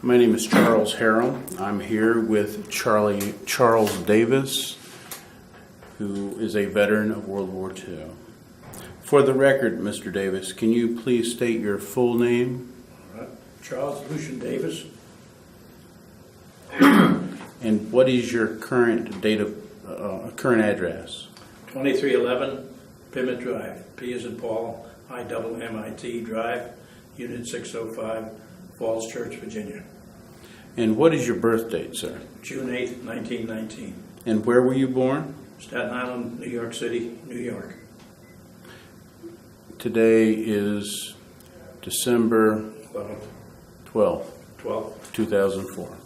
My name is Charles Harrell. I'm here with Charles Davis, who is a veteran of World War II. For the record, Mr. Davis, can you please state your full name? All right. Charles Lucian Davis. And what is your current current address? 2311 Pimmit Drive. P as in Paul, I-double-M-I-T Drive, Unit 605, Falls Church, Virginia. And what is your birth date, sir? June 8, 1919. And where were you born? Staten Island, New York City, New York. Today is December 12th, 2004.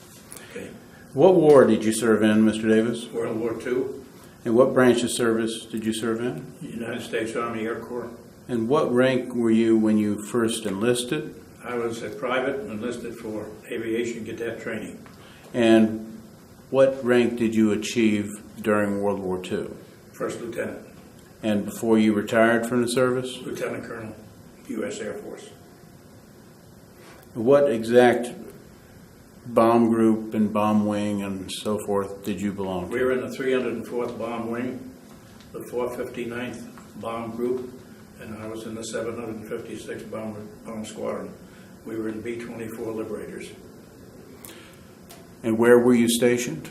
Okay. What war did you serve in, Mr. Davis? World War II, And what branch of service did you serve in? United States Army Air Corps. And what rank were you when you first enlisted? I was a private enlisted for aviation cadet training. And what rank did you achieve during World War II? First lieutenant. And before you retired from the service? Lieutenant Colonel, U.S. Air Force. What exact bomb group and bomb wing and so forth did you belong We to? were in the 304th Bomb Wing, the 459th Bomb Group, and I was in the 756th Bomb Squadron. We were in B-24 Liberators. And where were you stationed?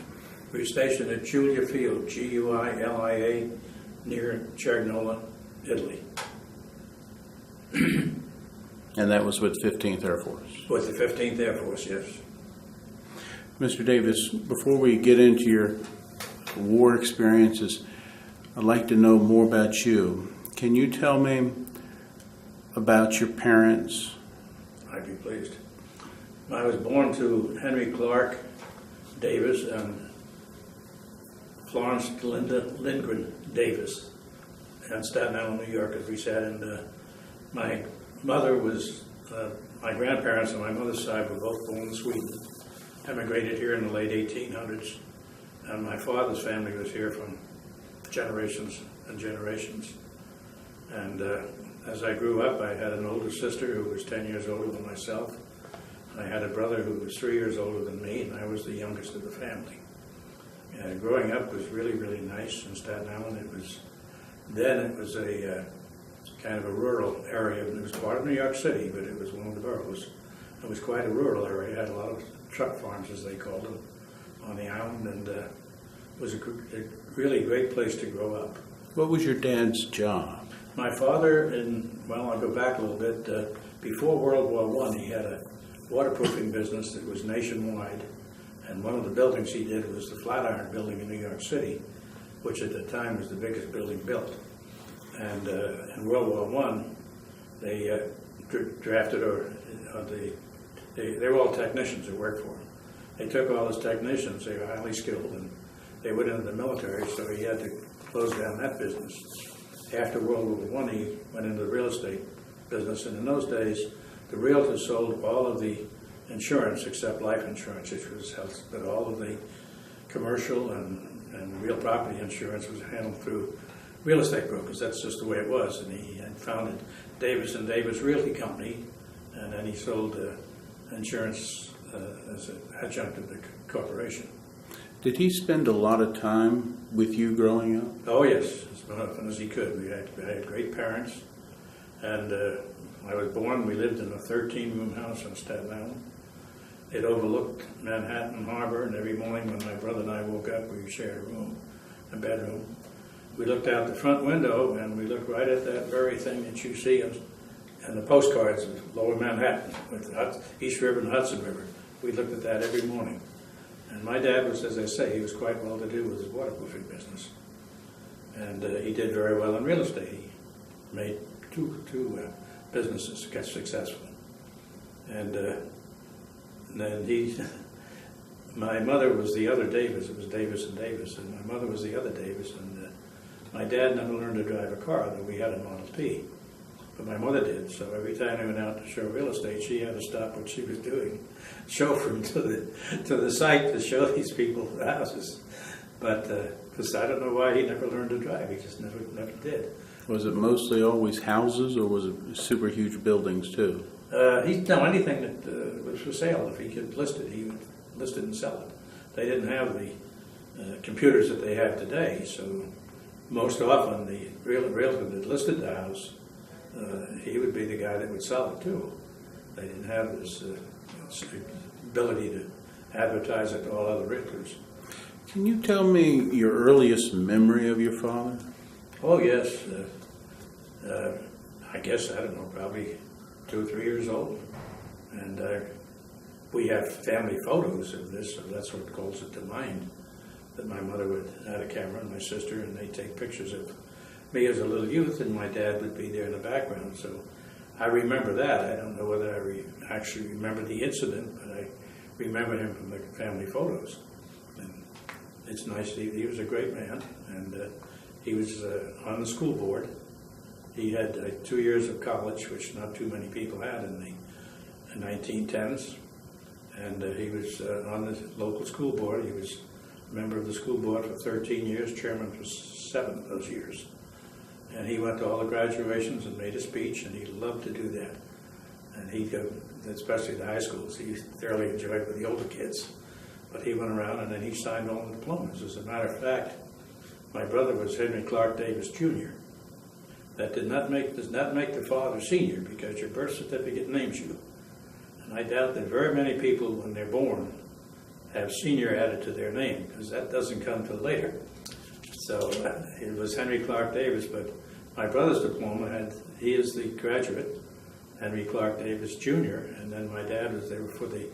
We were stationed at Julia Field, G-U-I-L-I-A, near Cerignola, Italy, And that was with 15th Air Force. with the 15th Air Force, yes. Mr. Davis, before we get into your war experiences, I'd like to know more about you. Can you tell me about your parents? I'd be pleased. I was born to Henry Clark Davis and Florence Linda Lindgren Davis in Staten Island, New York, as we said. And my mother was, my grandparents on my mother's side were both born in Sweden, emigrated here in the late 1800s. And my father's family was here from generations and generations. And as I grew up, I had an older sister who was 10 years older than myself. And I had a brother who was 3 years older than me, and I was the youngest of the family. Growing up was really, really nice in Staten Island. It was a kind of a rural area. It was part of New York City, but it was one of the boroughs. It was quite a rural area. It had a lot of truck farms, as they called them, on the island, and it was a really great place to grow up. What was your dad's job? My father, I'll go back a little bit. Before World War I, he had a waterproofing business that was nationwide, and one of the buildings he did was the Flatiron Building in New York City, which at the time was the biggest building built. And in World War I, they drafted, they were all technicians who worked for him. They took all his technicians, they were highly skilled, and they went into the military, so he had to close down that business. After World War I, he went into the real estate business, and in those days, the realtors sold all of the insurance except life insurance, which was health, but all of the commercial and real property insurance was handled through real estate brokers. That's just the way it was. And he had founded Davis and Davis Realty Company, and then he sold insurance as an adjunct of the corporation. Did he spend a lot of time with you growing up? Oh yes, as often as he could. I had great parents, and when I was born, we lived in a 13-room house on Staten Island. It overlooked Manhattan Harbor, and every morning when my brother and I woke up, we shared a bedroom. We looked out the front window, and we looked right at that very thing that you see in the postcards of Lower Manhattan, with the East River and Hudson River. We looked at that every morning. And my dad was, as I say, he was quite well to do with his waterproofing business. And he did very well in real estate. He made two businesses get successful. And then my mother was the other Davis. It was Davis and Davis, and my mother was the other Davis. And my dad never learned to drive a car, though we had a Model T. But my mother did, so every time we went out to show real estate, she had to stop what she was doing, chauffeur him to the site to show these people the houses. But because I don't know why he never learned to drive, he just never did. Was it mostly always houses, or was it super huge buildings too? Anything that was for sale, if he could list it, he would list it and sell it. They didn't have the computers that they have today, so most often the realtor that listed the house, he would be the guy that would sell it too. They didn't have this ability to advertise it to all other realtors. Can you tell me your earliest memory of your father? Oh yes, I guess, I don't know, probably 2 or 3 years old. And we have family photos of this, so that's what calls it to mind. That my mother would have a camera and my sister, and they'd take pictures of me as a little youth, and my dad would be there in the background. So I remember that. I don't know whether I actually remember the incident, but I remember him from the family photos. And it's nice. He was a great man, and he was on the school board. He had 2 years of college, which not too many people had in the 1910s. And he was on the local school board. He was a member of the school board for 13 years, chairman for 7 of those years. And he went to all the graduations and made a speech, and he loved to do that. And he'd go, especially the high schools, he thoroughly enjoyed with the older kids. But he went around and then he signed all the diplomas. As a matter of fact, my brother was Henry Clark Davis, Jr. That does not make the father senior, because your birth certificate names you. And I doubt that very many people, when they're born, have senior added to their name, because that doesn't come till later. So it was Henry Clark Davis, but my brother's diploma he is the graduate, Henry Clark Davis Jr., and then my dad was there for the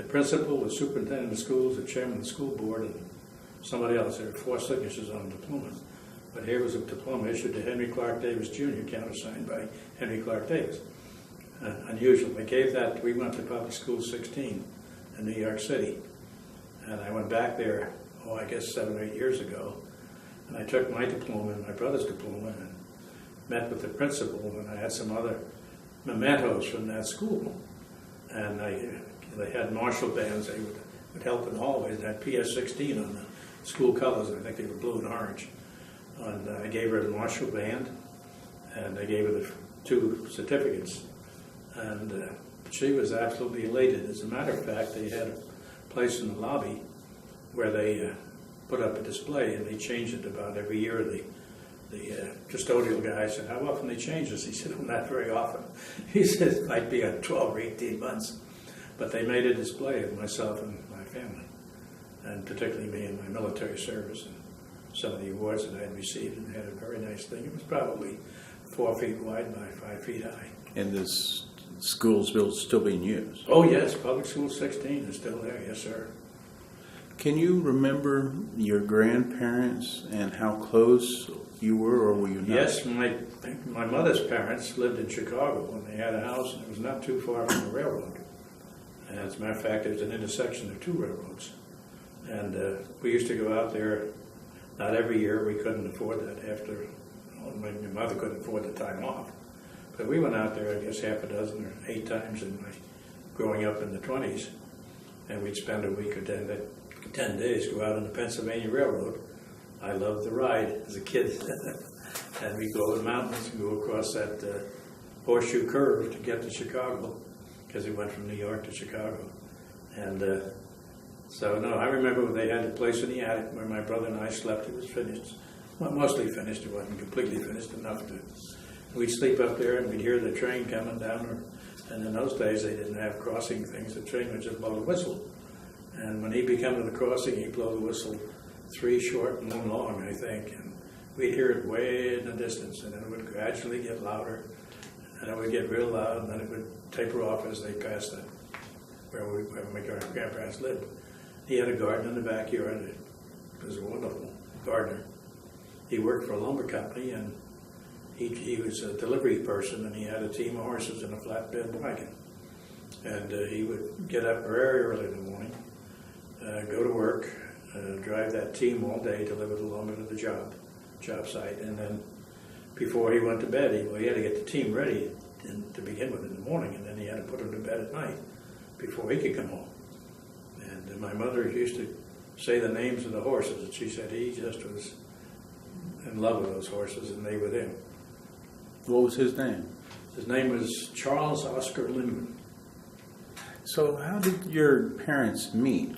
principal, the superintendent of schools, the chairman of the school board, and somebody else. There were 4 signatures on the diploma. But here was a diploma issued to Henry Clark Davis Jr., countersigned by Henry Clark Davis. Unusual. They gave that, we went to public school 16 in New York City. And I went back there, I guess 7 or 8 years ago. And I took my diploma and my brother's diploma and met with the principal, and I had some other mementos from that school. And they had marching bands. They would help in the hallways. They had PS-16 on the school colors. I think they were blue and orange. And I gave her the marching band, and I gave her the 2 certificates. And she was absolutely elated. As a matter of fact, they had a place in the lobby where they put up a display, and they changed it about every year. The custodial guy said, "How often they change this?" He said, "Well, not very often." He said, "It might be on 12 or 18 months." But they made a display of myself and my family, and particularly me and my military service, and some of the awards that I had received, and had a very nice thing. It was probably 4 feet wide by 5 feet high. And this school's still being used? Oh yes, Public School 16 is still there, yes sir. Can you remember your grandparents and how close you were, or were you not? Yes, my mother's parents lived in Chicago, and they had a house, and it was not too far from the railroad. And as a matter of fact, there's an intersection of 2 railroads. And we used to go out there, not every year, we couldn't afford that my mother couldn't afford the time off. But we went out there, I guess, half a dozen or 8 times in my growing up in the 20s. And we'd spend a week or 10 days, go out on the Pennsylvania Railroad. I loved the ride as a kid. And we'd go over the mountains and go across that horseshoe curve to get to Chicago, because it went from New York to Chicago. And I remember they had a place in the attic where my brother and I slept. It was finished. Well, mostly finished. It wasn't completely finished enough to. We'd sleep up there, and we'd hear the train coming down. And in those days, they didn't have crossing things. The train would just blow the whistle. And when he'd be coming to the crossing, he'd blow the whistle 3 short and 1 long, I think. And we'd hear it way in the distance, and then it would gradually get louder. And it would get real loud, and then it would taper off as they passed where my grandparents lived. He had a garden in the backyard. He was a wonderful gardener. He worked for a lumber company, and he was a delivery person, and he had a team of horses and a flatbed wagon. And he would get up very early in the morning, go to work, drive that team all day, deliver the lumber to the job site, and then before he went to bed, he had to get the team ready to begin with in the morning, and then he had to put them to bed at night before he could come home. And my mother used to say the names of the horses, and she said he just was in love with those horses, and they with him. What was his name? His name was Charles Oscar Lindgren. So how did your parents meet?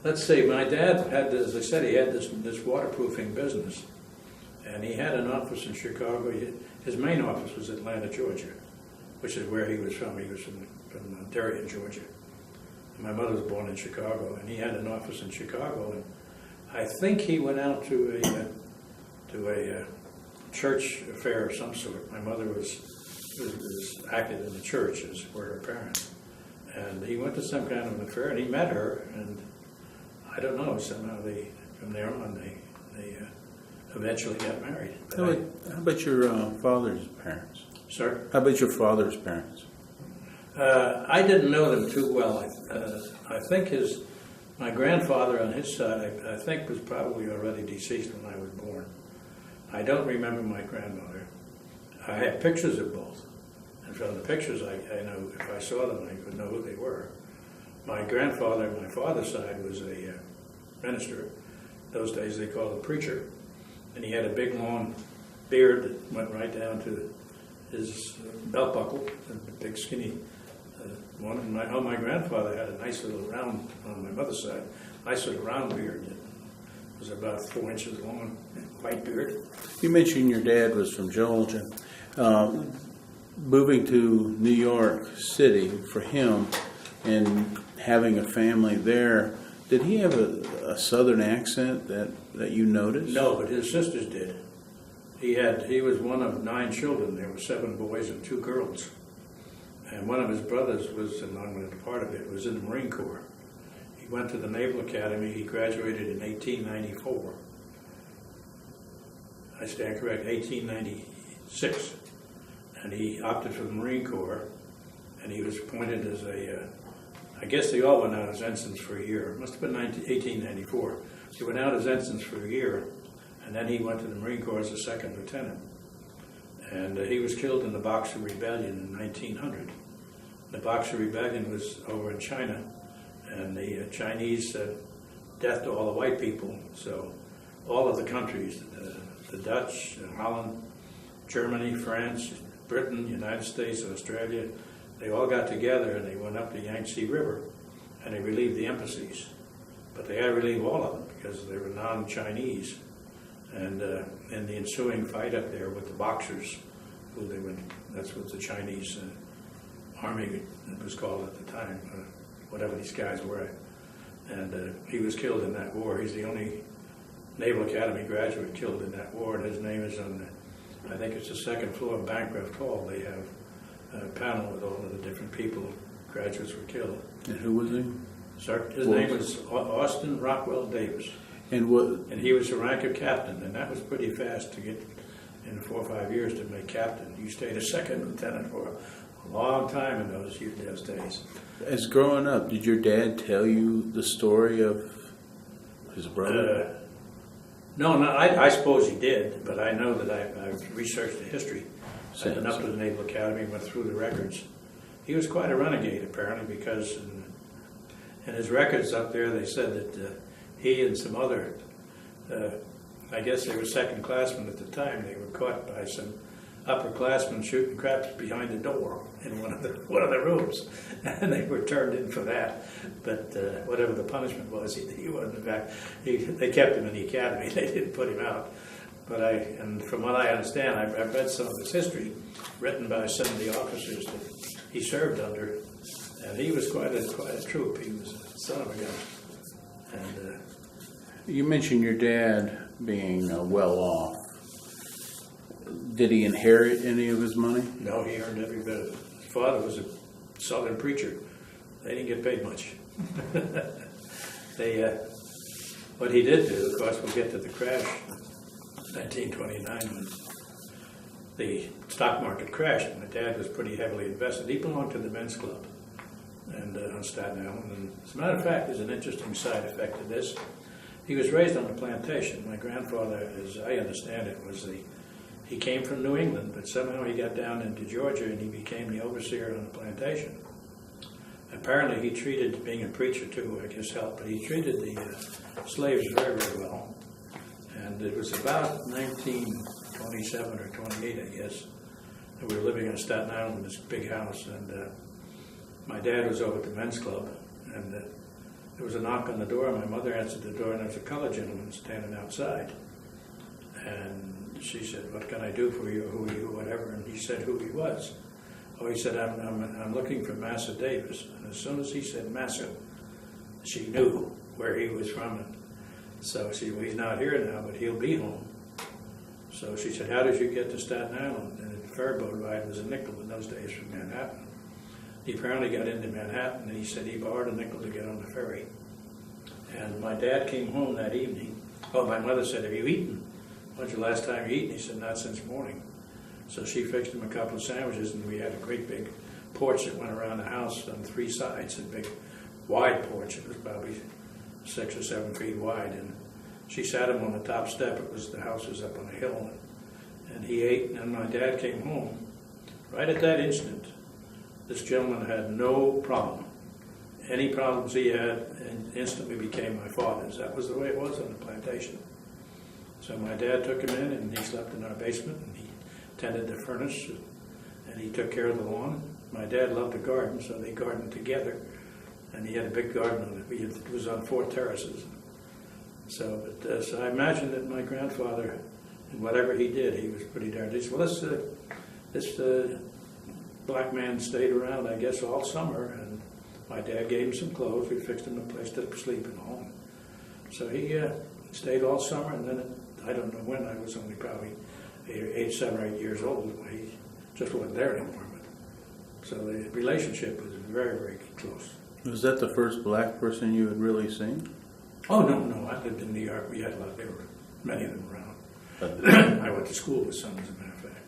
Let's see, my dad had, as I said, he had this waterproofing business. And he had an office in Chicago. His main office was Atlanta, Georgia, which is where he was from. He was from Darien, Georgia. And my mother was born in Chicago, and he had an office in Chicago. And I think he went out to a church affair of some sort. My mother was active in the church, as were her parents. And he went to some kind of an affair, and he met her, and I don't know, somehow from there on, they eventually got married. How about your father's parents? Sir? How about your father's parents? I didn't know them too well. I think my grandfather on his side, I think was probably already deceased when I was born. I don't remember my grandmother. I have pictures of both. And from the pictures, I know if I saw them, I would know who they were. My grandfather on my father's side was a minister. Those days they called him preacher. And he had a big long beard that went right down to his belt buckle, a big skinny one. And my grandfather had a nice little round, on my mother's side, nice little round beard that was about 4 inches long, white beard. You mentioned your dad was from Georgia. Moving to New York City for him and having a family there, did he have a southern accent that you noticed? No, but his sisters did. He was one of 9 children. There were 7 boys and 2 girls. And one of his brothers was, along with a part of it, was in the Marine Corps. He went to the Naval Academy. He graduated in 1894. I stand correct, 1896. And he opted for the Marine Corps, and he was appointed as I guess they all went out as ensigns for a year. It must have been 1894. He went out as ensigns for a year, and then he went to the Marine Corps as a 2nd lieutenant. And he was killed in the Boxer Rebellion in 1900. The Boxer Rebellion was over in China, and the Chinese said, death to all the white people. So all of the countries, the Dutch, Holland, Germany, France, Britain, United States, Australia, they all got together and they went up the Yangtze River and they relieved the embassies. But they had to relieve all of them because they were non-Chinese. And in the ensuing fight up there with the Boxers, that's what the Chinese army, it was called at the time, whatever these guys were. And he was killed in that war. He's the only Naval Academy graduate killed in that war, and his name is on I think it's the 2nd floor of Bancroft Hall. They have a panel with all of the different people, graduates were killed. And who was he? Sir, his name was Austin Rockwell Davis. And what? And he was the rank of captain, and that was pretty fast to get in 4 or 5 years to make captain. You stayed a 2nd lieutenant for a long time in those days. As growing up, did your dad tell you the story of his brother? No, I suppose he did, but I know that I've researched the history. I've been up to the Naval Academy, went through the records. He was quite a renegade, apparently, because in his records up there, they said that he and some other, I guess they were 2nd classmen at the time, they were caught by some upperclassmen shooting craps behind the door in one of the rooms, and they were turned in for that. But whatever the punishment was, he wasn't back. They kept him in the academy. They didn't put him out. But and from what I understand, I've read some of his history, written by some of the officers that he served under, and he was quite a troop. He was a son of a gun. And you mentioned your dad being well off. Did he inherit any of his money? No, he earned every bit of it. His father was a Southern preacher. They didn't get paid much. What he did do, of course, we'll get to the crash in 1929 when the stock market crashed. My dad was pretty heavily invested. He belonged to the men's club and on Staten Island. And as a matter of fact, there's an interesting side effect to this. He was raised on a plantation. My grandfather, as I understand it, he came from New England, but somehow he got down into Georgia and he became the overseer on the plantation. Apparently he treated, being a preacher too, I guess helped, but he treated the slaves very, very well. And it was about 1929 27 or 28, I guess. And we were living on Staten Island in this big house, and my dad was over at the men's club, and there was a knock on the door. My mother answered the door, and there was a colored gentleman standing outside. And she said, "What can I do for you? Who are you? Whatever." And he said who he was. Oh, he said, I'm looking for Massa Davis. And as soon as he said Massa, she knew where he was from. And so she said, well, he's not here now, but he'll be home. So she said, how did you get to Staten Island? And the ferry boat ride was a nickel in those days from Manhattan. He apparently got into Manhattan, and he said he borrowed a nickel to get on the ferry. And my dad came home that evening. Oh, my mother said, have you eaten? When's the last time you eaten? He said, not since morning. So she fixed him a couple of sandwiches, and we had a great big porch that went around the house on three sides, a big wide porch. It was probably 6 or 7 feet wide, and she sat him on the top step. The house was up on a hill, and he ate, and then my dad came home. Right at that instant, this gentleman had no problem. Any problems he had and instantly became my father's. That was the way it was on the plantation. So my dad took him in, and he slept in our basement, and he tended the furnace, and he took care of the lawn. My dad loved to garden, so they gardened together, and he had a big garden on it. It was on 4 terraces. So I imagine that my grandfather, and whatever he did, he was pretty darn decent. Well, this black man stayed around, I guess, all summer, and my dad gave him some clothes. We fixed him a place to sleep and all. So he stayed all summer, and then I don't know when. I was only probably 7 or 8 years old. He just wasn't there anymore. But, so the relationship was very, very close. Was that the first black person you had really seen? Oh, no. I lived in New York. We had a lot. There were many of them around. I went to school with some, as a matter of fact.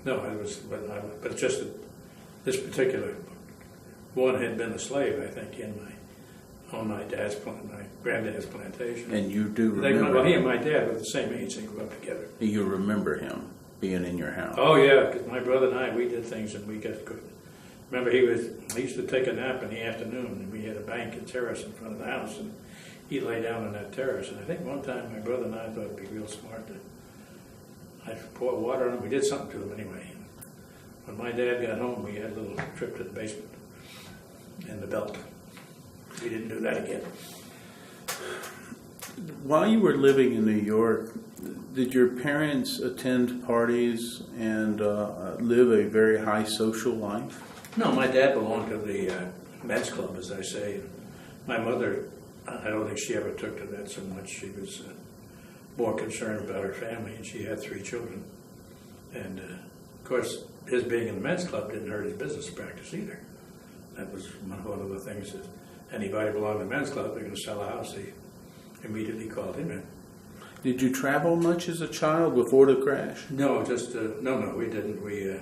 No, but just this particular one had been a slave, I think, on my granddad's plantation. And you do remember he and my dad were the same age. They grew up together. You remember him being in your house? Oh, yeah, because my brother and I, we did things, and we got good. Remember, he used to take a nap in the afternoon, and we had a bank and terrace in front of the house, and he'd lay down on that terrace. And I think one time my brother and I thought it'd be real smart to I'd pour water on him. We did something to him anyway. When my dad got home, we had a little trip to the basement in the belt. We didn't do that again. While you were living in New York, did your parents attend parties and live a very high social life? No, my dad belonged to the men's club, as I say. My mother, I don't think she ever took to that so much. She was more concerned about her family, and she had 3 children. And, of course, his being in the men's club didn't hurt his business practice either. That was one of the things that anybody belonging to the men's club, they're going to sell a house, they immediately called him in. Did you travel much as a child before the crash? No, no, we didn't. We,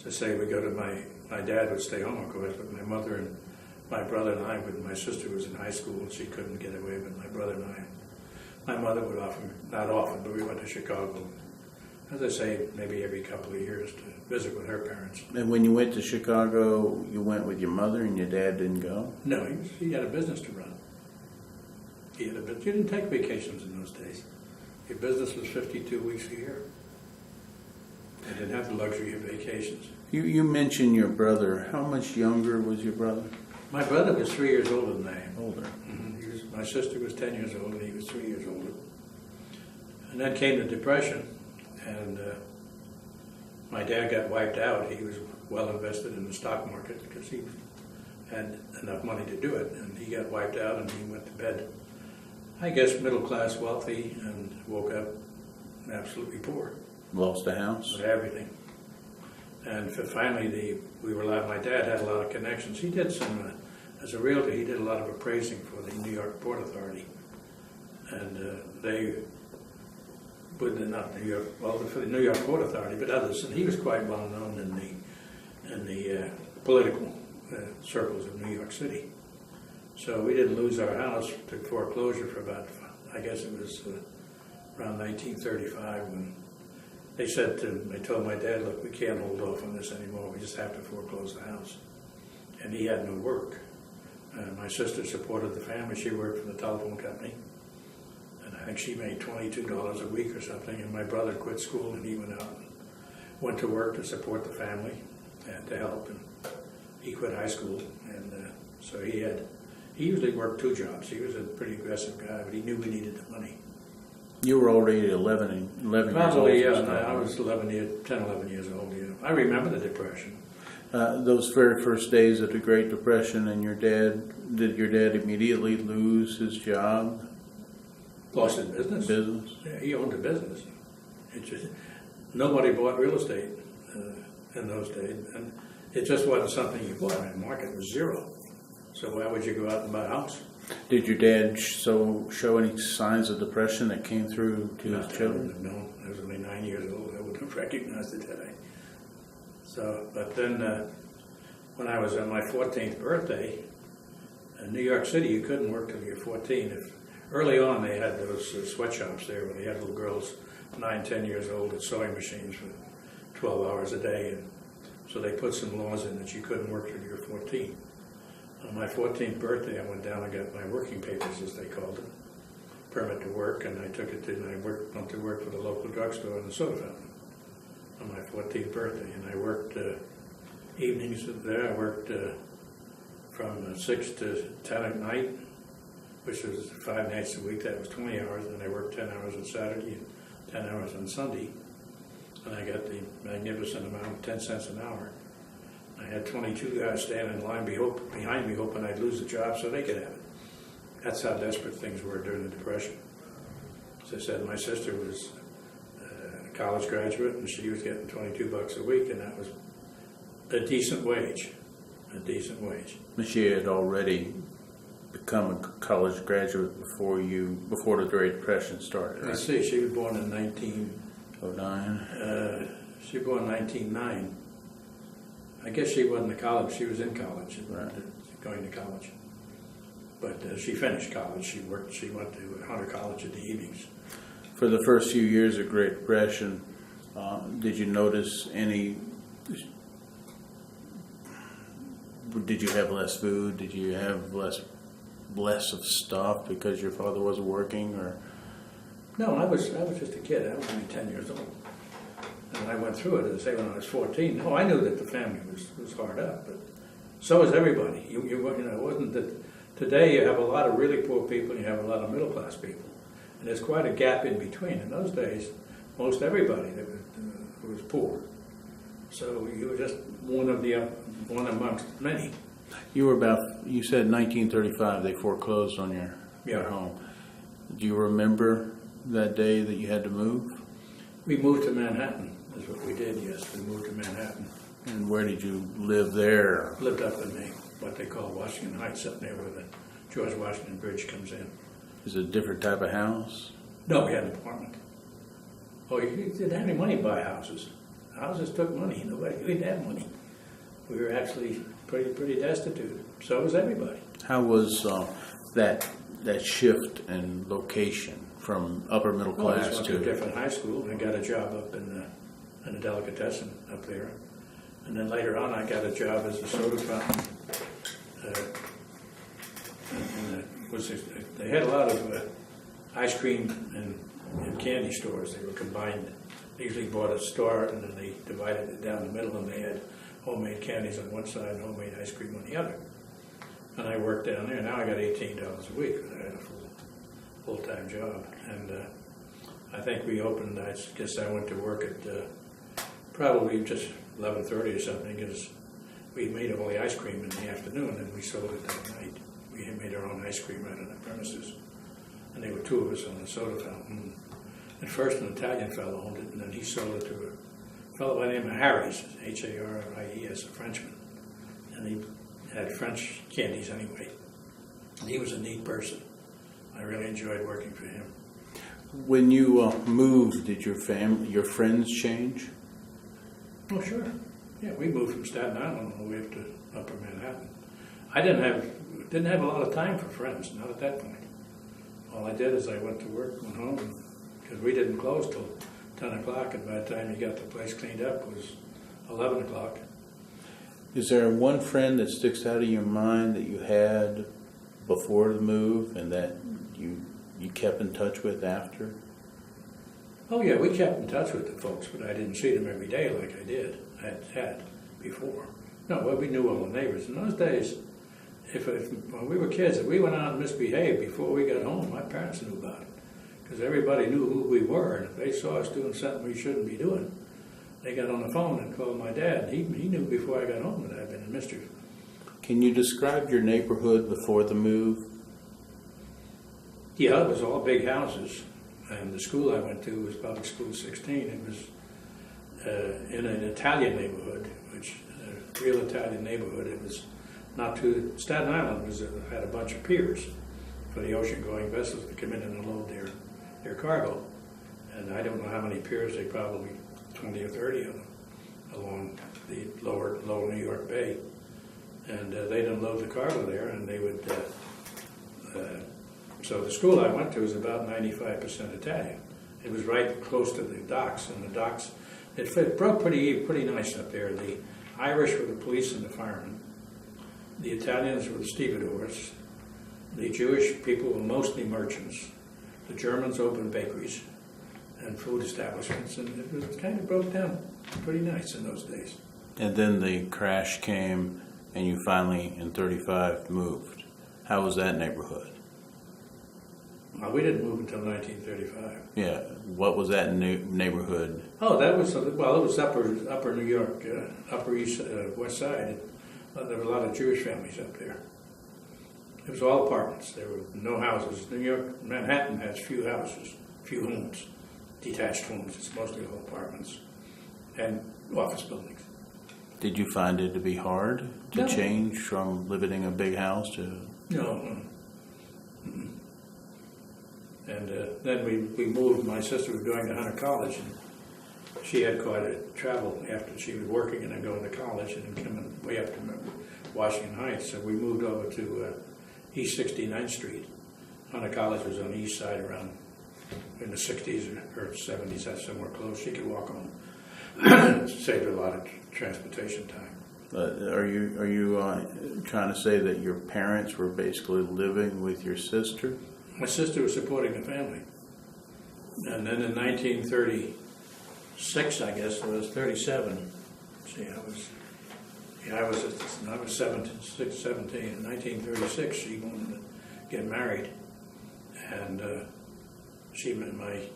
just say we go to my dad would stay home, of course, but my mother and my brother and I, my sister was in high school and she couldn't get away, but my brother and my mother would often, not often, but we went to Chicago, as I say, maybe every couple of years to visit with her parents. And when you went to Chicago, you went with your mother and your dad didn't go? No, he had a business to run. You didn't take vacations in those days. Your business was 52 weeks a year. They didn't have the luxury of vacations. You mentioned your brother. How much younger was your brother? My brother was 3 years older than I am. Older. Mm-hmm. My sister was 10 years old, and he was 3 years older. And then came the Depression, and my dad got wiped out. He was well invested in the stock market because he had enough money to do it, and he got wiped out, and he went to bed, I guess, middle class, wealthy, and woke up absolutely poor. Lost a house? With everything. And finally, we were allowed. My dad had a lot of connections. He did some, as a realtor, he did a lot of appraising for the New York Port Authority, and they would not New York, well, for the New York Port Authority, but others. And he was quite well known in the political circles of New York City. So we didn't lose our house to foreclosure for about, I guess it was around 1935 when they told my dad, look, we can't hold off on this anymore. We just have to foreclose the house. And he had no work. My sister supported the family. She worked for the telephone company. And I think she made $22 a week or something, and my brother quit school and he went out and went to work to support the family and to help. And he quit high school, and so he usually worked 2 jobs. He was a pretty aggressive guy, but he knew we needed the money. You were already 11 years old. Probably, yeah. I was 10, 11 years old, yeah. I remember the Depression. Those very first days of the Great Depression, and did your dad immediately lose his job? Lost his business. Yeah, he owned a business. Nobody bought real estate in those days, and it just wasn't something you bought. I mean, the market was zero. So why would you go out and buy a house? Did your dad show any signs of depression that came through to his children? No, I was only 9 years old. I wouldn't have recognized it today. So, but then when I was on my 14th birthday, in New York City, you couldn't work till you're 14. Early on, they had those sweatshops there where they had little girls 9, 10 years old with sewing machines for 12 hours a day. And so they put some laws in that you couldn't work till you were 14. On my 14th birthday, I went down and got my working papers, as they called it, permit to work, and I took it to, and I went to work for the local drugstore in the soda fountain on my 14th birthday. And I worked evenings there. I worked from 6 to 10 at night, which was 5 nights a week. That was 20 hours. And I worked 10 hours on Saturday and 10 hours on Sunday. And I got the magnificent amount of 10 cents an hour. I had 22 guys standing in line behind me hoping I'd lose the job so they could have it. That's how desperate things were during the Depression. As I said, my sister was a college graduate and she was getting $22 a week, and that was a decent wage. But she had already become a college graduate before the Great Depression started, right? I see. She was born in 1909. She was born in 1909. I guess she wasn't in college. She was in college, right. Going to college. But she finished college. She went to Hunter College in the evenings. For the first few years of Great Depression, did you notice did you have less food? Did you have less of stuff because your father wasn't working, or? No, I was just a kid. I was only 10 years old. And I went through it, as I say, when I was 14. No, I knew that the family was hard up, but so was everybody. You know, it wasn't that today you have a lot of really poor people and you have a lot of middle class people, and there's quite a gap in between. In those days, most everybody that was poor. So you were just one amongst many. You said 1935 they foreclosed on your home. Do you remember that day that you had to move? We moved to Manhattan, is what we did, yes. We moved to Manhattan. And where did you live there? Lived up in what they call Washington Heights, up there where the George Washington Bridge comes in. Is it a different type of house? No, we had an apartment. Oh, you didn't have any money to buy houses. Houses took money. We didn't have money. We were actually pretty destitute. So was everybody. How was that shift in location from upper middle class I went to a different high school and got a job up in a delicatessen up there. And then later on I got a job as a soda fountain. They had a lot of ice cream and candy stores. They were combined. They usually bought a store and then they divided it down the middle, and they had homemade candies on one side and homemade ice cream on the other. And I worked down there. Now I got $18 a week because I had a full-time job. And I think we opened, I guess I went to work at probably just 11:30 or something, because we made all the ice cream in the afternoon and we sold it that night. We had made our own ice cream right on the premises. And there were 2 of us on the soda fountain. At first an Italian fellow owned it, and then he sold it to a fellow by the name of Harries, H-A-R-R-I-E-S, a Frenchman. And he had French candies anyway. He was a neat person. I really enjoyed working for him. When you moved, did your friends change? Oh, sure. Yeah, we moved from Staten Island all the way up to Upper Manhattan. I didn't have a lot of time for friends, not at that point. All I did is I went to work, went home, because we didn't close till 10 o'clock, and by the time you got the place cleaned up, it was 11 o'clock. Is there one friend that sticks out of your mind that you had before the move and that you you kept in touch with after? Oh yeah, we kept in touch with the folks, but I didn't see them every day like I had before. No, well, we knew all the neighbors. In those days, if when we were kids, if we went out and misbehaved before we got home, my parents knew about it. Because everybody knew who we were, and if they saw us doing something we shouldn't be doing, they got on the phone and called my dad. He knew before I got home that I'd been in mischief. Can you describe your neighborhood before the move? Yeah, it was all big houses. And the school I went to was Public School 16. It was in an Italian neighborhood, which a real Italian neighborhood. It was not too. Staten Island had a bunch of piers for the ocean-going vessels to come in and unload their cargo. And I don't know how many piers. They probably 20 or 30 of them along the lower New York Bay. And they'd unload the cargo there, and they would. So the school I went to was about 95% Italian. It was right close to the docks, and the docks, it broke pretty nice up there. The Irish were the police and the firemen. The Italians were the stevedores. The Jewish people were mostly merchants. The Germans opened bakeries and food establishments, and it was kind of broke down pretty nice in those days. And then the crash came, and you finally, in 35, moved. How was that neighborhood? Well, we didn't move until 1935. Yeah, what was that neighborhood? Oh, that was, well, it was upper New York, upper east, west side. There were a lot of Jewish families up there. It was all apartments. There were no houses. New York, Manhattan has few houses, few homes, detached homes. It's mostly all apartments and office buildings. Did you find it to be hard to change from living in a big house to... No. Mm-mm. And then we moved. My sister was going to Hunter College, and she had quite a travel after she was working and then going to college and then coming way up to Washington Heights. So we moved over to East 69th Street. Hunter College was on the east side around in the 60s or 70s, that's somewhere close. She could walk home. Saved her a lot of transportation time. Are you trying to say that your parents were basically living with your sister? My sister was supporting the family. And then in 1936, I guess, it was 37. See, I was 17. In 1936, she wanted to get married. And my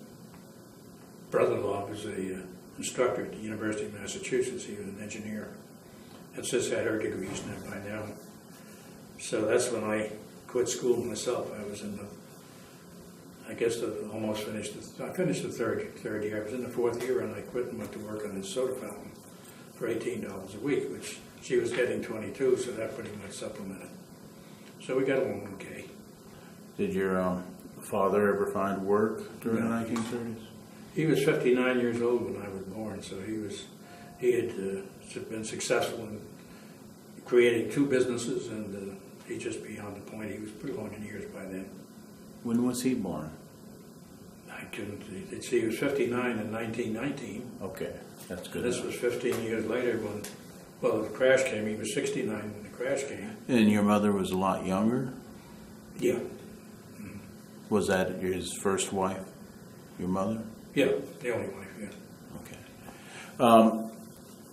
brother-in-law was an instructor at the University of Massachusetts. He was an engineer. And sis had her degrees by now. So that's when I quit school myself. I was in I finished the third year. I was in the fourth year, and I quit and went to work on the soda fountain for $18 a week, which she was getting 22, so that pretty much supplemented. So we got along okay. Did your father ever find work during the 1930s? He was 59 years old when I was born, so he had been successful in creating two businesses, and he's just beyond the point. He was pretty long in years by then. When was he born? I couldn't see. He was 59 in 1919. Okay, that's good. This was 15 years later when, the crash came. He was 69 when the crash came. And your mother was a lot younger? Yeah. Mm-hmm. Was that his first wife, your mother? Yeah, the only wife, yeah. Okay.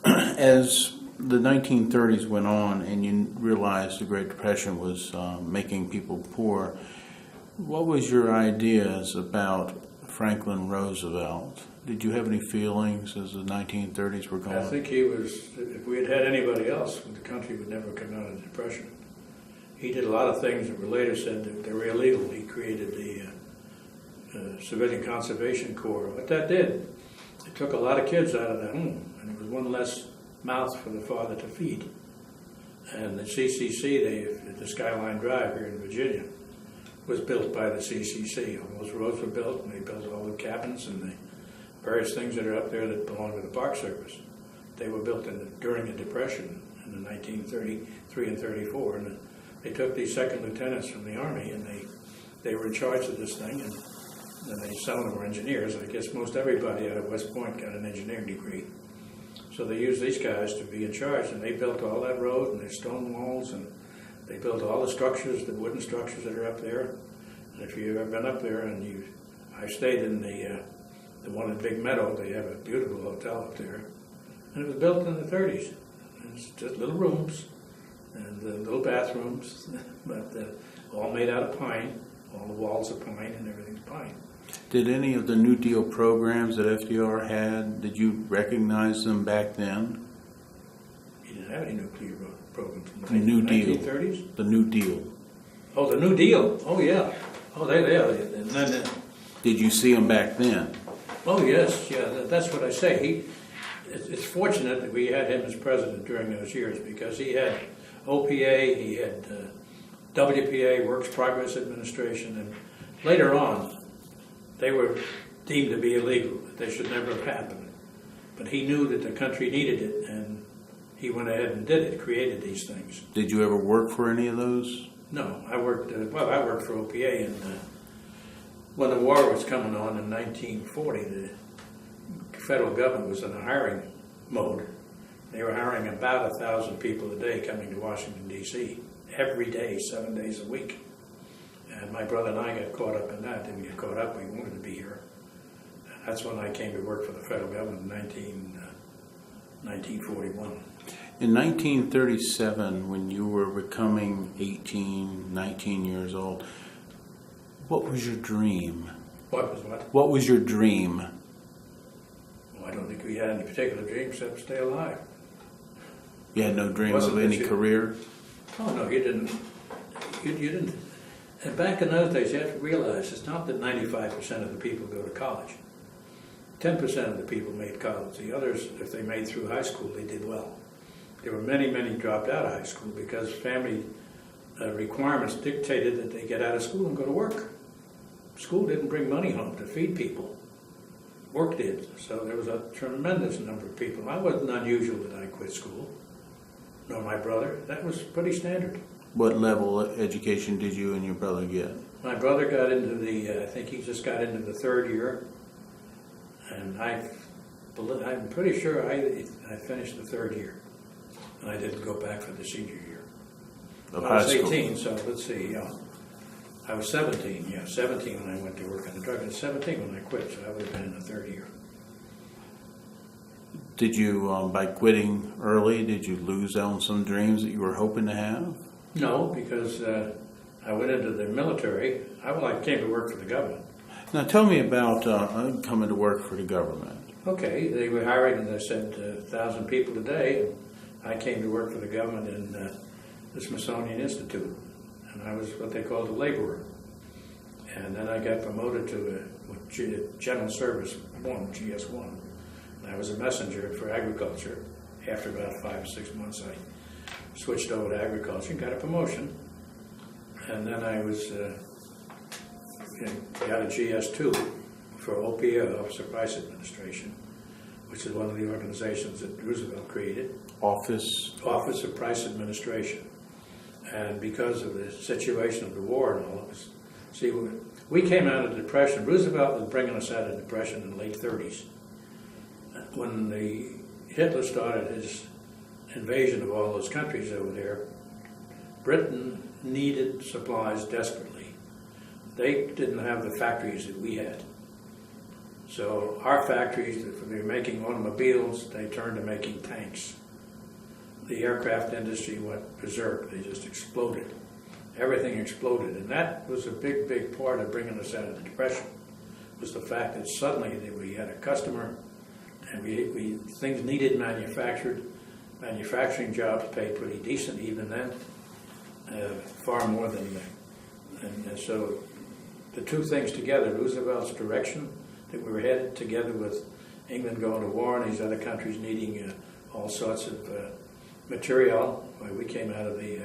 As the 1930s went on and you realized the Great Depression was making people poor, what was your ideas about Franklin Roosevelt? Did you have any feelings as the 1930s were going? I think he was, if we had had anybody else, the country would never come out of the Depression. He did a lot of things that were later said that they were illegal. He created the Civilian Conservation Corps. What that did, it took a lot of kids out of the home, and it was one less mouth for the father to feed. And the CCC, the Skyline Drive here in Virginia, was built by the CCC. All those roads were built, and they built all the cabins and the various things that are up there that belong to the Park Service. They were built during the Depression in the 1933 and 34, and they took these second lieutenants from the Army, and they were in charge of this thing, and some of them were engineers. I guess most everybody out of West Point got an engineering degree. So they used these guys to be in charge, and they built all that road and their stone walls, and they built all the structures, the wooden structures that are up there. And if you've ever been up there I stayed in the one in Big Meadow. They have a beautiful hotel up there. And it was built in the 30s. It's just little rooms and little bathrooms, but all made out of pine. All the walls are pine and everything's pine. Did any of the New Deal programs that FDR had, did you recognize them back then? He didn't have any nuclear programs in The New Deal. 1930s? The New Deal. Oh, the New Deal. Oh, yeah. Oh, they are. And then, Did you see them back then? oh, yes. Yeah, that's what I say. It's fortunate that we had him as president during those years because he had OPA, he had WPA, Works Progress Administration, and later on, they were deemed to be illegal. They should never have happened. But he knew that the country needed it, and he went ahead and did it, created these things. Did you ever work for any of those? No, I worked for OPA, and when the war was coming on in 1940, the federal government was in a hiring mode. They were hiring about 1,000 people a day coming to Washington, D.C. every day, 7 days a week. And my brother and I got caught up in that. Didn't get caught up. We wanted to be here. And that's when I came to work for the federal government in 1941. In 1937, when you were becoming 18, 19 years old, what was your dream? What was what? What was your dream? Well, I don't think we had any particular dream except stay alive. You had no dream Wasn't of any this- career? Oh, no, you didn't. You didn't. And back in those days, you have to realize it's not that 95% of the people go to college. 10% of the people made college. The others, if they made through high school, they did well. There were many dropped out of high school because family requirements dictated that they get out of school and go to work. School didn't bring money home to feed people. Work did. So there was a tremendous number of people. I wasn't unusual that I quit school, nor my brother. That was pretty standard. What level of education did you and your brother get? My brother got into I think he just got into the third year. And I'm pretty sure I finished the third year. And I didn't go back for the senior year. Of I high was school? 18, so let's see. I was 17, 17 when I went to work on the drug. I was 17 when I quit, so I would have been in the third year. Did you, by quitting early, did you lose out on some dreams that you were hoping to have? No, because I went into the military. I came to work for the government. Now tell me about coming to work for the government. Okay, they were hiring, as I said, 1,000 people a day. And I came to work for the government in the Smithsonian Institute, and I was what they called a laborer. And then I got promoted to General Service 1, GS1. And I was a messenger for agriculture. After about 5 or 6 months, I switched over to agriculture and got a promotion. And then I got a GS2 for OPA, Office of Price Administration, which is one of the organizations that Roosevelt created. Office of Price Administration. And because of the situation of the war and all of this, see, we came out of the Depression. Roosevelt was bringing us out of the Depression in the late 30s. When Hitler started his invasion of all those countries over there, Britain needed supplies desperately. They didn't have the factories that we had. So our factories, if they were making automobiles, they turned to making tanks. The aircraft industry went berserk. They just exploded. Everything exploded. And that was a big part of bringing us out of the Depression, was the fact that suddenly we had a customer and things needed manufactured. Manufacturing jobs paid pretty decent even then, far more than and so the two things together, Roosevelt's direction that we were headed together with England going to war and these other countries needing all sorts of material. Well, we came out of the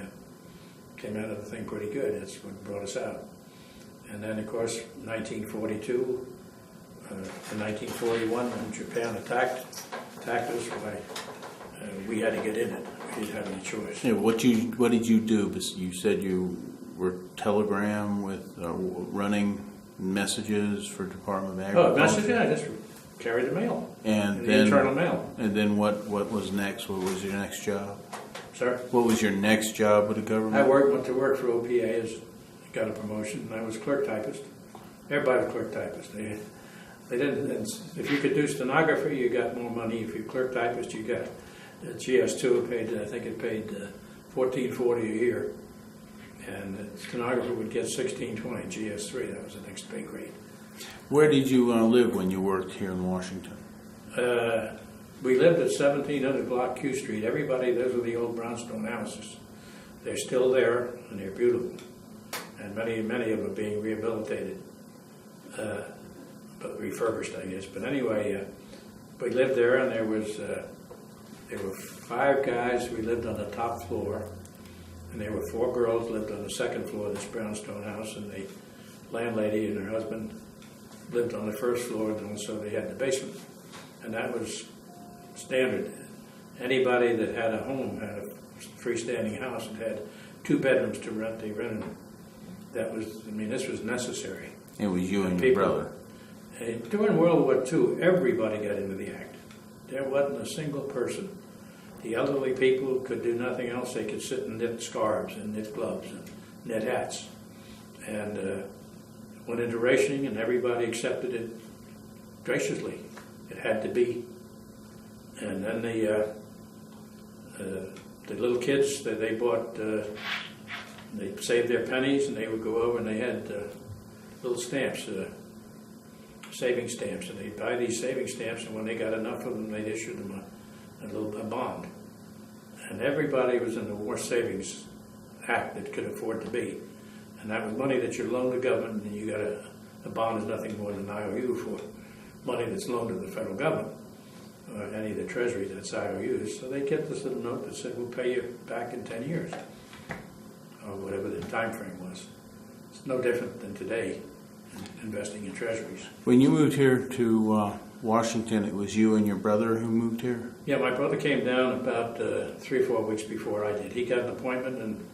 thing pretty good. That's what brought us out. And then, of course, 1942 to 1941, when Japan attacked us, we had to get in it. We didn't have any choice. Yeah, what did you do? You said you were telegram with running messages for Department of Agriculture. Oh, message? Yeah, I just carried the mail. And the then internal mail. And then what was next? What was your next job? Sir? What was your next job with the government? I went to work for OPA as got a promotion, and I was clerk typist. Everybody was clerk typist. They didn't, and if you could do stenography, you got more money. If you clerk typist, you got GS2. It paid, I think it paid $14.40 a year, and the stenographer would get $16.20. GS3, that was the next pay grade. Where did you live when you worked here in Washington? We lived at 1700 Block Q Street. Everybody, those were the old brownstone houses. They're still there, and they're beautiful. And many of them are being rehabilitated, but refurbished, I guess. But anyway, we lived there, and there were 5 guys. We lived on the top floor, and there were 4 girls lived on the second floor of this brownstone house, and the landlady and her husband lived on the first floor, and so they had the basement. And that was standard. Anybody that had a home, had a freestanding house, and had 2 bedrooms to rent, they rented them. That was, I mean, this was necessary. It was you and your brother. During World War II, everybody got into the act. There wasn't a single person. The elderly people could do nothing else. They could sit and knit scarves and knit gloves and knit hats. And went into rationing, and everybody accepted it graciously. It had to be. And then the little kids that they bought, they saved their pennies, and they would go over and they had little stamps, saving stamps, and they'd buy these saving stamps, and when they got enough of them, they'd issue them a bond. And everybody was in the War Savings Act that could afford to be. And that was money that you loaned the government, and you got a bond is nothing more than an IOU for money that's loaned to the federal government, or any of the treasury that's IOUs. So they get this little note that said, we'll pay you back in 10 years, or whatever the time frame was. It's no different than today, investing in treasuries. When you moved here to Washington, it was you and your brother who moved here? Yeah, my brother came down about 3 or 4 weeks before I did. He got an appointment, and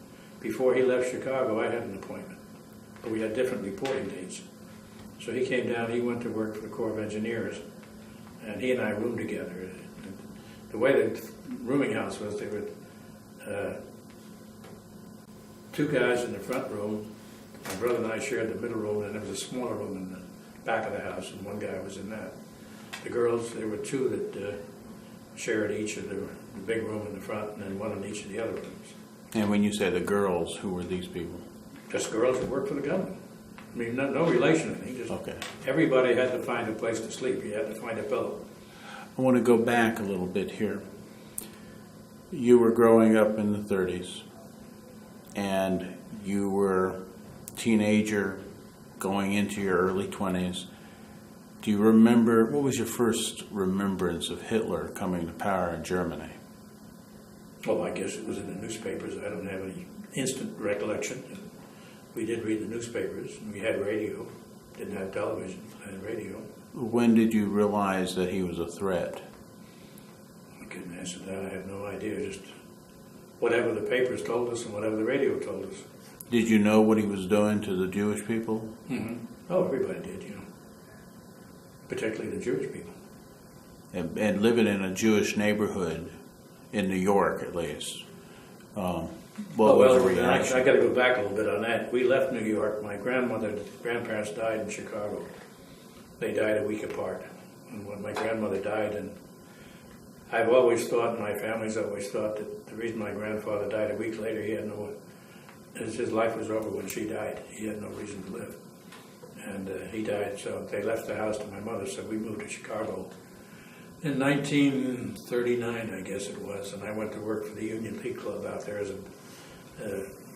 before he left Chicago, I had an appointment. But we had different reporting dates. So he came down, he went to work for the Corps of Engineers, and he and I roomed together. The way the rooming house was, there were 2 guys in the front room. My brother and I shared the middle room, and there was a smaller room in the back of the house, and 1 guy was in that. The girls, there were 2 that shared each of the big room in the front, and then 1 in each of the other rooms. And when you say the girls, who were these people? Just girls who worked for the government. I mean, no relation or anything, just okay. Everybody had to find a place to sleep. You had to find a pillow. I want to go back a little bit here. You were growing up in the 30s, and you were a teenager going into your early 20s. Do you remember, what was your first remembrance of Hitler coming to power in Germany? Well, I guess it was in the newspapers. I don't have any instant recollection. We did read the newspapers. We had radio. Didn't have television. I had radio. When did you realize that he was a threat? I couldn't answer that. I have no idea. Just whatever the papers told us and whatever the radio told us. Did you know what he was doing to the Jewish people? Mm-hmm. Oh, everybody did, particularly the Jewish people. And living in a Jewish neighborhood in New York, at least. What was the reaction? I got to go back a little bit on that. We left New York. My grandparents died in Chicago. They died a week apart. And when my grandmother died, and I've always thought, and my family's always thought, that the reason my grandfather died a week later, his life was over when she died. He had no reason to live. And he died, so they left the house to my mother, so we moved to Chicago in 1939, I guess it was, and I went to work for the Union League Club out there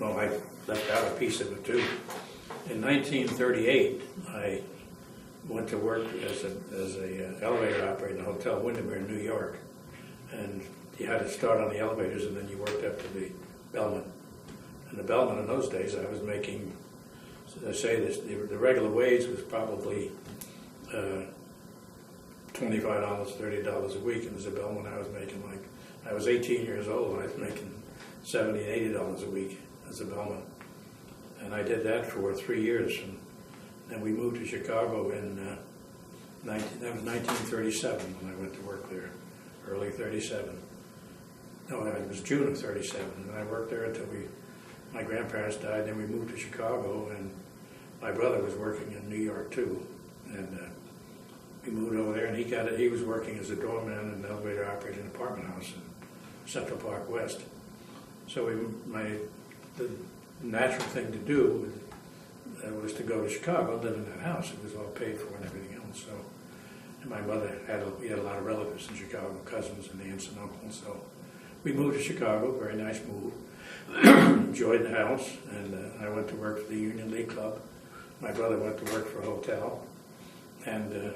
I left out a piece of it too. In 1938, I went to work as a elevator operator in a hotel Windermere in New York, and you had to start on the elevators, and then you worked up to the bellman. And the bellman in those days, I was making, so I say this, the regular wage was probably $25, $30 a week, and as a bellman I was making I was 18 years old, and I was making $70 and $80 a week as a bellman. And I did that for 3 years, and then we moved to Chicago that was 1937 when I went to work there, early 37. No, it was June of 37, and I worked there until my grandparents died, then we moved to Chicago, and my brother was working in New York too, and we moved over there, and he was working as a doorman and an elevator operator in an apartment house in Central Park West. So the natural thing to do was to go to Chicago, live in that house. It was all paid for and everything else. So, and my mother we had a lot of relatives in Chicago, cousins and aunts and uncles. So we moved to Chicago, very nice move. Enjoyed the house, and I went to work for the Union League Club. My brother went to work for a hotel, and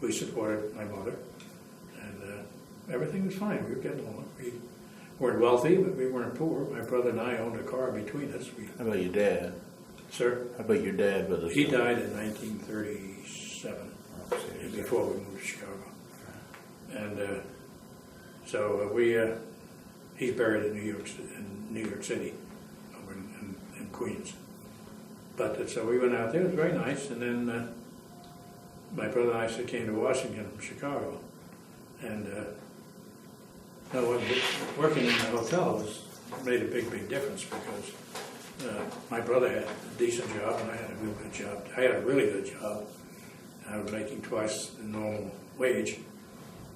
we supported my mother, and everything was fine. We were getting along. We weren't wealthy, but we weren't poor. My brother and I owned a car between us. How about your dad? Sir? How about your dad? He died in 1937, before we moved to Chicago. And so he's buried in New York City, over in Queens. But so we went out there. It was very nice. And then my brother and I came to Washington from Chicago, and working in the hotel made a big difference, because my brother had a decent job and I had a real good job. I had a really good job. I was making twice the normal wage,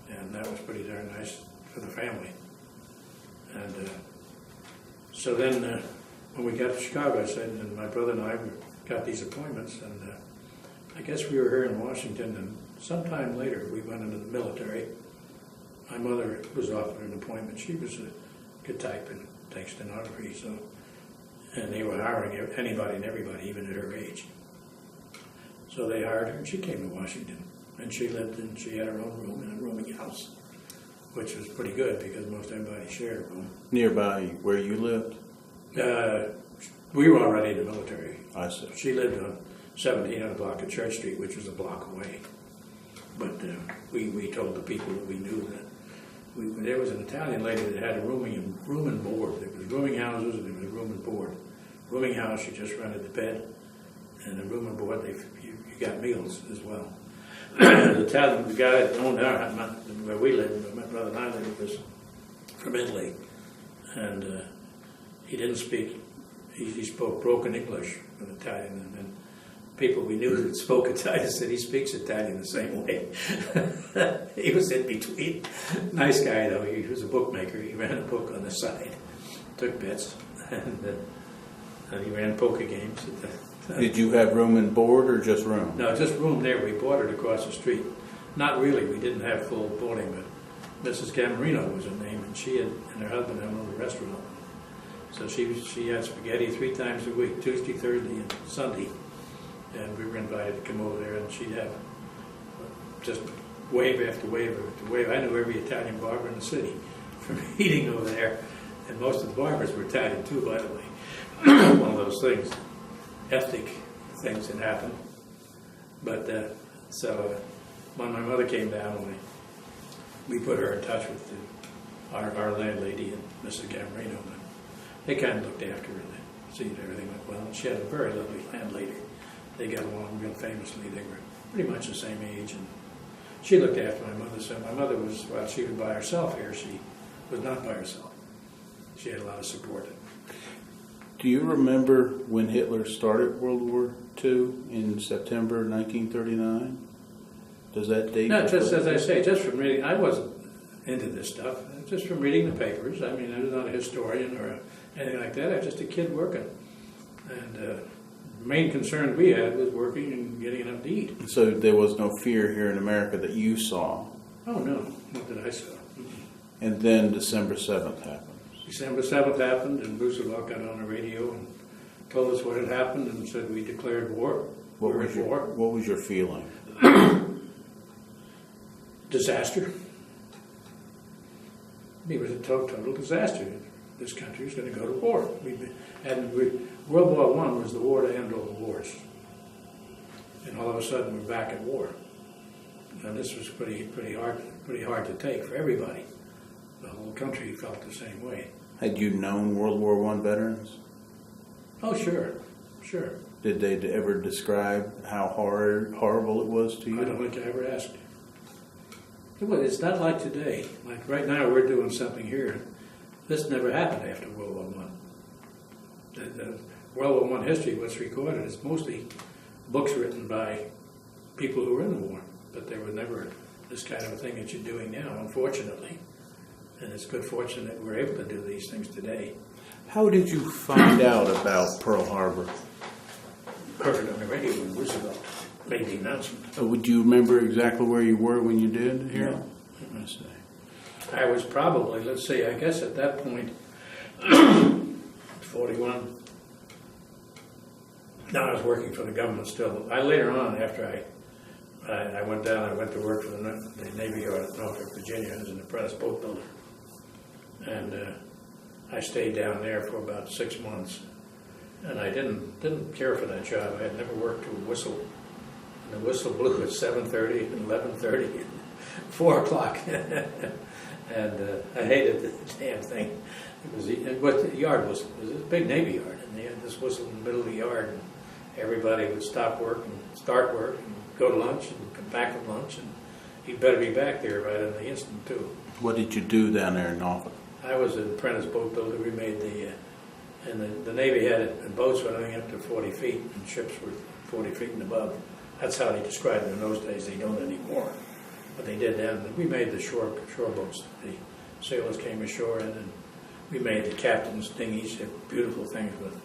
and that was pretty darn nice for the family. And so then when we got to Chicago, I said, and my brother and I got these appointments, and I guess we were here in Washington, and sometime later we went into the military. My mother was offered an appointment. She was a good type and takes stenography, so, and they were hiring anybody and everybody, even at her age. So they hired her, and she came to Washington, and she had her own room in a rooming house, which was pretty good because most everybody shared a room. Nearby where you lived? We were already in the military. I see. She lived on 1700 block of Church Street, which was a block away. But we told the people that we knew that there was an Italian lady that had a room and board. There was rooming houses and there was room and board. Rooming house, you just rented the bed, and the room and board, you got meals as well. The Italian guy that owned where we lived, where my brother and I lived, was from Italy, and he didn't speak. He spoke broken English with Italian, and people we knew that spoke Italian said he speaks Italian the same way. He was in between. Nice guy though. He was a bookmaker. He ran a book on the side, took bets, and he ran poker games. Did you have room and board or just room? No, just room there. We bought it across the street. Not really. We didn't have full boarding, but Mrs. Gamarino was her name, and she and her husband had a little restaurant. So she had spaghetti 3 times a week, Tuesday, Thursday, and Sunday. And we were invited to come over there, and she'd have just wave after wave after wave. I knew every Italian barber in the city from eating over there. And most of the barbers were Italian too, by the way. One of those things, ethnic things that happened. But so when my mother came down, we put her in touch with our landlady and Mrs. Gamarino. They kind of looked after her and see that everything went well. And she had a very lovely landlady. They got along real famously. They were pretty much the same age, and she looked after my mother. So my mother was, while she was by herself here, she was not by herself. She had a lot of support. Do you remember when Hitler started World War II in September 1939? Does that date? No, just as I say, just from reading. I wasn't into this stuff. Just from reading the papers. I mean, I was not a historian or anything like that. I was just a kid working, and the main concern we had was working and getting enough to eat. So there was no fear here in America that you saw? Oh, no, not that I saw. And then December 7th happened. December 7th happened, and Roosevelt got on the radio and told us what had happened and said we declared war. What was your feeling? Disaster. It was a total disaster. This country was going to go to war. World War I was the war to end all the wars. And all of a sudden we're back at war. And this was pretty hard to take for everybody. The whole country felt the same way. Had you known World War I veterans? Oh, sure. Did they ever describe how horrible it was to you? I don't think I ever asked. It's not like today. Like right now we're doing something here. This never happened after World War I. the World War I history, what's recorded, is mostly books written by people who were in the war, but there was never this kind of a thing that you're doing now, unfortunately. And it's good fortune that we're able to do these things today. How did you find out about Pearl Harbor? Heard it on the radio when Roosevelt made the announcement. Would you remember exactly where you were when you did here? No. I see. I was probably, let's see, I guess at that point, 41. No, I was working for the government still. Later on, after I went down, I went to work for the Navy Yard at Norfolk, Virginia, as an apprentice boat builder. And I stayed down there for about 6 months. And I didn't care for that job. I had never worked to a whistle. And the whistle blew at 7:30, 11:30, and 4 o'clock. And I hated the damn thing. But the yard was a big Navy yard, and they had this whistle in the middle of the yard, and everybody would stop work and start work and go to lunch and come back from lunch, and you'd better be back there right in the instant too. What did you do down there in Norfolk? I was an apprentice boat builder. We made and the Navy had it, and boats were only up to 40 feet, and ships were 40 feet and above. That's how they described it in those days. They don't anymore. But they did then. We made the shore boats. The sailors came ashore, and then we made the captain's dinghies, beautiful things with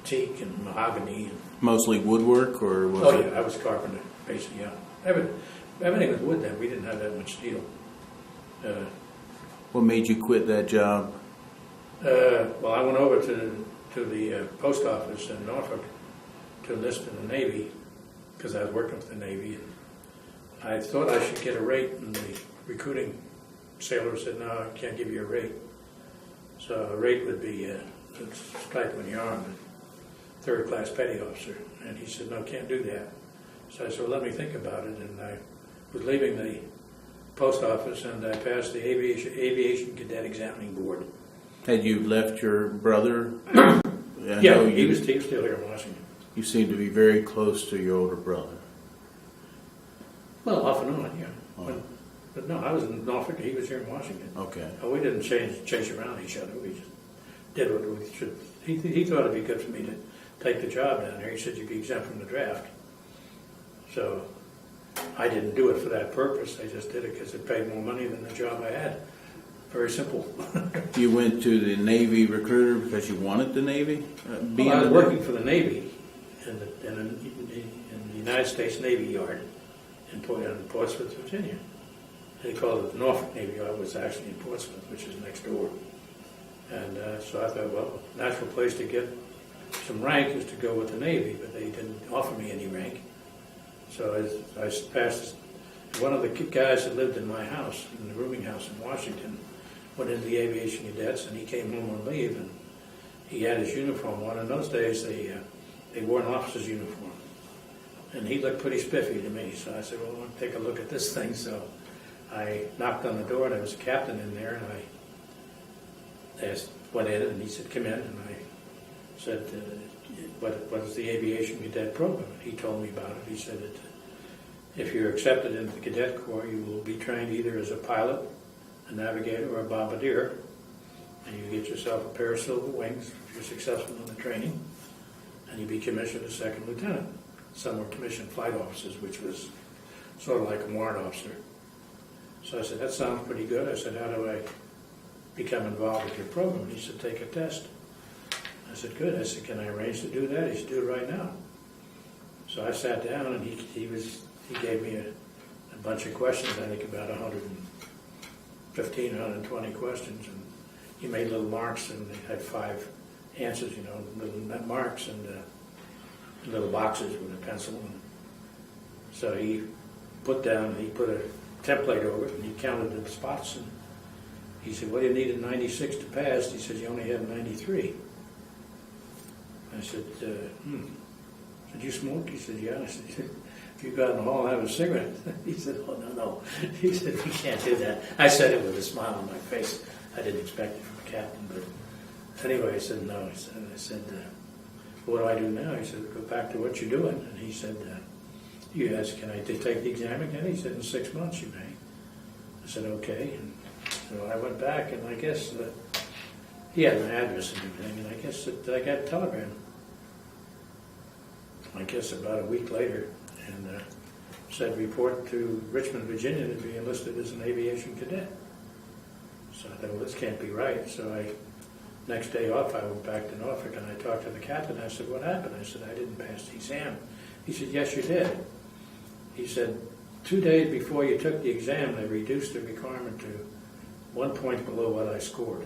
teak and mahogany. Mostly woodwork, or was Oh it? yeah, I was a carpenter, basically. Yeah, everything was wood then. We didn't have that much steel. What made you quit that job? Well, I went over to the post office in Norfolk to enlist in the Navy because I was working for the Navy. And I thought I should get a rate, and the recruiting sailor said, "No, I can't give you a rate." So a rate would be it's like when you're on third-class petty officer, and he said, "No, can't do that." So I said, "Well, let me think about it." And I was leaving the post office, and I passed the aviation cadet examining board. Had you left your brother? Yeah, he was still here in Washington. You seem to be very close to your older brother. Well, off and on, yeah. Oh. But no, I was in Norfolk, he was here in Washington. Okay. We didn't chase around each other. We just did what we should. He thought it'd be good for me to take the job down there. He said you'd be exempt from the draft. So I didn't do it for that purpose. I just did it because it paid more money than the job I had. Very simple. You went to the Navy recruiter because you wanted the Navy? Well, I was working for the Navy in the United States Navy Yard in Portsmouth, Virginia. They called it the Norfolk Navy Yard. It was actually in Portsmouth, which is next door. And so I thought, well, natural place to get some rank is to go with the Navy, but they didn't offer me any rank. So I passed. One of the guys that lived in my house, in the rooming house in Washington, went into the aviation cadets, and he came home on leave, and he had his uniform on. In those days, they wore an officer's uniform, and he looked pretty spiffy to me. So I said, well, I want to take a look at this thing. So I knocked on the door, and there was a captain in there, and I went in, and he said, come in, and I said, what is the aviation cadet program? And he told me about it. He said that if you're accepted into the cadet corps, you will be trained either as a pilot, a navigator, or a bombardier, and you get yourself a pair of silver wings if you're successful in the training, and you be commissioned as second lieutenant. Some were commissioned flight officers, which was sort of like a warrant officer. So I said, that sounds pretty good. I said, how do I become involved with your program? He said, take a test. I said, good. I said, can I arrange to do that? He said, do it right now. So I sat down, and he gave me a bunch of questions, I think about 115, 120 questions, and he made little marks, and they had 5 answers, little marks and little boxes with a pencil. And so he put a template over it, and he counted the spots, and he said, well, you needed 96 to pass. He said, you only had 93. I said, did you smoke? He said, yeah. I said, if you got in the hall and have a cigarette. He said, oh, no. He said, we can't do that. I said it with a smile on my face. I didn't expect it from a captain. But anyway, I said, no. I said, what do I do now? He said, go back to what you're doing. And he said, you asked, can I take the exam again? He said, in 6 months you may. I said, okay. And so I went back, and I guess he had my address and everything, and I guess that I got a telegram. I guess about a week later, and said report to Richmond, Virginia to be enlisted as an aviation cadet. So I thought, well, this can't be right. So next day off, I went back to Norfolk and I talked to the captain. I said, what happened? I said, I didn't pass the exam. He said, yes, you did. He said, 2 days before you took the exam, they reduced the requirement to 1 point below what I scored.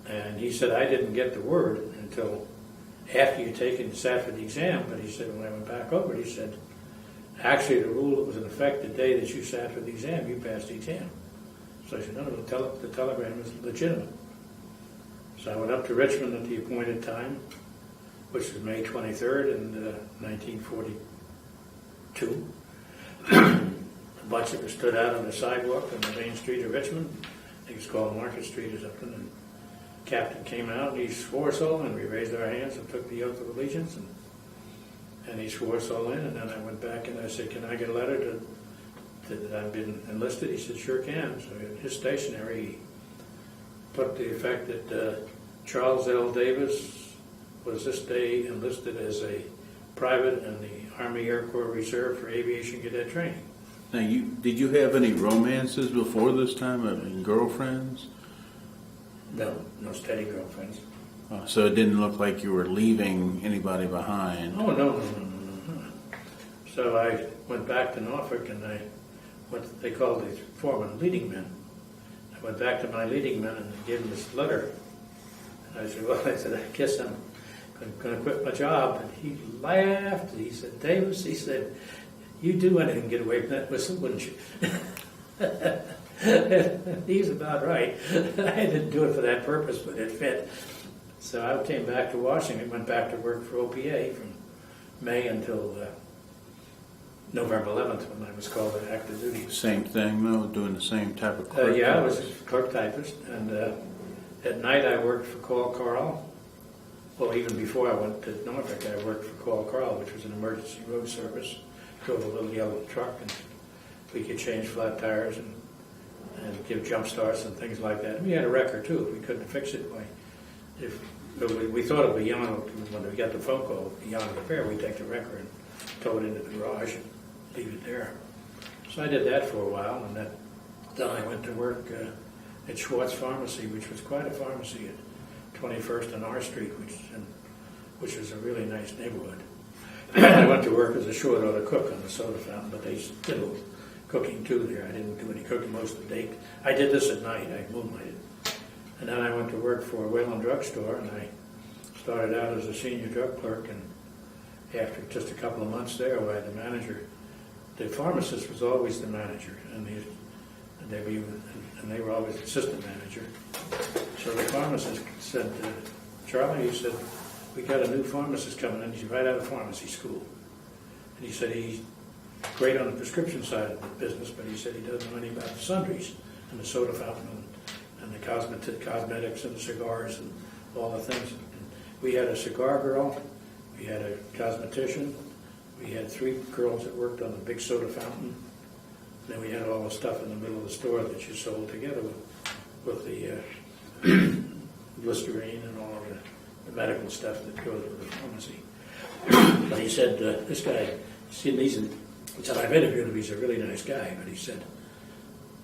And he said, I didn't get the word until after you sat for the exam. But he said, when I went back over it, he said, actually the rule that was in effect the day that you sat for the exam, you passed the exam. So I said, no, the telegram is legitimate. So I went up to Richmond at the appointed time, which was May 23rd in 1942. A bunch of us stood out on the sidewalk on the main street of Richmond. I think it's called Market Street or something. And the captain came out and he swore us all in. We raised our hands and took the oath of allegiance. And he swore us all in. And then I went back and I said, can I get a letter that I've been enlisted? He said, sure can. So in his stationery, he put the effect that Charles L. Davis was this day enlisted as a private in the Army Air Corps Reserve for aviation cadet training. Now, did you have any romances before this time? I mean, girlfriends? No steady girlfriends. So it didn't look like you were leaving anybody behind. Oh, no. So I went back to Norfolk and what they called the foreman, leading men. I went back to my leading men and gave them this letter. And I said, well, I guess I'm going to quit my job. And he laughed. He said, Davis, he said, you do anything to get away from that whistle, wouldn't you? He's about right. I didn't do it for that purpose, but it fit. So I came back to Washington, went back to work for OPA from May until November 11th when I was called to active duty. Same thing, though, doing the same type of clerk? Yeah, I was a clerk typist, and at night I worked for Call Carl. Well, even before I went to Norfolk, I worked for Call Carl, which was an emergency road service. Drove a little yellow truck, and we could change flat tires and give jump starts and things like that. And we had a wrecker too. If we couldn't fix it, we thought it would be beyond, when we got the phone call, beyond repair, we'd take the wrecker and tow it into the garage and leave it there. So I did that for a while, and then I went to work at Schwartz Pharmacy, which was quite a pharmacy at 21st and R Street, which was a really nice neighborhood. I went to work as a short order cook on the soda fountain, but they did cooking too there. I didn't do any cooking most of the day. I did this at night. I moonlighted. And then I went to work for a Whalen drugstore, and I started out as a senior drug clerk. And after just a couple of months there, I had the manager. The pharmacist was always the manager, and they were always assistant manager. So the pharmacist said, Charlie, he said, we got a new pharmacist coming in. He's right out of pharmacy school. And he said he's great on the prescription side of the business, but he said he doesn't know anything about the sundries and the soda fountain and the cosmetics and the cigars and all the things. And we had a cigar girl, we had a cosmetician, we had 3 girls that worked on the big soda fountain. And then we had all the stuff in the middle of the store that you sold together with the Listerine and all of the medical stuff that goes with the pharmacy. But he said, this guy, I've interviewed him, he's a really nice guy, but he said,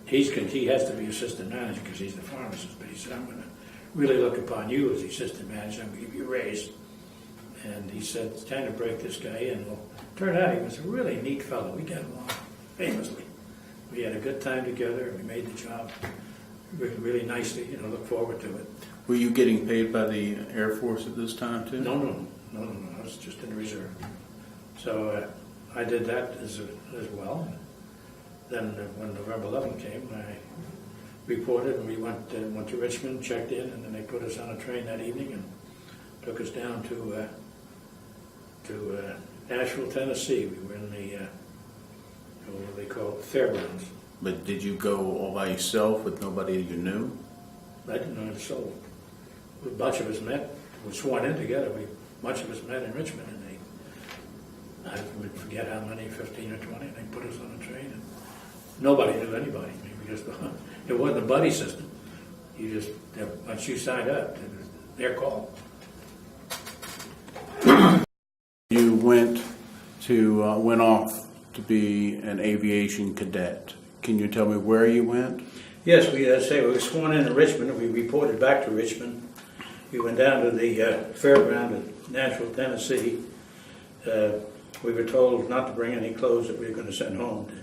he has to be assistant manager because he's the pharmacist, but he said, I'm going to really look upon you as the assistant manager, I'm going to give you a raise. And he said, it's time to break this guy in. Well, turned out he was a really neat fellow. We got along famously. We had a good time together, and we made the job really nicely, look forward to it. Were you getting paid by the Air Force at this time, too? No. I was just in the reserve. So I did that as well. Then when November 11th came, I reported, and we went to Richmond, checked in, and then they put us on a train that evening and took us down to Nashville, Tennessee. We were in what they call fairgrounds. But did you go all by yourself with nobody you knew? I didn't know a soul. A bunch of us met. We were sworn in together. A bunch of us met in Richmond, and I would forget how many, 15 or 20. They put us on a train, and nobody knew anybody because it wasn't a buddy system. You just, once you signed up, it was their call. You went off to be an aviation cadet. Can you tell me where you went? Yes, we were sworn in Richmond. We reported back to Richmond. We went down to the fairground in Nashville, Tennessee. We were told not to bring any clothes that we were going to send home, to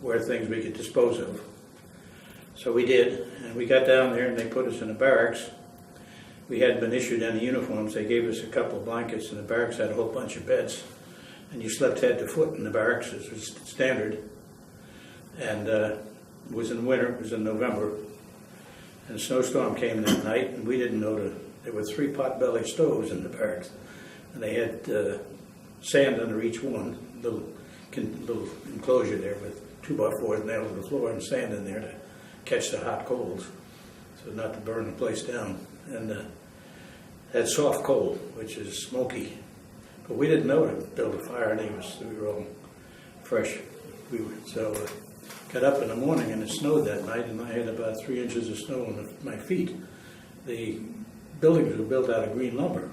wear things we could dispose of. So we did, and we got down there and they put us in the barracks. We hadn't been issued any uniforms. They gave us a couple of blankets, and the barracks had a whole bunch of beds. And you slept head to foot in the barracks, as was standard. And it was in winter, it was in November. And a snowstorm came that night, and we didn't know there were 3 pot-belly stoves in the barracks. And they had sand under each one, little enclosure there with 2x4s nailed to the floor and sand in there to catch the hot coals, so not to burn the place down. And had soft coal, which is smoky. But we didn't know to build a fire, and we were all fresh. Got up in the morning, and it snowed that night, and I had about 3 inches of snow on my feet. The buildings were built out of green lumber,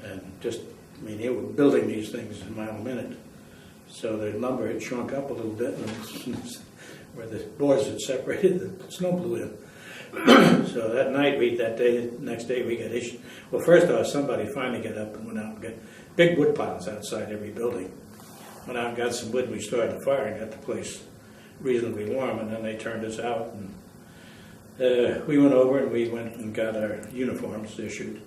and they were building these things a mile a minute. So the lumber had shrunk up a little bit, and where the boards had separated, the snow blew in. So that night, next day we got issued. Well, first off, somebody finally got up and went out and got big wood piles outside every building. Went out and got some wood, and we started the fire and got the place reasonably warm, and then they turned us out. And we went over and we went and got our uniforms issued,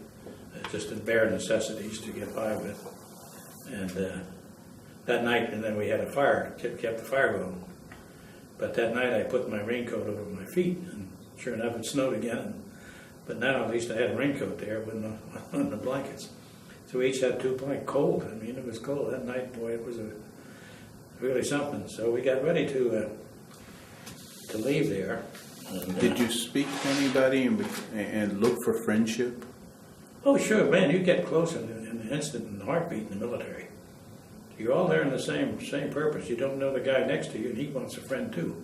just the bare necessities to get by with. And that night, and then we had a fire, kept the fire going. But that night I put my raincoat over my feet, and sure enough it snowed again. But now at least I had a raincoat there with on the blankets. So we each had 2 blankets. Cold, it was cold that night. Boy, it was really something. So we got ready to leave there. And, Did you speak to anybody and look for friendship? Oh, sure, man. You get close in an instant, in the heartbeat in the military. You're all there in the same purpose. You don't know the guy next to you, and he wants a friend too.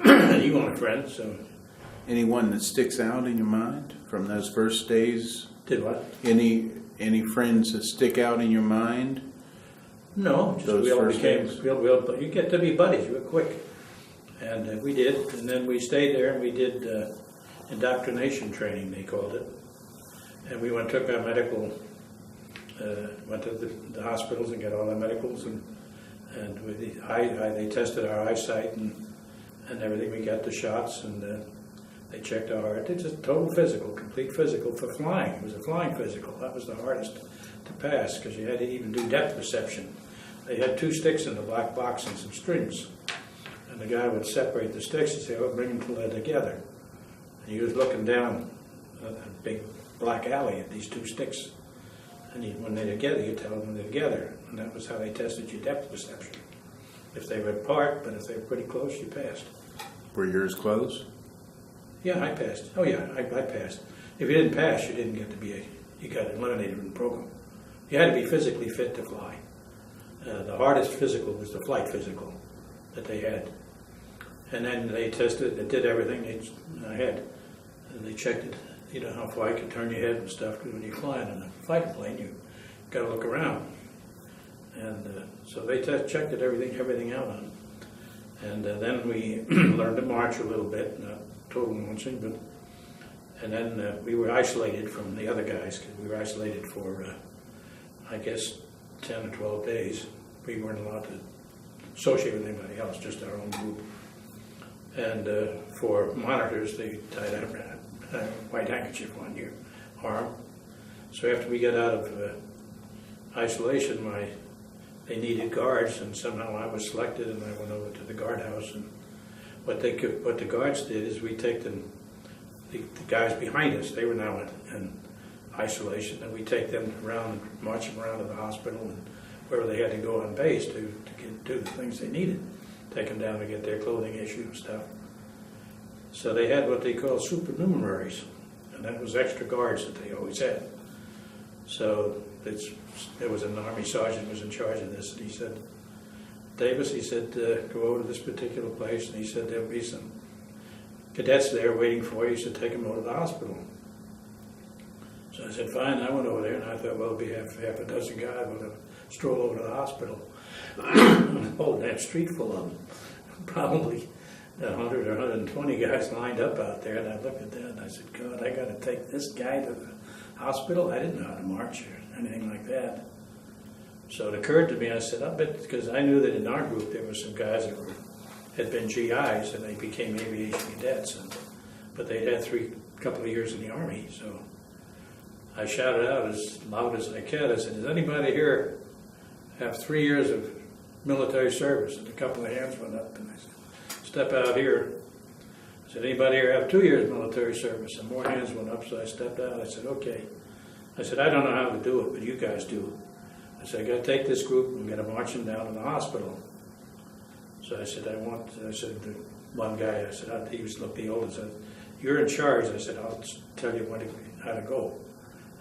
And you want a friend, so. Anyone that sticks out in your mind from those first days? Did what? Any friends that stick out in your mind? No, just Those we all first became days? you get to be buddies real quick. And we did, and then we stayed there and we did indoctrination training, they called it. And we took our medical, went to the hospitals and got all our medicals, and with they tested our eyesight and everything. We got the shots, and they checked our heart. It's a total physical, complete physical for flying. It was a flying physical. That was the hardest to pass because you had to even do depth perception. They had 2 sticks in the black box and some strings. And the guy would separate the sticks and say, "Oh, bring them till they're together." And he was looking down a big black alley at these 2 sticks. And when they're together, you tell them they're together. And that was how they tested your depth perception. If they were apart, but if they were pretty close, you passed. Were yours close? Yeah, I passed. Oh yeah, I passed. If you didn't pass, you didn't get to you got eliminated from the program. You had to be physically fit to fly. The hardest physical was the flight physical that they had. And then they tested, they did everything they checked it, how far you could turn your head and stuff, because when you're flying in a fighter plane, you got to look around. And so they checked it, everything out on it. And then we learned to march a little bit, not total marching, but, and then we were isolated from the other guys, because we were isolated for, I guess, 10 or 12 days. We weren't allowed to associate with anybody else, just our own group. And for monitors, they tied a white handkerchief on your arm. So after we got out of isolation, they needed guards, and somehow I was selected, and I went over to the guardhouse. And what the guards did is we take the guys behind us. They were now in isolation, and we take them around, march them around to the hospital and wherever they had to go on base to do the things they needed. Take them down to get their clothing issued and stuff. So they had what they call supernumeraries, and that was extra guards that they always had. So there was an Army sergeant who was in charge of this, and he said, "Davis," he said, "go over to this particular place," and he said, "There'll be some cadets there waiting for you, so take them over to the hospital. So I said, fine. I went over there, and I thought, well, it'll be half a dozen guys with a stroll over to the hospital. Holding that street full of them. Probably 100 or 120 guys lined up out there, and I looked at that, and I said, God, I got to take this guy to the hospital? I didn't know how to march or anything like that. So it occurred to me, I said, I bet, because I knew that in our group there were some guys that had been GIs, and they became aviation cadets, but they'd had a couple of years in the Army, so I shouted out as loud as I could. I said, does anybody here have 3 years of military service? And a couple of hands went up, and I said, step out here. I said, anybody here have 2 years military service? And more hands went up, so I stepped out. I said, okay. I said, I don't know how to do it, but you guys do. I said, I got to take this group and we're going to march them down to the hospital. So I said, the one guy, I said, he was the oldest. I said, you're in charge. I said, I'll tell you how to go.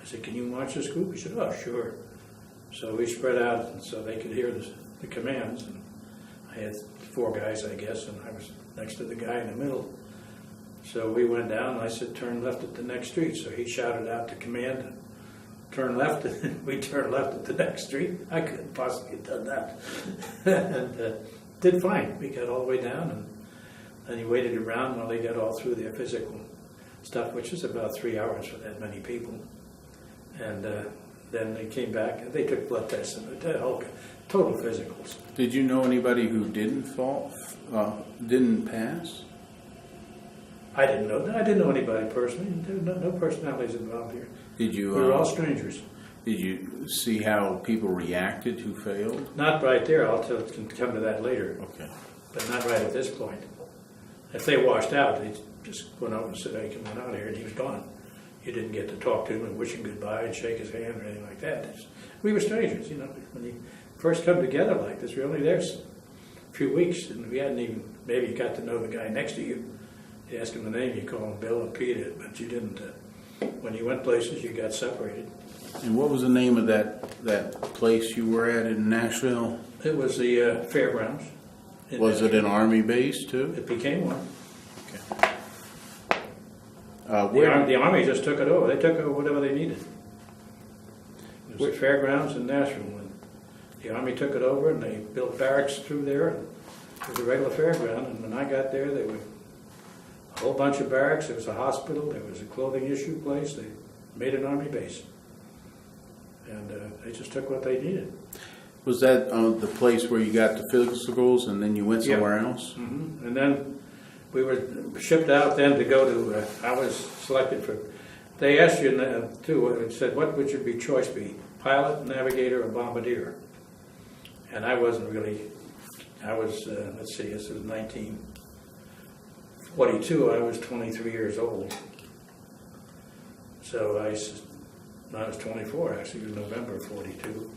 I said, can you march this group? He said, oh, sure. So we spread out so they could hear the commands. And I had 4 guys, I guess, and I was next to the guy in the middle. So we went down, and I said, turn left at the next street. So he shouted out to command, turn left, and we turned left at the next street. I couldn't possibly have done that. And did fine. We got all the way down, and then he waited around while they got all through their physical stuff, which is about 3 hours for that many people. And then they came back. They took blood tests and total physicals. Did you know anybody who didn't pass? I didn't know anybody personally. There were no personalities involved here. Did you? We were all strangers. Did you see how people reacted who failed? Not right there. I'll come to that later. Okay. But not right at this point. If they washed out, they just went over and said, "Hey, come on out here," and he was gone. You didn't get to talk to him and wish him goodbye and shake his hand or anything like that. We were strangers, you know. When you first come together like this, we were only there a few weeks, and we hadn't even, maybe you got to know the guy next to you. You ask him the name, you call him Bill and Peter, but you didn't. When you went places, you got separated. And what was the name of that place you were at in Nashville? It was the fairgrounds. Was it an Army base too? It became one. Okay. The Army just took it over. They took over whatever they needed. It was the fairgrounds in Nashville. And the Army took it over, and they built barracks through there. It was a regular fairground, and when I got there, there were a whole bunch of barracks. There was a hospital. There was a clothing issue place. They made an Army base. And they just took what they needed. Was that the place where you got the physicals and then you went somewhere else? Mm-hmm. And then we were shipped out then to go to, I was selected for, they asked you too, it said, what would your choice be? Pilot, navigator, or bombardier? And I wasn't really, I was, let's see, this was 1942, I was 23 years old. So I was 24 actually, in November of 42.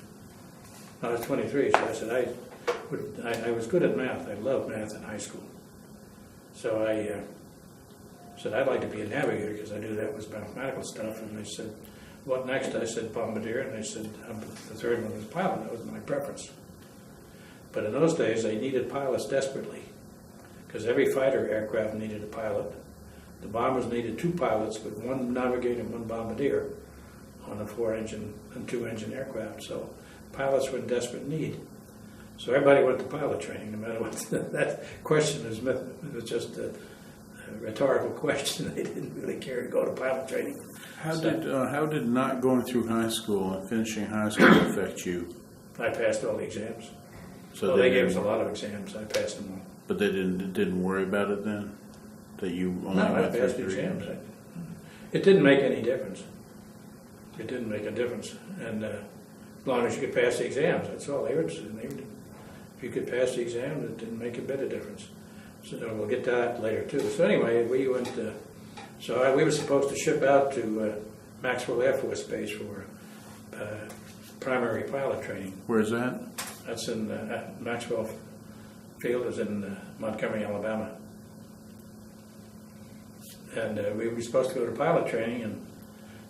I was 23, so I said, I was good at math. I loved math in high school. So I said, I'd like to be a navigator because I knew that was mathematical stuff. And they said, what next? I said, bombardier. And they said, the third one was pilot. That was my preference. But in those days, they needed pilots desperately because every fighter aircraft needed a pilot. The bombers needed 2 pilots, but 1 navigator and 1 bombardier on a 4-engine and 2-engine aircraft. So pilots were in desperate need. So everybody went to pilot training, no matter what. That question was just a rhetorical question. They didn't really care to go to pilot training. How did not going through high school and finishing high school affect you? I passed all the exams. So they gave us a lot of exams. I passed them all. But they didn't worry about it then? That you only I went passed the through exams. It didn't make any difference. It didn't make a difference. And as long as you could pass the exams, that's all they were interested in. If you could pass the exams, it didn't make a bit of difference. So we'll get to that later too. So anyway, we went. We were supposed to ship out to Maxwell Air Force Base for primary pilot training. Where's that? That's in Maxwell Field is in Montgomery, Alabama. And we were supposed to go to pilot training, and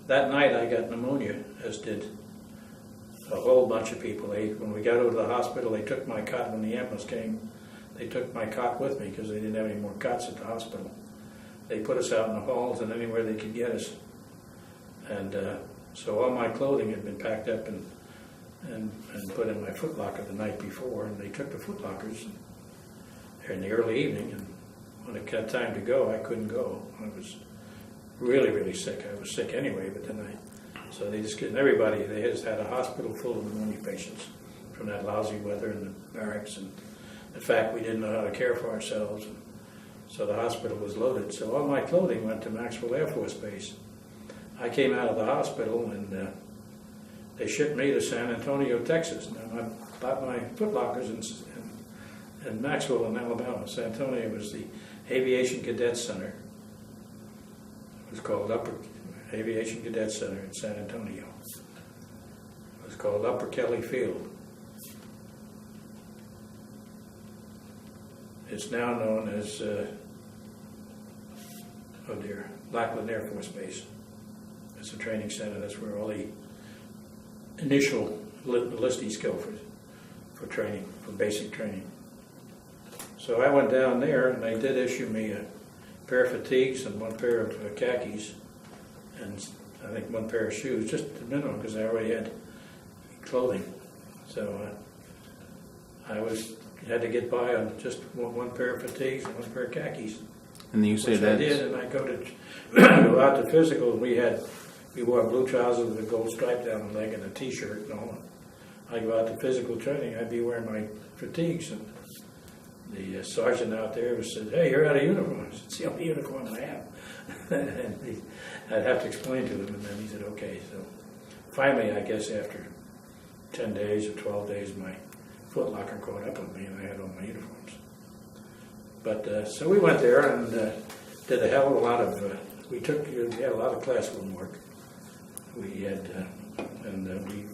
that night I got pneumonia, as did a whole bunch of people. When we got over to the hospital, they took my cot. When the ambulance came, they took my cot with me because they didn't have any more cots at the hospital. they put us out in the halls and anywhere they could get us. And so all my clothing had been packed up and put in my footlocker the night before, and they took the footlockers in the early evening, and when it got time to go, I couldn't go. I was really, really sick. I was sick anyway, but then so they just getting everybody, they just had a hospital full of pneumonia patients from that lousy weather in the barracks, and the fact we didn't know how to care for ourselves. And so the hospital was loaded. So all my clothing went to Maxwell Air Force Base. I came out of the hospital and they shipped me to San Antonio, Texas. Now I bought my footlockers in Maxwell in Alabama. San Antonio was the Aviation Cadet Center. It was called Aviation Cadet Center in San Antonio. It was called Upper Kelly Field. It's now known as, Lackland Air Force Base. It's a training center. That's where all the initial enlistees go for training, for basic training. So I went down there, and they did issue me a pair of fatigues and one pair of khakis, and I think one pair of shoes, just the minimum, because I already had clothing. So I had to get by on just one pair of fatigues and one pair of khakis. And you say that I did, and I go out to physical, and we wore blue trousers with a gold stripe down the leg and a T-shirt and all. I go out to physical training, I'd be wearing my fatigues, and the sergeant out there said, "Hey, you're out of uniform." I said, "It's the only uniform I have." And I'd have to explain to him, and then he said, "Okay." So finally, I guess after 10 days or 12 days, my footlocker caught up with me, and I had all my uniforms. But so we went there and did a hell of a lot of. We had a lot of classroom work. We had we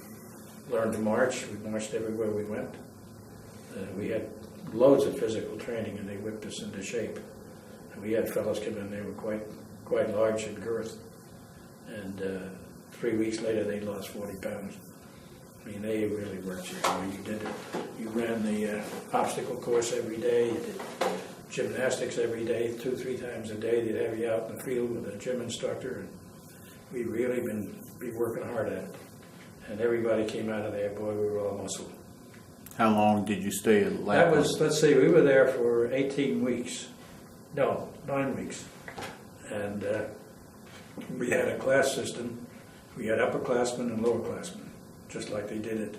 learned to march. We marched everywhere we went. We had loads of physical training, and they whipped us into shape. And we had fellows come in; they were quite large in girth. And 3 weeks later, they lost 40 pounds. I mean, they really worked you. You ran the obstacle course every day. You did gymnastics every day, 2-3 times a day. They'd have you out in the field with a gym instructor, and we'd really be working hard at it. And everybody came out of there, boy, we were all muscle. How long did you stay at Lackland? That was, let's see, we were there for 18 weeks. No, 9 weeks. And we had a class system. We had upperclassmen and lowerclassmen, just like they did it.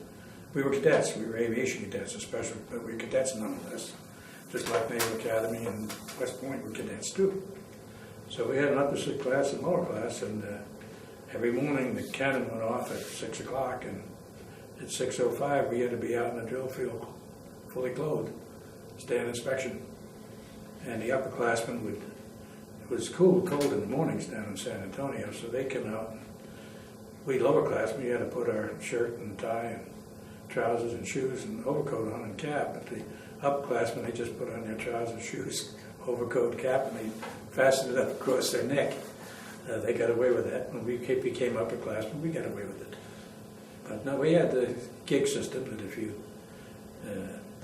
We were cadets. We were aviation cadets, especially, but we were cadets nonetheless. Just like Naval Academy and West Point were cadets too. So we had an upper class and lower class, and every morning the cannon went off at 6 o'clock, and at 6:05 we had to be out in the drill field, fully clothed, stand inspection. And the upperclassmen it was cold in the mornings down in San Antonio, so they come out. We lowerclassmen, we had to put our shirt and tie and trousers and shoes and overcoat on and cap, but the upperclassmen, they just put on their trousers, shoes, overcoat, cap, and they fastened it up across their neck. They got away with that. When we became upperclassmen, we got away with it. But no, we had the gig system that if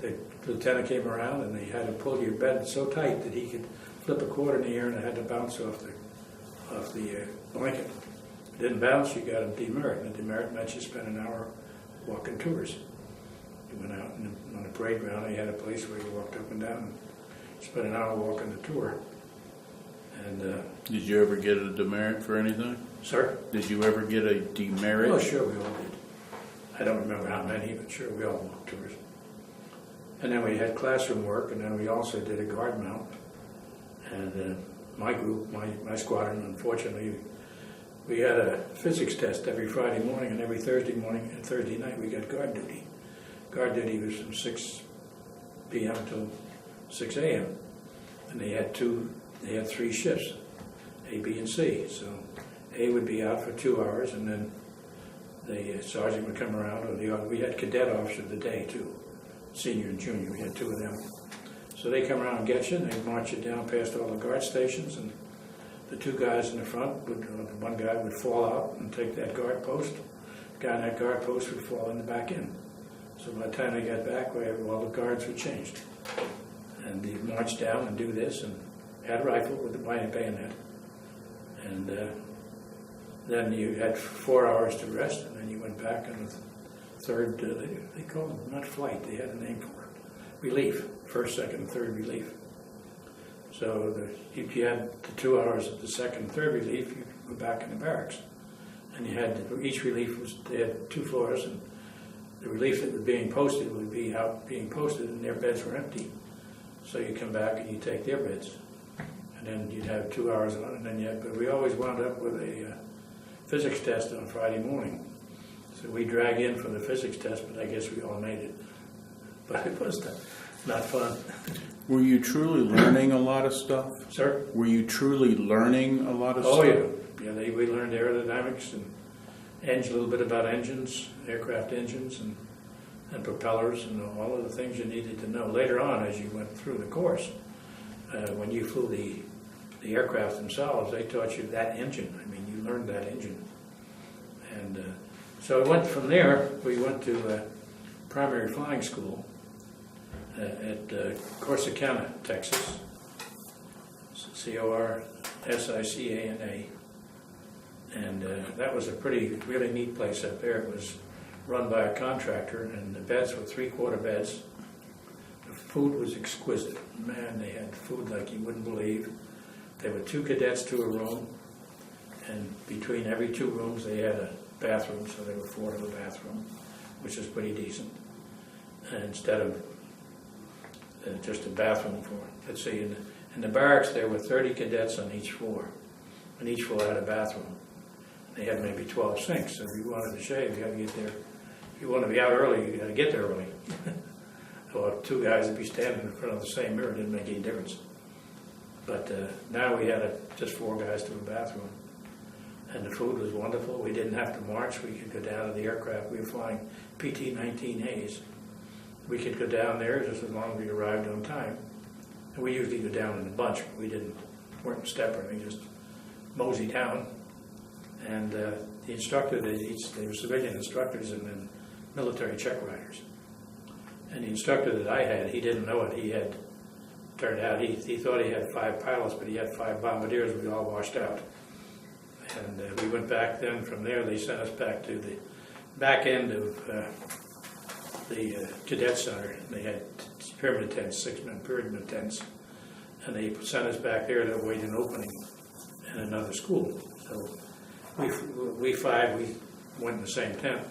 the lieutenant came around and they had to pull your bed so tight that he could flip a quarter in the air and it had to bounce off the blanket. If it didn't bounce, you got a demerit, and a demerit meant you spent an hour walking tours. You went out on the parade ground, you had a place where you walked up and down and spent an hour walking the tour. And did you ever get a demerit for anything? Sir? Did you ever get a demerit? Oh, sure, we all did. I don't remember how many, but sure, we all walked tours. And then we had classroom work, and then we also did a guard mount. And my group, my squadron, unfortunately, we had a physics test every Friday morning, and every Thursday morning and Thursday night we got guard duty. Guard duty was from 6 p.m. till 6 a.m. And they had 3 shifts, A, B, and C. So A would be out for 2 hours, and then the sergeant would come around, or we had cadet officer of the day too, senior and junior. We had 2 of them. So they come around and get you, and they march you down past all the guard stations, and the 2 guys in the front, one guy would fall out and take that guard post. The guy in that guard post would fall in the back end. So by the time they got back, all the guards were changed. And they'd march down and do this, and had a rifle with a bayonet, and then you had 4 hours to rest, and then you went back on the third, they called it not flight, they had a name for it, relief, first, second, and third relief. So if you had the 2 hours of the second and third relief, you could go back in the barracks. And you had, each relief they had 2 floors, and the relief that was being posted would be out being posted, and their beds were empty. So you come back and you take their beds. And then you'd have 2 hours on, and then but we always wound up with a physics test on Friday morning. So we drag in for the physics test, but I guess we all made it. But it was not fun. Were you truly learning a lot of stuff? Sir? Were you truly learning a lot of stuff? Oh, yeah. Yeah, we learned aerodynamics and a little bit about engines, aircraft engines, and propellers, and all of the things you needed to know. Later on, as you went through the course, when you flew the aircraft themselves, they taught you that engine. I mean, you learned that engine. And so we went from there, we went to primary flying school at Corsicana, Texas, Corsicana. And that was a really neat place up there. It was run by a contractor, and the beds were 3-quarter beds. The food was exquisite. Man, they had food like you wouldn't believe. There were 2 cadets to a room, and between every 2 rooms they had a bathroom, so there were 4 to a bathroom, which is pretty decent. And instead of just a bathroom for, let's see, in the barracks there were 30 cadets on each floor, and each floor had a bathroom. They had maybe 12 sinks, so if you wanted to shave, you had to get there. If you want to be out early, you had to get there early. Well, 2 guys would be standing in front of the same mirror, didn't make any difference. But now we had just 4 guys to a bathroom. And the food was wonderful. We didn't have to march. We could go down to the aircraft. We were flying PT-19As. We could go down there just as long as we arrived on time. And we usually go down in a bunch, but we weren't in step or anything, just mosey down. And the instructor, they were civilian instructors and then military check riders. And the instructor that I had, he didn't know it. He had turned out, he thought he had 5 pilots, but he had 5 bombardiers. We all washed out. And we went back then. From there, they sent us back to the back end of the cadet center. They had pyramid tents, 6-man pyramid tents. And they sent us back there to await an opening in another school. So we 5, we went in the same tent,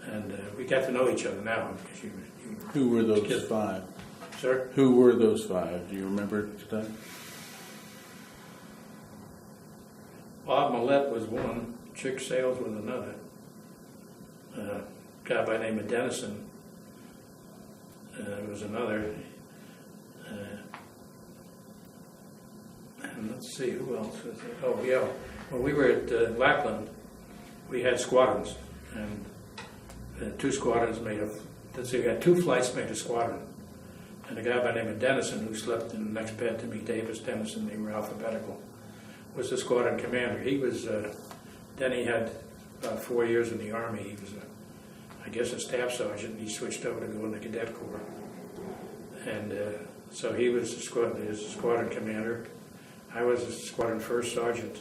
and we got to know each other now. Because Who were those 5? Sir? Who were those 5? Do you remember that? Bob Millette was one, Chick Sales was another. A guy by the name of Dennison was another. And let's see, who else was it? Oh, yeah. When we were at Lackland, we had squadrons, and 2 squadrons made of, let's see, we had 2 flights made of Squadron. And a guy by the name of Dennison, who slept in the next bed to me, Davis Dennison, they were alphabetical, was the squadron commander. He was, then he had about 4 years in the Army. He was, I guess, a staff sergeant. He switched over to go in the Cadet Corps. And so he was the squadron commander. I was a squadron first sergeant.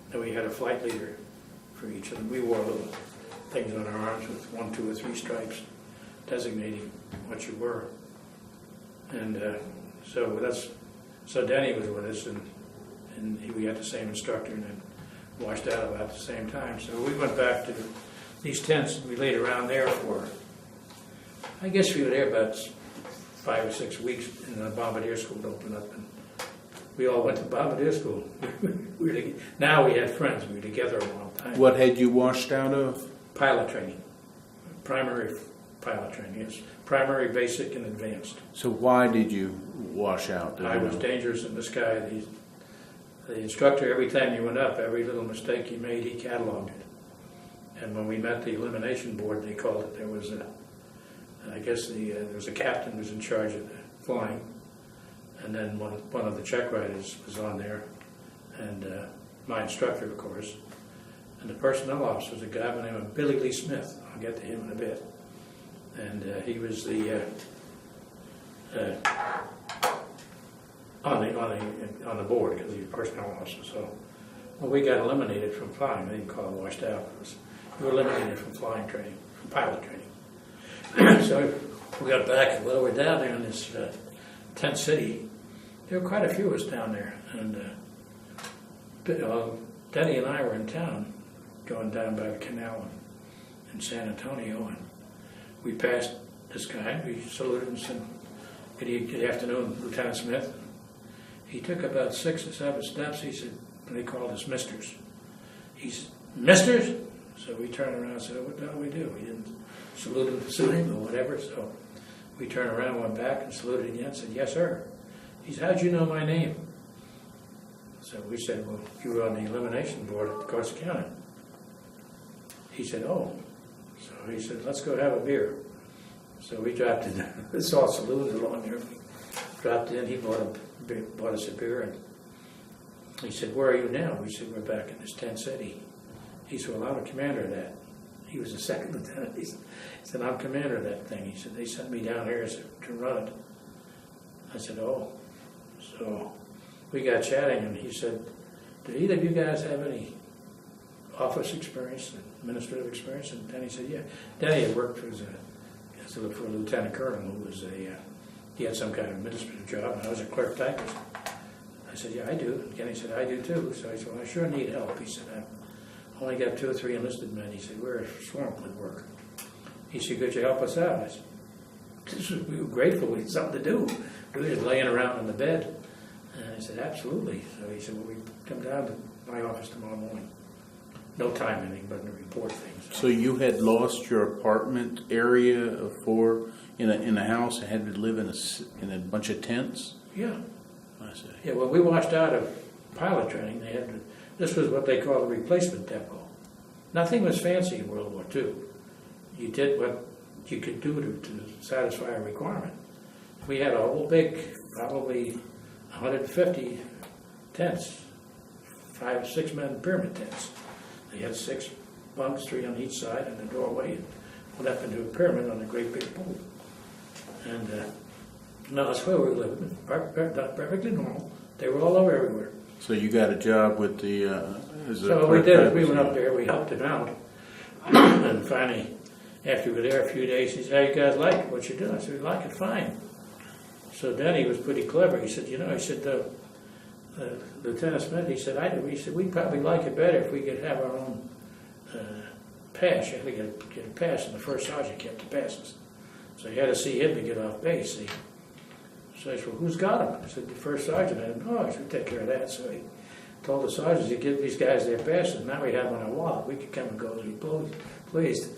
Then we had a flight leader for each of them. We wore little things on our arms with 1, 2, or 3 stripes designating what you were. And so Denny was with us, and we had the same instructor, and then washed out about the same time. So we went back to these tents, and we laid around there for, I guess we were there about 5 or 6 weeks, and the bombardier school opened up, and we all went to bombardier school. Now we had friends. We were together a long time. What had you washed out of? Pilot training. Primary pilot training, yes. Primary, basic, and advanced. So why did you wash out? I was dangerous in the sky. The instructor, every time you went up, every little mistake you made, he cataloged it. And when we met the elimination board, they called it, there was a captain who was in charge of the flying. And then one of the check riders was on there, and my instructor, of course. And the personnel officer was a guy by the name of Billy Lee Smith. I'll get to him in a bit. And he was the on the board because he was personnel officer. So, well, we got eliminated from flying. They didn't call it washed out. We were eliminated from flying training, from pilot training. So we got back, and while we're down there in this tent city, there were quite a few of us down there, and Denny and I were in town, going down by the canal in San Antonio, and we passed this guy. We saluted and said, "Good afternoon, Lieutenant Smith." He took about 6 or 7 steps. He said, and they called us misters. He said, "Misters?" So we turned around and said, "What the hell do we do?" We didn't salute him or whatever. So we turned around, went back and saluted again, said, "Yes, sir." He said, "How'd you know my name?" So we said, "Well, you were on the elimination board at Corsicana." He said, "Oh." So he said, "Let's go have a beer." So we dropped in. It's all saloons along there. We dropped in. He bought us a beer, and he said, "Where are you now?" We said, "We're back in this tent city." He said, "Well, I'm a commander of that." He was a second lieutenant. He said, "I'm commander of that thing." He said, "They sent me down here to run it." I said, "Oh." So we got chatting, and he said, "Do either of you guys have any office experience, administrative experience?" And Denny said, "Yeah." Denny had worked for a lieutenant colonel who was he had some kind of administrative job, and I was a clerk typist. I said, "Yeah, I do." And Denny said, "I do too." So I said, "Well, I sure need help." He said, "I've only got 2 or 3 enlisted men." He said, "We're a swamp with work." He said, "Could you help us out?" I said, we were grateful. We had something to do. We were just laying around in the bed. And I said, "Absolutely." So he said, "Well, we come down to my office tomorrow morning." No time anything, but to report things. So you had lost your apartment area of 4 in a house and had to live in a bunch of tents? Yeah. I see. Yeah, when we washed out of pilot training, this was what they call the replacement depot. Nothing was fancy in World War II. You did what you could do to satisfy a requirement. We had a whole big, probably 150 tents, 5 or 6 men pyramid tents. They had 6 bunks, 3 on each side, and a doorway, and went up into a pyramid on a great big pole. And no, that's where we were living. Perfectly normal. They were all over everywhere. So you got a job with the. So we did. We went up there. We helped him out, and finally, after we were there a few days, he said, "How you guys like it? What you doing?" I said, "We like it fine." So Denny was pretty clever. He said, Lieutenant Smith, he said, "I do." He said, "We'd probably like it better if we could have our own pass. You had to get a pass, and the first sergeant kept the passes. So you had to see him to get off base, see." So I said, "Well, who's got him?" I said, "The first sergeant." I said, "Oh, I should take care of that." So he told the sergeants to give these guys their passes. Now we have them on our wallet. We could come and go as we pleased.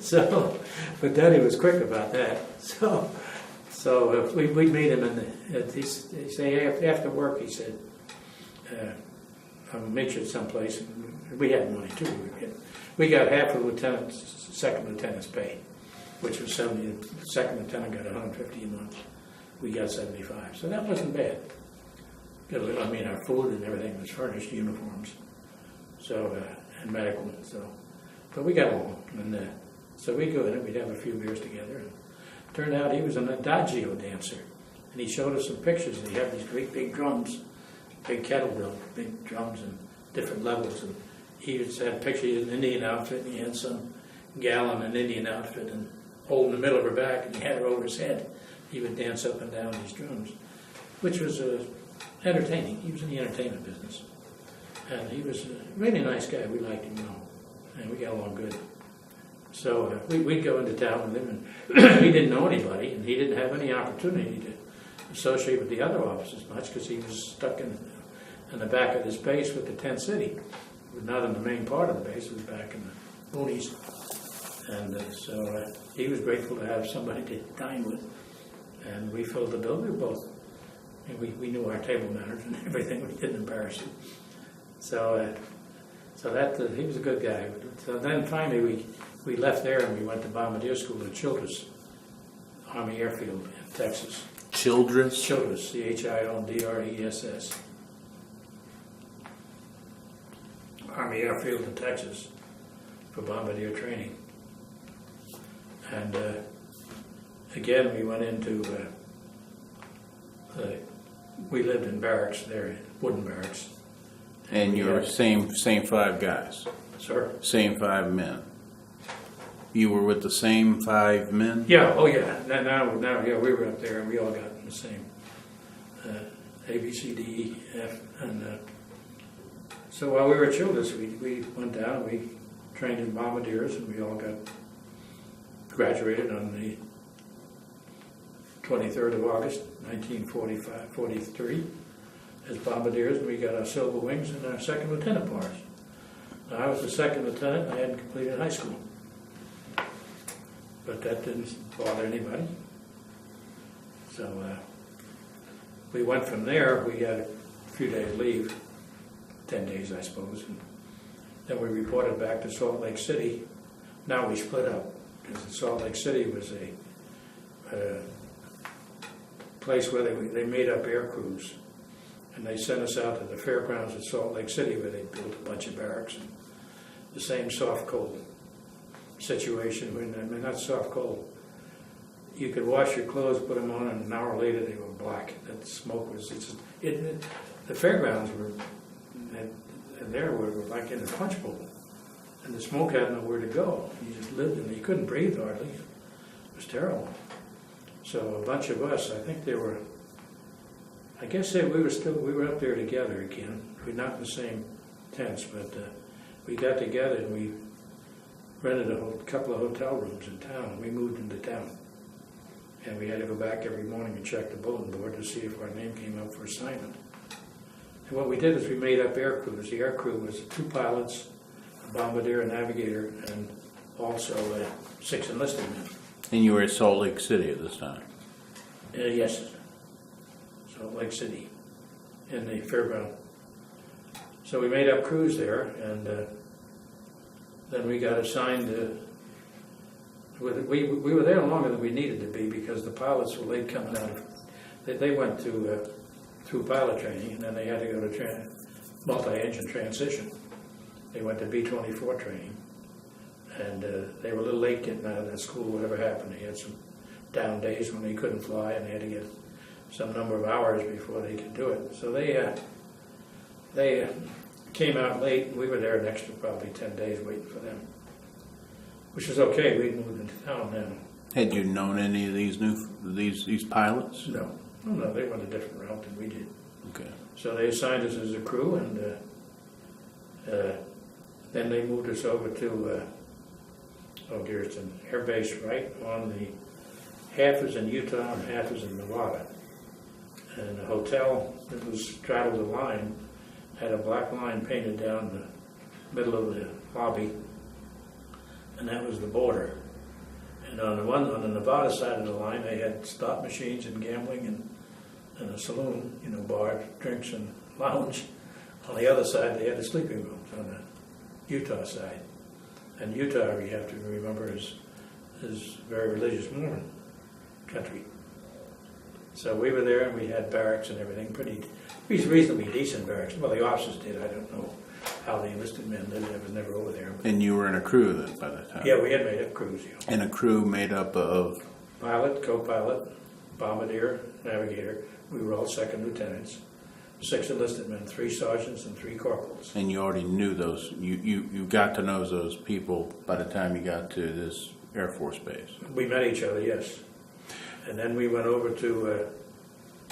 So, but Denny was quick about that. So we meet him he said, after work, he said, "I'll meet you at some place." And we had money too. We got half of the second lieutenant's pay, which was 70. The second lieutenant got 150 a month. We got 75. So that wasn't bad. I mean, our food and everything was furnished, uniforms, so and medical. So, but we got along, and so we go in and we'd have a few beers together. And turned out he was an adagio dancer, and he showed us some pictures. And he had these great big drums, big kettlebell, big drums, and different levels. And he had pictures in an Indian outfit, and he had some gal in an Indian outfit, and holding the middle of her back, and he had her over his head. He would dance up and down these drums, which was entertaining. He was in the entertainment business, and he was a really nice guy. We liked him well, and we got along good. So we'd go into town with him, and he didn't know anybody, and he didn't have any opportunity to associate with the other officers much because he was stuck in the back of this base with the tent city. Not in the main part of the base, it was back in the boonies. And so he was grateful to have somebody to dine with, and we filled the bill. We were both, and we knew our table manners and everything. We didn't embarrass him. So that he was a good guy. So then finally we left there and we went to Bombardier School at Childress Army Airfield in Texas. Childress? Childress, Childress. Army Airfield in Texas for Bombardier training. And again, we went into We lived in barracks there, wooden barracks. And you were same 5 guys, Sir? same 5 men. You were with the same 5 men? Yeah, oh yeah, now, yeah, we were up there and we all got the same, A, B, C, D, E, F, and, so while we were at Childress, we went down, we trained in bombardiers, and we all graduated on the 23rd of August, 1943, as bombardiers, and we got our silver wings and our second lieutenant bars. Now, I was the second lieutenant, I hadn't completed high school. But that didn't bother anybody. So we went from there, we had a few days leave, 10 days I suppose, and then we reported back to Salt Lake City. Now we split up, because Salt Lake City was a place where they made up air crews, and they sent us out to the fairgrounds at Salt Lake City where they built a bunch of barracks, and the same soft coal situation. I mean, not soft coal. You could wash your clothes, put them on, and an hour later they were black. That smoke was, the fairgrounds were like in a punch bowl, and the smoke had nowhere to go. You just lived in it. You couldn't breathe hardly. It was terrible. So a bunch of us, I think we were up there together again. We're not in the same tents, but we got together and we rented a couple of hotel rooms in town. We moved into town. And we had to go back every morning and check the bulletin board to see if our name came up for assignment. And what we did is we made up air crews. The air crew was 2 pilots, a bombardier, a navigator, and also 6 enlisted men. And you were at Salt Lake City at this time? Yes. Salt Lake City, in the fairground. So we made up crews there, and then we got assigned. We were there longer than we needed to be because the pilots were late coming out of. They went through pilot training, and then they had to go to multi-engine transition. They went to B-24 training, and they were a little late getting out of that school. Whatever happened, they had some down days when they couldn't fly, and they had to get some number of hours before they could do it. So they came out late, and we were there an extra probably 10 days waiting for them, which was okay. We'd moved into town then. Had you known any of these pilots? No, they went a different route than we did. Okay. So they assigned us as a crew, and then they moved us over to it's an air base right on the, half is in Utah and half is in Nevada. And the hotel that was straddled the line had a black line painted down the middle of the lobby, and that was the border. And on the Nevada side of the line, they had slot machines and gambling and a saloon, bar, drinks and lounge. On the other side, they had the sleeping rooms on the Utah side. And Utah, we have to remember, is very religious Mormon country. So we were there, and we had barracks and everything, reasonably decent barracks. Well, the officers did. I don't know how the enlisted men lived. I was never over there. And you were in a crew then by the time? Yeah, we had made up crews. Yeah. And a crew made up of? Pilot, co-pilot, bombardier, navigator. We were all second lieutenants. 6 enlisted men, 3 sergeants and 3 corporals. And you already knew those, you got to know those people by the time you got to this Air Force base? We met each other, yes. And then we went over to,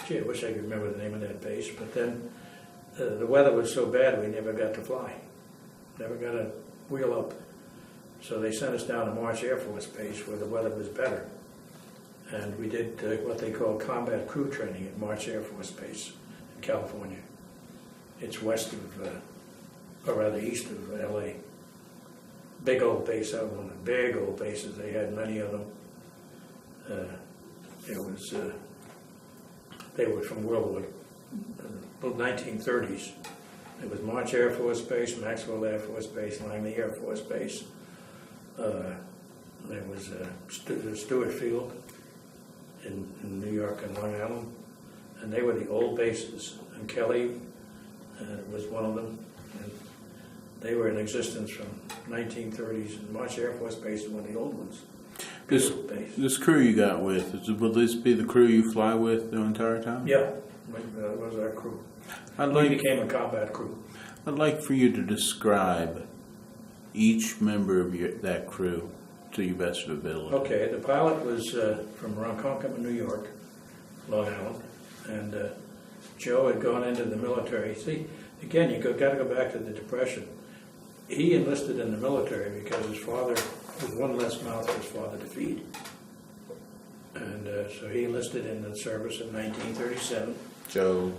I wish I could remember the name of that base, but then the weather was so bad we never got to fly. Never got to wheel up. So they sent us down to March Air Force Base where the weather was better. And we did what they call combat crew training at March Air Force Base in California. It's west of, or rather east of LA. Big old base, out one of the big old bases. They had many of them. They were from World War, 1930s. It was March Air Force Base, Maxwell Air Force Base, Langley Air Force Base. There was Stewart Field in New York and Long Island, and they were the old bases. And Kelly was one of them. And they were in existence from 1930s, and March Air Force Base is one of the old ones. This crew you got with, will this be the crew you fly with the entire time? Yeah, was our crew. I'd We like, became a combat crew. I'd like for you to describe each member of that crew to your best of ability. Okay, the pilot was from Ronkonkoma, New York, Long Island, and Joe had gone into the military. See, again, got to go back to the Depression. He enlisted in the military because his father was one less mouth for his father to feed. And so he enlisted in the service in 1937. Joe.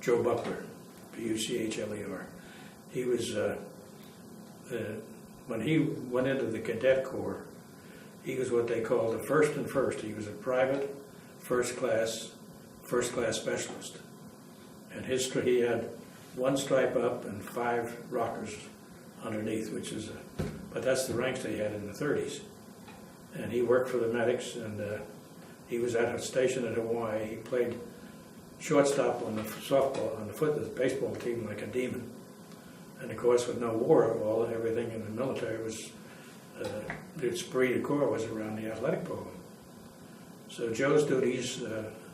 Joe Buckler, Buchler. He was, when he went into the cadet corps, he was what they called a first and first. He was a private first class specialist. And he had one stripe up and 5 rockers underneath, but that's the ranks they had in the 30s. And he worked for the medics, and he was at a station in Hawaii. He played shortstop on the the baseball team like a demon. And of course, with no war, everything in the military was, the esprit de corps was around the athletic program. So Joe's duties,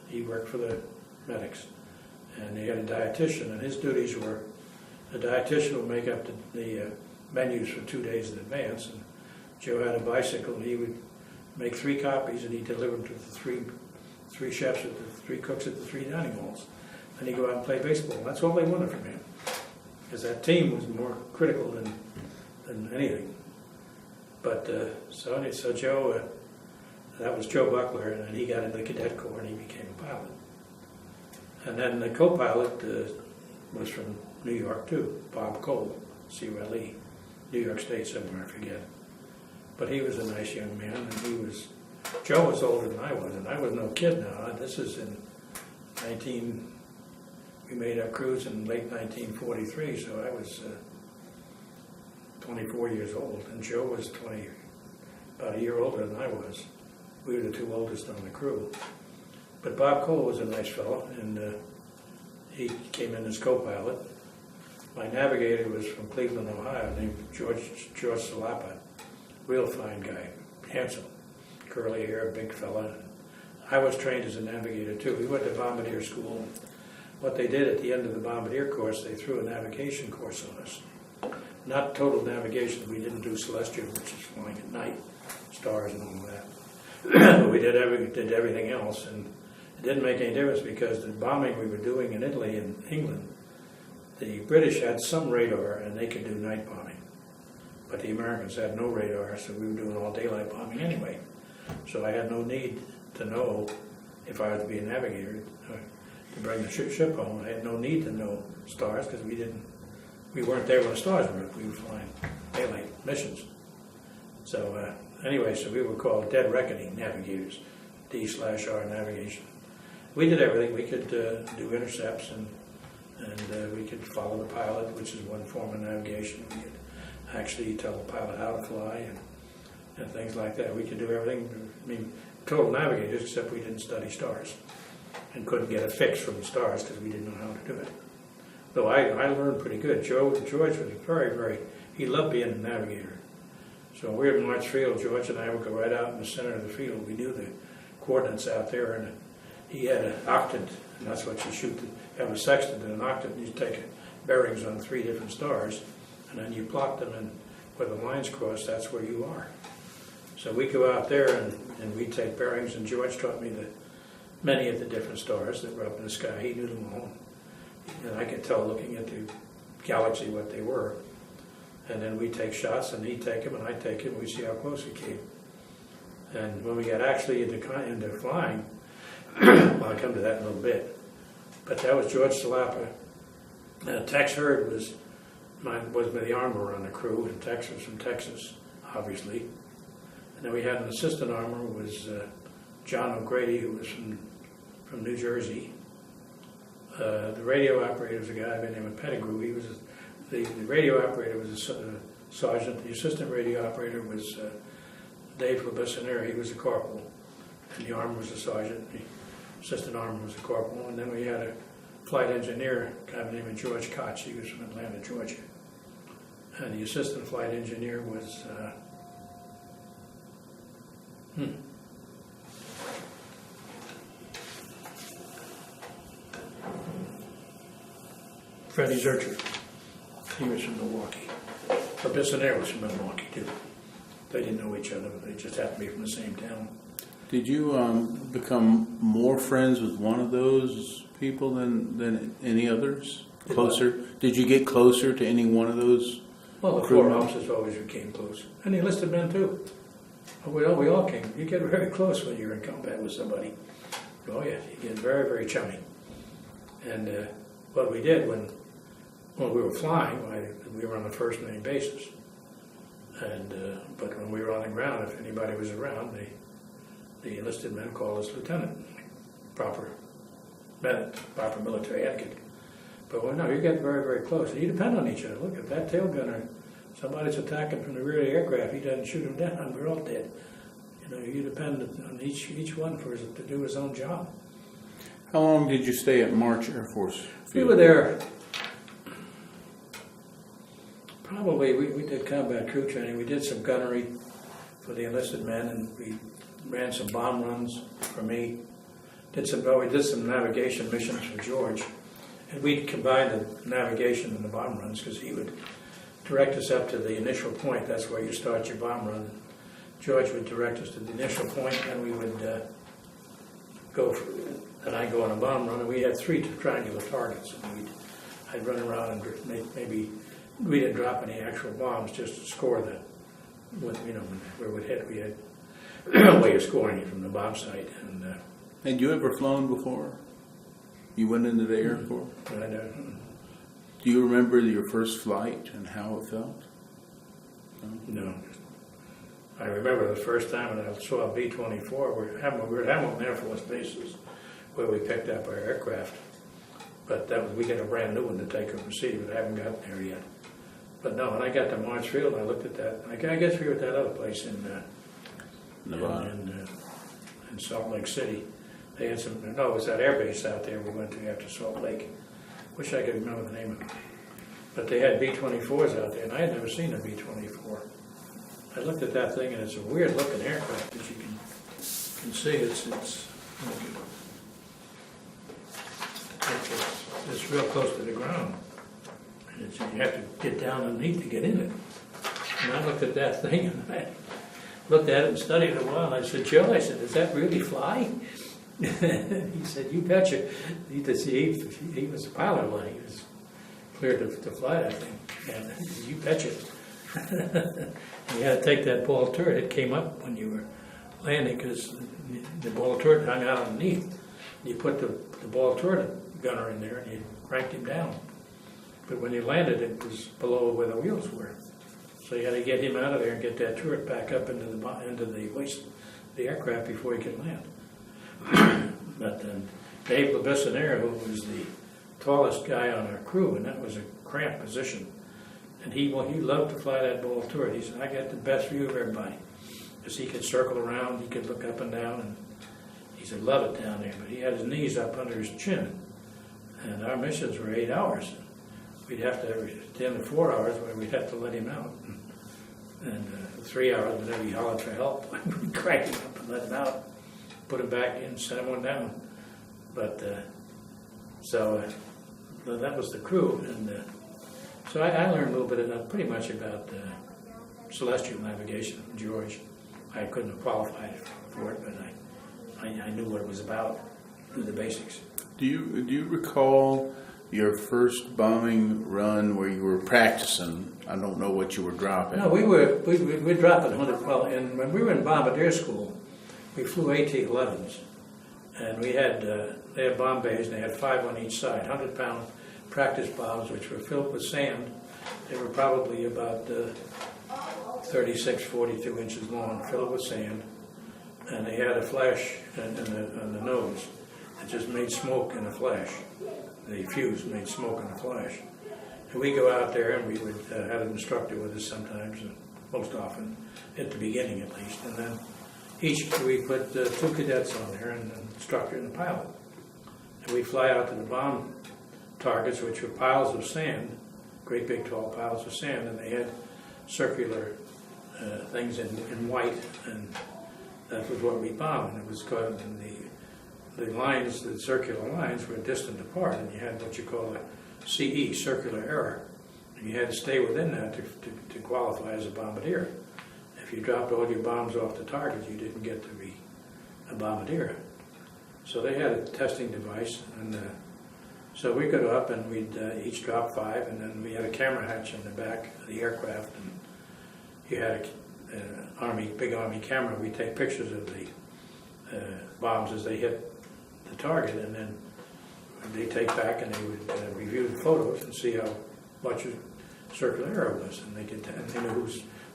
he worked for the medics, and he had a dietitian, and his duties were, a dietitian would make up the menus for 2 days in advance, and Joe had a bicycle, and he would make 3 copies, and he'd deliver them to the three chefs, at the 3 cooks at the 3 dining halls. And he'd go out and play baseball. That's all they wanted from him, because that team was more critical than anything. But so Joe, that was Joe Buckler, and then he got into the cadet corps, and he became a pilot. And then the co-pilot was from New York too, Bob Cole, CLE, New York State somewhere, I forget. But he was a nice young man, and Joe was older than I was, and I was no kid now. This is in we made our cruise in late 1943, so I was 24 years old, and Joe was about a year older than I was. We were the 2 oldest on the crew. But Bob Cole was a nice fellow, and he came in as co-pilot. My navigator was from Cleveland, Ohio, named George Salapa. Real fine guy, handsome, curly hair, big fella. I was trained as a navigator too. We went to bombardier school. What they did at the end of the bombardier course, they threw a navigation course on us. Not total navigation. We didn't do celestial, which is flying at night, stars and all that. But we did everything else, and it didn't make any difference because the bombing we were doing in Italy and England, the British had some radar and they could do night bombing. But the Americans had no radar, so we were doing all daylight bombing anyway. So I had no need to know if I was to be a navigator to bring the ship home. I had no need to know stars because we weren't there when the stars were. We were flying daylight missions. So anyway, so we were called dead reckoning navigators, D/R navigation. We did everything. We could do intercepts and we could follow the pilot, which is one form of navigation. We could actually tell the pilot how to fly and things like that. We could do everything. I mean, total navigators, except we didn't study stars and couldn't get a fix from the stars because we didn't know how to do it. Though I learned pretty good. George was very, he loved being a navigator. So when we were in March Field, George and I would go right out in the center of the field. We knew the coordinates out there, and he had an octant, and that's what you shoot. You have a sextant and an octant, and you take bearings on 3 different stars, and then you plot them, and where the lines cross, that's where you are. So we go out there, and we take bearings, and George taught me many of the different stars that were up in the sky. He knew them all. And I could tell looking at the galaxy what they were. And then we take shots, and he'd take them, and I'd take them, and we'd see how close he came. And when we got actually into flying, well, I'll come to that in a little bit. But that was George Salapa. Tex Hurd was the armorer on the crew, and Tex was from Texas, obviously. And then we had an assistant armorer, was John O'Grady, who was from New Jersey. The radio operator was a guy by the name of Pettigrew. He was the radio operator was a sergeant. The assistant radio operator was Dave Labisoneri. He was a corporal, and the armorer was a sergeant. The assistant armorer was a corporal, and then we had a flight engineer, a guy by the name of George Koch. He was from Atlanta, Georgia, and the assistant flight engineer was Freddie Zurcher. He was from Milwaukee. The Bissonnaire was from Milwaukee too. They didn't know each other, but they just happened to be from the same town. Did you become more friends with one of those people than any others? Closer? Did you get closer to any one of those? Well, the four officers always became close, and the enlisted men too. We all came. You get very close when you're in combat with somebody. Oh yeah, you get very, very chummy. And what we did when we were flying, we were on the first name basis. And but when we were on the ground, if anybody was around, the enlisted men called us lieutenant, proper military etiquette. But well, no, you get very, very close. And you depend on each other. Look, if that tail gunner, somebody's attacking from the rear of the aircraft, he doesn't shoot him down, we're all dead. You know, you depend on each one to do his own job. How long did you stay at March Air Force Field? We were there, probably, we did combat crew training. We did some gunnery for the enlisted men, and we ran some bomb runs for me. We did some navigation missions for George. And we combined the navigation and the bomb runs because he would direct us up to the initial point. That's where you start your bomb run. George would direct us to the initial point, and we would I'd go on a bomb run, and we had 3 triangular targets. And I'd run around and maybe we didn't drop any actual bombs, just to score where we'd hit. We had a way of scoring it from the bomb site. And had you ever flown before? You went into the Air Force? Do you remember your first flight and how it felt? No. I remember the first time when I saw a B-24. We were at Hamilton Air Force bases where we picked up our aircraft. But we got a brand new one to take and receive, but I haven't gotten there yet. But no, when I got to March Field, I looked at that. I guess we were at that other place in Nevada, in Salt Lake City. They had it was that air base out there we went to after Salt Lake. Wish I could remember the name of it. But they had B-24s out there, and I had never seen a B-24. I looked at that thing, and it's a weird-looking aircraft. As you can see, it's real close to the ground. And you have to get down underneath to get in it. And I looked at that thing, and I looked at it and studied it a while. And I said, Joe, does that really fly? He said, you betcha. He was a pilot when he was cleared to fly that thing. And he said, you betcha. You had to take that ball turret. It came up when you were landing because the ball turret hung out underneath. You put the ball turret gunner in there and you cranked him down. But when you landed, it was below where the wheels were. So you had to get him out of there and get that turret back up into the waist of the aircraft before he could land. But Dave LeBissonnaire, who was the tallest guy on our crew, and that was a cramped position, and he loved to fly that ball turret. He said, I got the best view of everybody, because he could circle around, he could look up and down, and he said, love it down there. But he had his knees up under his chin, and our missions were 8 hours. We'd have to, at the end of 4 hours, we'd have to let him out. And 3 hours, whenever he hollered for help, we'd crank him up and let him out, put him back in, send him on down. But so that was the crew, and so I learned a little bit pretty much about celestial navigation from George. I couldn't have qualified for it, but I knew what it was about, knew the basics. Do you recall your first bombing run where you were practicing? I don't know what you were dropping. No, we were dropping 100. Well, and when we were in bombardier school, we flew AT-11s, and we had they had bomb bays, and they had 5 on each side, 100-pound practice bombs, which were filled with sand. They were probably about 36, 42 inches long, filled with sand, and they had a flash in the nose that just made smoke in a flash. The fuse made smoke in a flash. And we go out there, and we would have an instructor with us sometimes, most often, at the beginning at least, and then we put 2 cadets on there, and an instructor and a pilot. And we fly out to the bomb targets, which were piles of sand, great big tall piles of sand, and they had circular things in white, and that was what we bombed. And it was called, the lines, the circular lines, were distant apart, and you had what you call CE, circular error. And you had to stay within that to qualify as a bombardier. If you dropped all your bombs off the target, you didn't get to be a bombardier. So they had a testing device, and so we go up and we'd each drop 5, and then we had a camera hatch in the back of the aircraft, and you had a big army camera. We take pictures of the bombs as they hit the target, and then they take back and they would review the photos and see how much circular error was, and they knew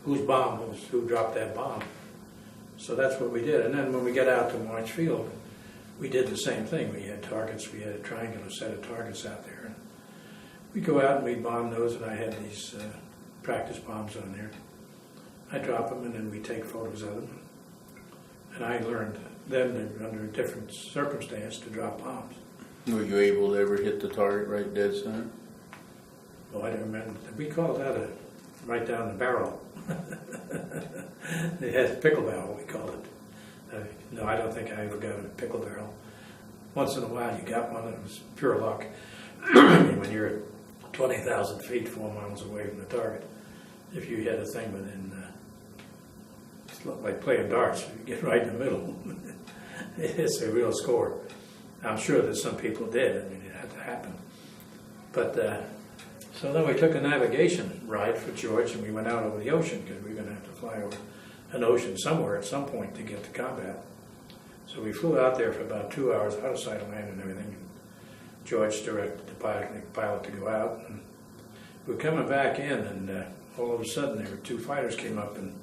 whose bomb was, who dropped that bomb. So that's what we did. And then when we got out to March Field, we did the same thing. We had targets. We had a triangular set of targets out there, and we go out and we bomb those. And I had these practice bombs on there. I drop them, and then we take photos of them. And I learned then, under a different circumstance, to drop bombs. Were you able to ever hit the target right dead center? Oh, I don't remember. We called that a right down the barrel. It had a pickle barrel, we called it. No, I don't think I ever got a pickle barrel. Once in a while you got one, it was pure luck. When you're at 20,000 feet, 4 miles away from the target, if you hit a thing within, it's like playing darts, you get right in the middle. It's a real score. I'm sure that some people did. I mean, it had to happen. But so then we took a navigation ride for George, and we went out over the ocean because we were going to have to fly over an ocean somewhere at some point to get to combat. So we flew out there for about 2 hours, out of sight of land and everything. And George directed the pilot to go out. And we were coming back in, and all of a sudden there were 2 fighters came up, and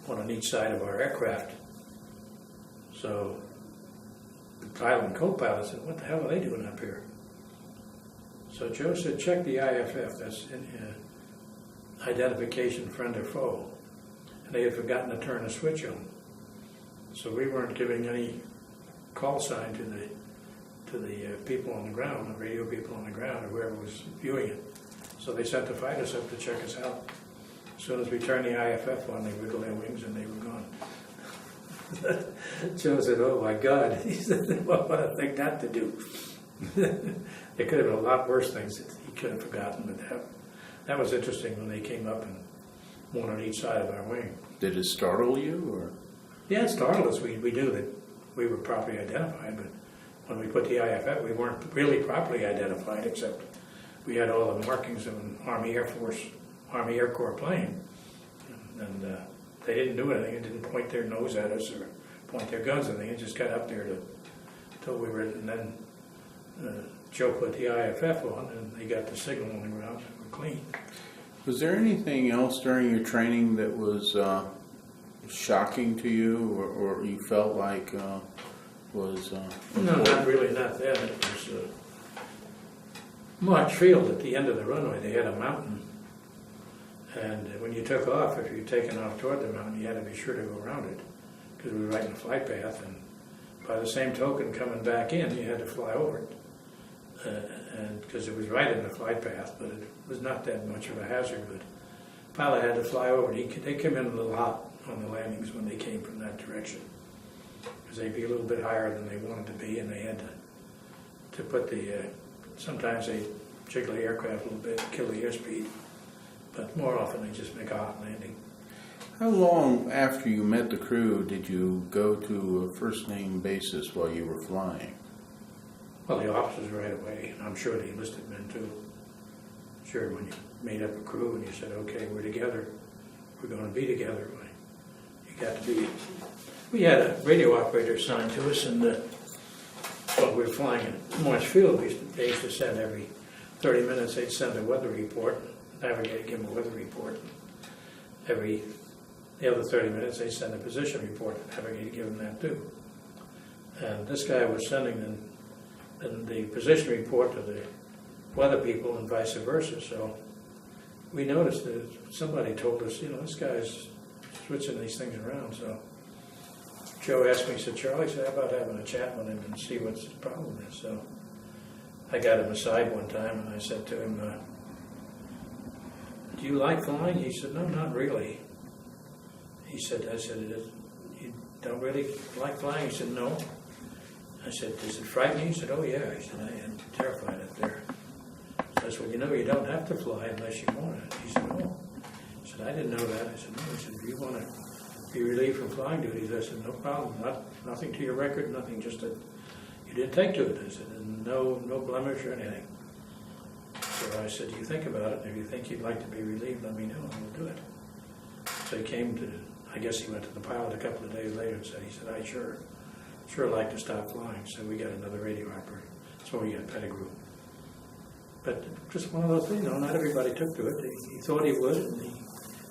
one on each side of our aircraft. So the pilot and co-pilot said, "What the hell are they doing up here?" So Joe said, "Check the IFF, that's identification friend or foe." And they had forgotten to turn the switch on. So we weren't giving any call sign to the people on the ground, the radio people on the ground, or whoever was viewing it. So they sent the fighters up to check us out. As soon as we turned the IFF on, they wiggled their wings and they were gone. Joe said, "Oh my God." He said, "What a thing not to do." There could have been a lot worse things that he could have forgotten, but that was interesting when they came up, and one on each side of our wing. Did it startle you, or? Yeah, it startled us. We knew that we were properly identified, but when we put the IFF, we weren't really properly identified, except we had all the markings of an Army Air Corps plane, and they didn't do anything. It didn't point their nose at us or point their guns at anything. It just got up there till we were, and then Joe put the IFF on, and they got the signal on the ground. We were clean. Was there anything else during your training that was shocking to you, or you felt like was No, not really, not then. It was March Field at the end of the runway. They had a mountain, and when you took off, if you're taking off toward the mountain, you had to be sure to go around it because we were right in the flight path. And by the same token, coming back in, you had to fly over it, and because it was right in the flight path, but it was not that much of a hazard. But pilot had to fly over it. They came in a little hot on the landings when they came from that direction, because they'd be a little bit higher than they wanted to be, and they had to put the, sometimes they jiggle the aircraft a little bit, kill the airspeed, but more often they just make a hot landing. How long after you met the crew did you go to a first name basis while you were flying? Well, the officers right away, and I'm sure the enlisted men too. Sure, when you made up a crew and you said, "Okay, we're together, we're going to be together," you got to be. We had a radio operator assigned to us, and while we were flying at March Field, they used to send every 30 minutes, they'd send a weather report, navigator give them a weather report. The other 30 minutes, they'd send a position report, navigator give them that too. And this guy was sending the position report to the weather people and vice versa. So we noticed that somebody told us, this guy's switching these things around. So Joe asked me, he said, "Charlie, how about having a chat with him and see what his problem is?" So I got him aside one time and I said to him, "Do you like flying?" He said, "No, not really." I said, "You don't really like flying?" He said, "No." I said, "Does it frighten you?" He said, "Oh yeah." He said, "I am terrified up there." I said, well, you know, you don't have to fly unless you want it. He said, oh. I said, I didn't know that. I said, no. He said, do you want to be relieved from flying duties? I said, no problem. Nothing to your record, nothing, just that you didn't take to it. I said, and no blemish or anything. So I said, you think about it. If you think you'd like to be relieved, let me know, and we'll do it. So he came to, I guess he went to the pilot a couple of days later and said, I'd sure like to stop flying. So we got another radio operator. That's when we got Pettigrew. But just one of those things, not everybody took to it. He thought he would, and he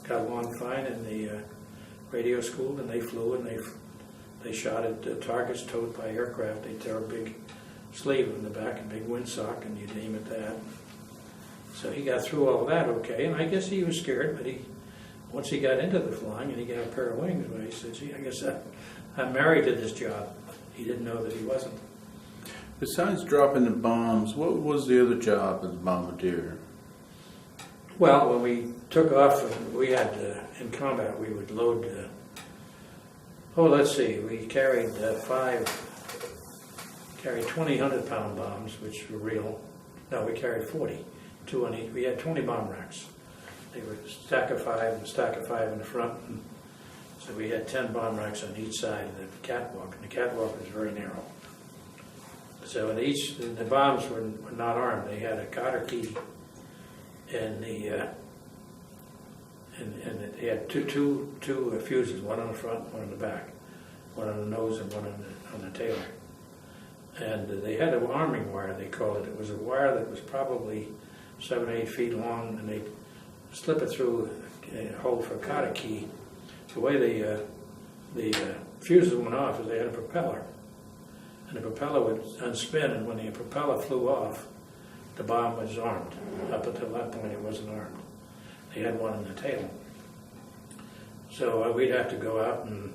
got along fine in the radio school, and they flew, and they shot at targets towed by aircraft. They tear a big sleeve in the back, a big windsock, and you'd aim at that. So he got through all that okay, and I guess he was scared, but once he got into the flying and he got a pair of wings, well, he said, gee, I guess I'm married to this job. He didn't know that he wasn't. Besides dropping the bombs, what was the other job as a bombardier? Well, when we took off, we had, in combat, we would load, let's see, we carried 20 100-pound bombs, which were real. No, we carried 40, 2 on each. We had 20 bomb racks. They were a stack of 5 and a stack of 5 in the front. And so we had 10 bomb racks on each side of the catwalk, and the catwalk was very narrow. So in each, the bombs were not armed. They had a cotter key, and they had two fuses, one on the front, one on the back, one on the nose and one on the tail. And they had an arming wire, they called it. It was a wire that was probably 7 or 8 feet long, and they slip it through a hole for a cotter key. The way the fuses went off is they had a propeller. And the propeller would unspin, and when the propeller flew off, the bomb was armed. Up until that point, it wasn't armed. They had one in the tail. So we'd have to go out, and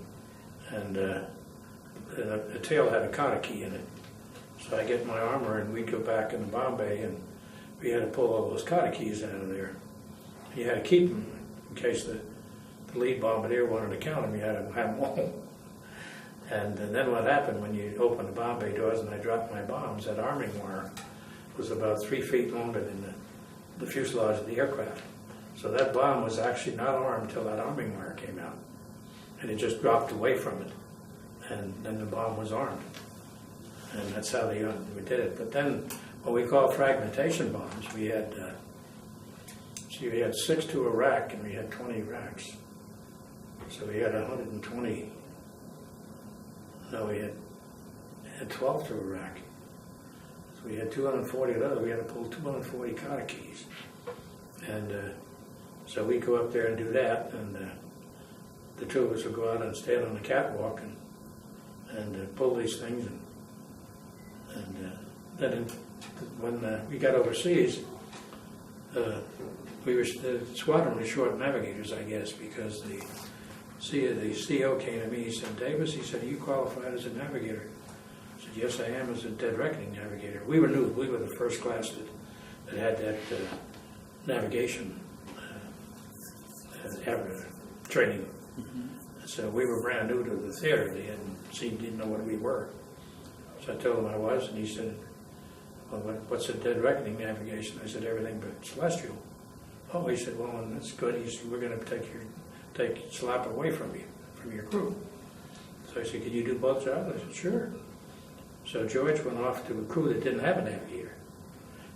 the tail had a cotter key in it. So I get my armor, and we'd go back in the bomb bay, and we had to pull all those cotter keys out of there. You had to keep them in case the lead bombardier wanted to count them. You had to have them all. And then what happened when you opened the bomb bay doors and I dropped my bombs, that arming wire was about 3 feet longer than the fuselage of the aircraft. So that bomb was actually not armed until that arming wire came out. And it just dropped away from it. And then the bomb was armed. And that's how we did it. But then what we call fragmentation bombs, we had 6 to a rack, and we had 20 racks. So we had 120. No, we had 12 to a rack. So we had 240 of those. We had to pull 240 cotter keys. And so we go up there and do that, and the two of us would go out and stand on the catwalk and pull these things. And then when we got overseas, the squadron was short navigators, I guess, because the CO came to me. He said, Davis, he said, are you qualified as a navigator? I said, yes, I am, as a dead reckoning navigator. We were new. We were the first class that had that navigation training. Mm-hmm. So we were brand new to the theater. They didn't know what we were. So I told him I was, and he said, well, what's a dead reckoning navigation? I said, everything but celestial. Oh, he said, well, that's good. He said, we're going to take slap away from you, from your crew. So I said, can you do both jobs? I said, sure. So George went off to a crew that didn't have a navigator.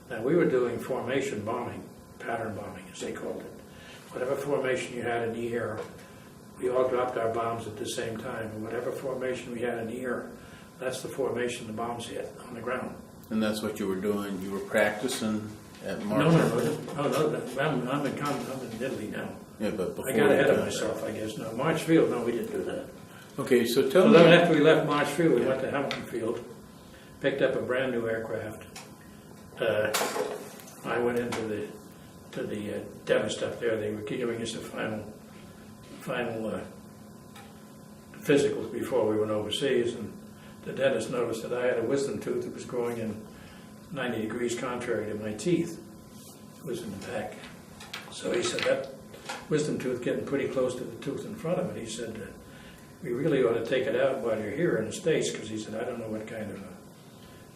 Now we were doing formation bombing, pattern bombing, as they called it. Whatever formation you had in the air, we all dropped our bombs at the same time. And whatever formation we had in the air, that's the formation the bombs hit on the ground. And that's what you were doing? You were practicing at March? No. I'm in Italy now. Yeah, but before I got ahead of myself, I guess. No, March Field, no, we didn't do that. Okay, so tell me. Then after we left March Field, we went to Hamilton Field, picked up a brand new aircraft. I went into the dentist up there. They were giving us the final physicals before we went overseas, and the dentist noticed that I had a wisdom tooth that was growing in 90 degrees contrary to my teeth. It was in the back. So he said, that wisdom tooth getting pretty close to the tooth in front of it. He said, we really ought to take it out while you're here in the States, because he said, I don't know what kind of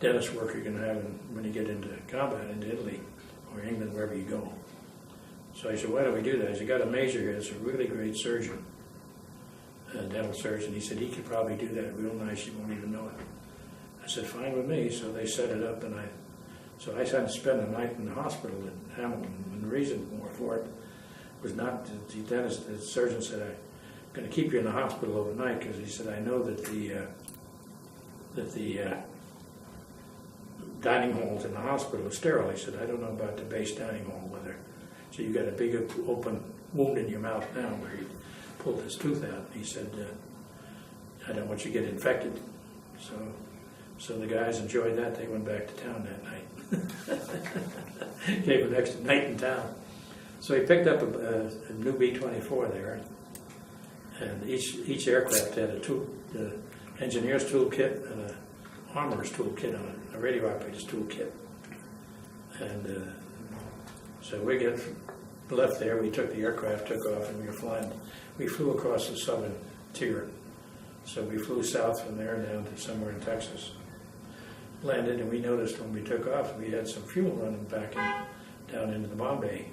dentist work you're going to have when you get into combat into Italy or England, wherever you go. So I said, why don't we do that? He said, got a major here, it's a really great surgeon, a dental surgeon. He said, he could probably do that real nice, you won't even know it. I said, fine with me. So they set it up, and I had to spend the night in the hospital in Hamilton. And the reason for it was not the dentist, the surgeon said, I'm going to keep you in the hospital overnight because he said, I know that the dining halls in the hospital are sterile. He said, I don't know about the base dining hall, whether. So you got a big open wound in your mouth now where he pulled his tooth out. And he said, I don't want you to get infected. So the guys enjoyed that. They went back to town that night. Gave an extra night in town. So he picked up a new B-24 there, and each aircraft had a engineer's toolkit and a armorer's toolkit on it, a radio operator's toolkit. And so we left there. We took the aircraft, took off, and we were flying. We flew across the southern tier. So we flew south from there down to somewhere in Texas. Landed, and we noticed when we took off, we had some fuel running back down into the bomb bay.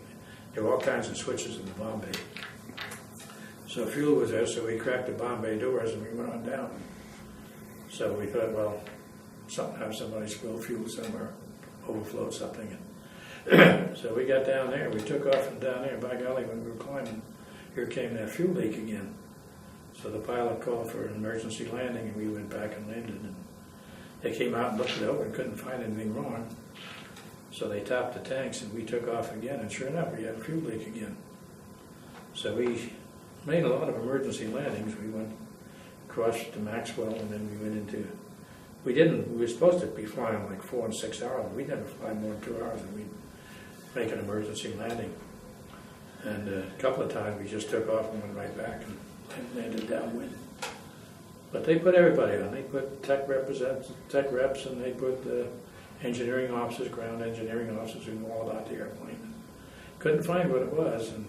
There were all kinds of switches in the bomb bay. So fuel was there, so we cracked the bomb bay doors and we went on down. So we thought, well, somebody spilled fuel somewhere, overflowed something. So we got down there, we took off from down there. By golly, when we were climbing, here came that fuel leak again. So the pilot called for an emergency landing, and we went back and landed. And they came out and looked it over and couldn't find anything wrong. So they topped the tanks, and we took off again, and sure enough, we had a fuel leak again. So we made a lot of emergency landings. We went across to Maxwell, and then we went into, we were supposed to be flying like 4 and 6 hours. We never fly more than 2 hours, and we'd make an emergency landing. And a couple of times we just took off and went right back and landed downwind. But they put everybody on. They put tech reps, and they put engineering officers, ground engineering officers who knew all about the airplane. Couldn't find what it was, and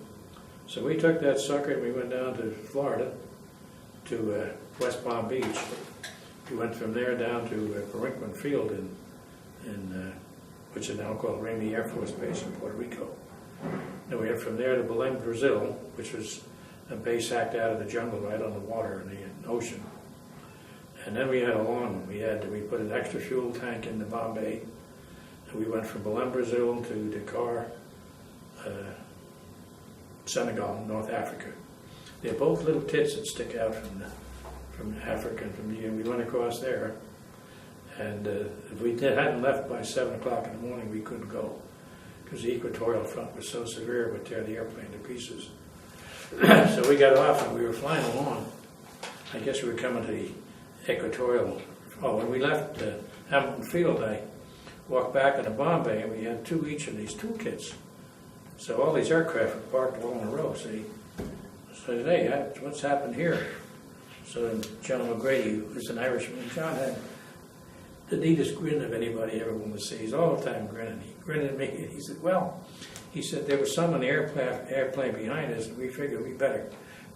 so we took that sucker and we went down to Florida, to West Palm Beach. We went from there down to Parinquin Field, which is now called Ramey Air Force Base in Puerto Rico. Then we went from there to Belém, Brazil, which was a base hacked out of the jungle right on the water in the ocean. And then we had a long one. We put an extra fuel tank in the Bombay. And we went from Belém, Brazil to Dakar, Senegal, North Africa. They're both little tits that stick out from Africa and from the we went across there. And if we hadn't left by 7 o'clock in the morning, we couldn't go because the equatorial front was so severe it would tear the airplane to pieces. So we got off and we were flying along. I guess we were coming to the equatorial. Oh, when we left Hamilton Field, I walked back in the Bombay, and we had 2 each of these toolkits. So all these aircraft were parked all in a row. See, so I said, hey, what's happened here? So John O'Grady, who's an Irishman, John had the neatest grin of anybody ever wanted to see. He's all the time grinning. He grinned at me, and he said, well, he said, there was some in the airplane behind us, and we figured we better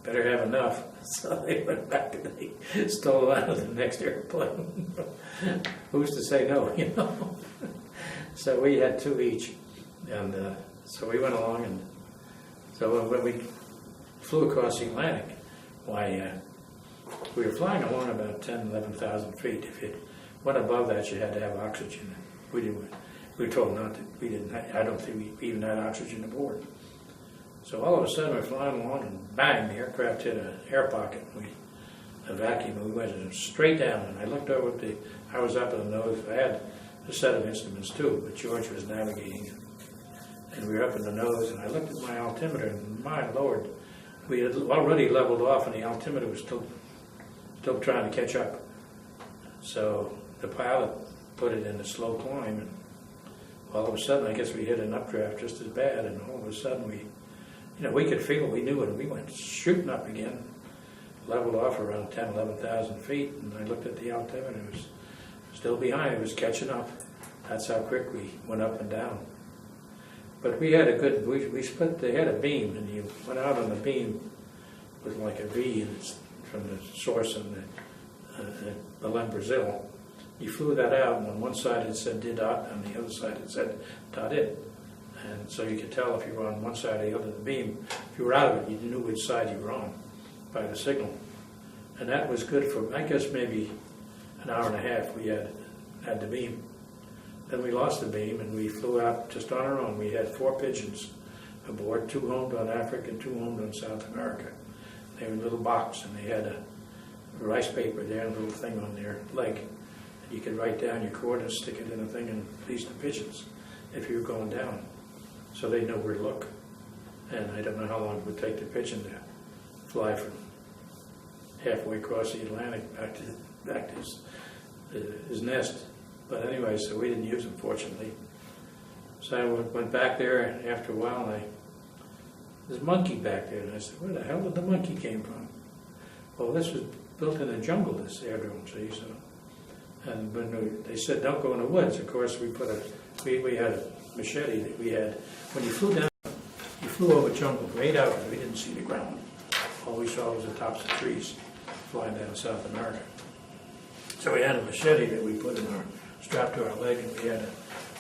have enough. So they went back and they stole out of the next airplane. Who's to say no, you know? So we had 2 each. And so we went along, and so when we flew across the Atlantic, we were flying along about 10, 11,000 feet. If it went above that, you had to have oxygen. We were told not to. I don't think we even had oxygen aboard. So all of a sudden we're flying along, and bang, the aircraft hit an air pocket. A vacuum. We went straight down, and I looked over I was up in the nose. I had a set of instruments too, but George was navigating. And we were up in the nose, and I looked at my altimeter, and my Lord, we had already leveled off, and the altimeter was still trying to catch up. So the pilot put it in a slow climb, and all of a sudden, I guess we hit an updraft just as bad, and all of a sudden we could feel it, we knew it, and we went shooting up again, leveled off around 10, 11,000 feet, and I looked at the altimeter, it was still behind, it was catching up. That's how quick we went up and down. But we had we split, they had a beam, and you went out on the beam with like a V, and it's from the source in Belém, Brazil. You flew that out, and on one side it said dot, on the other side it said .it. And so you could tell if you were on one side or the other of the beam. If you were out of it, you knew which side you were on by the signal. And that was good for, I guess, maybe an hour and a half we had the beam. Then we lost the beam and we flew out just on our own. We had 4 pigeons aboard, 2 homed on Africa and 2 homed on South America. They were in a little box and they had a rice paper there, a little thing on their leg. And you could write down your coordinates, stick it in a thing, and release the pigeons if you were going down. So they know where to look. And I don't know how long it would take the pigeon to fly from halfway across the Atlantic back to his nest. But anyway, so we didn't use them, fortunately. So I went back there, and after a while, there's a monkey back there, and I said, where the hell did the monkey came from? Well, this was built in the jungle, this aerodrome, see, so. And when they said, don't go in the woods, of course, we had a machete that we had. When you flew down, you flew over jungle for 8 hours, we didn't see the ground. All we saw was the tops of trees flying down South America. So we had a machete that we put in our, strapped to our leg, and we had an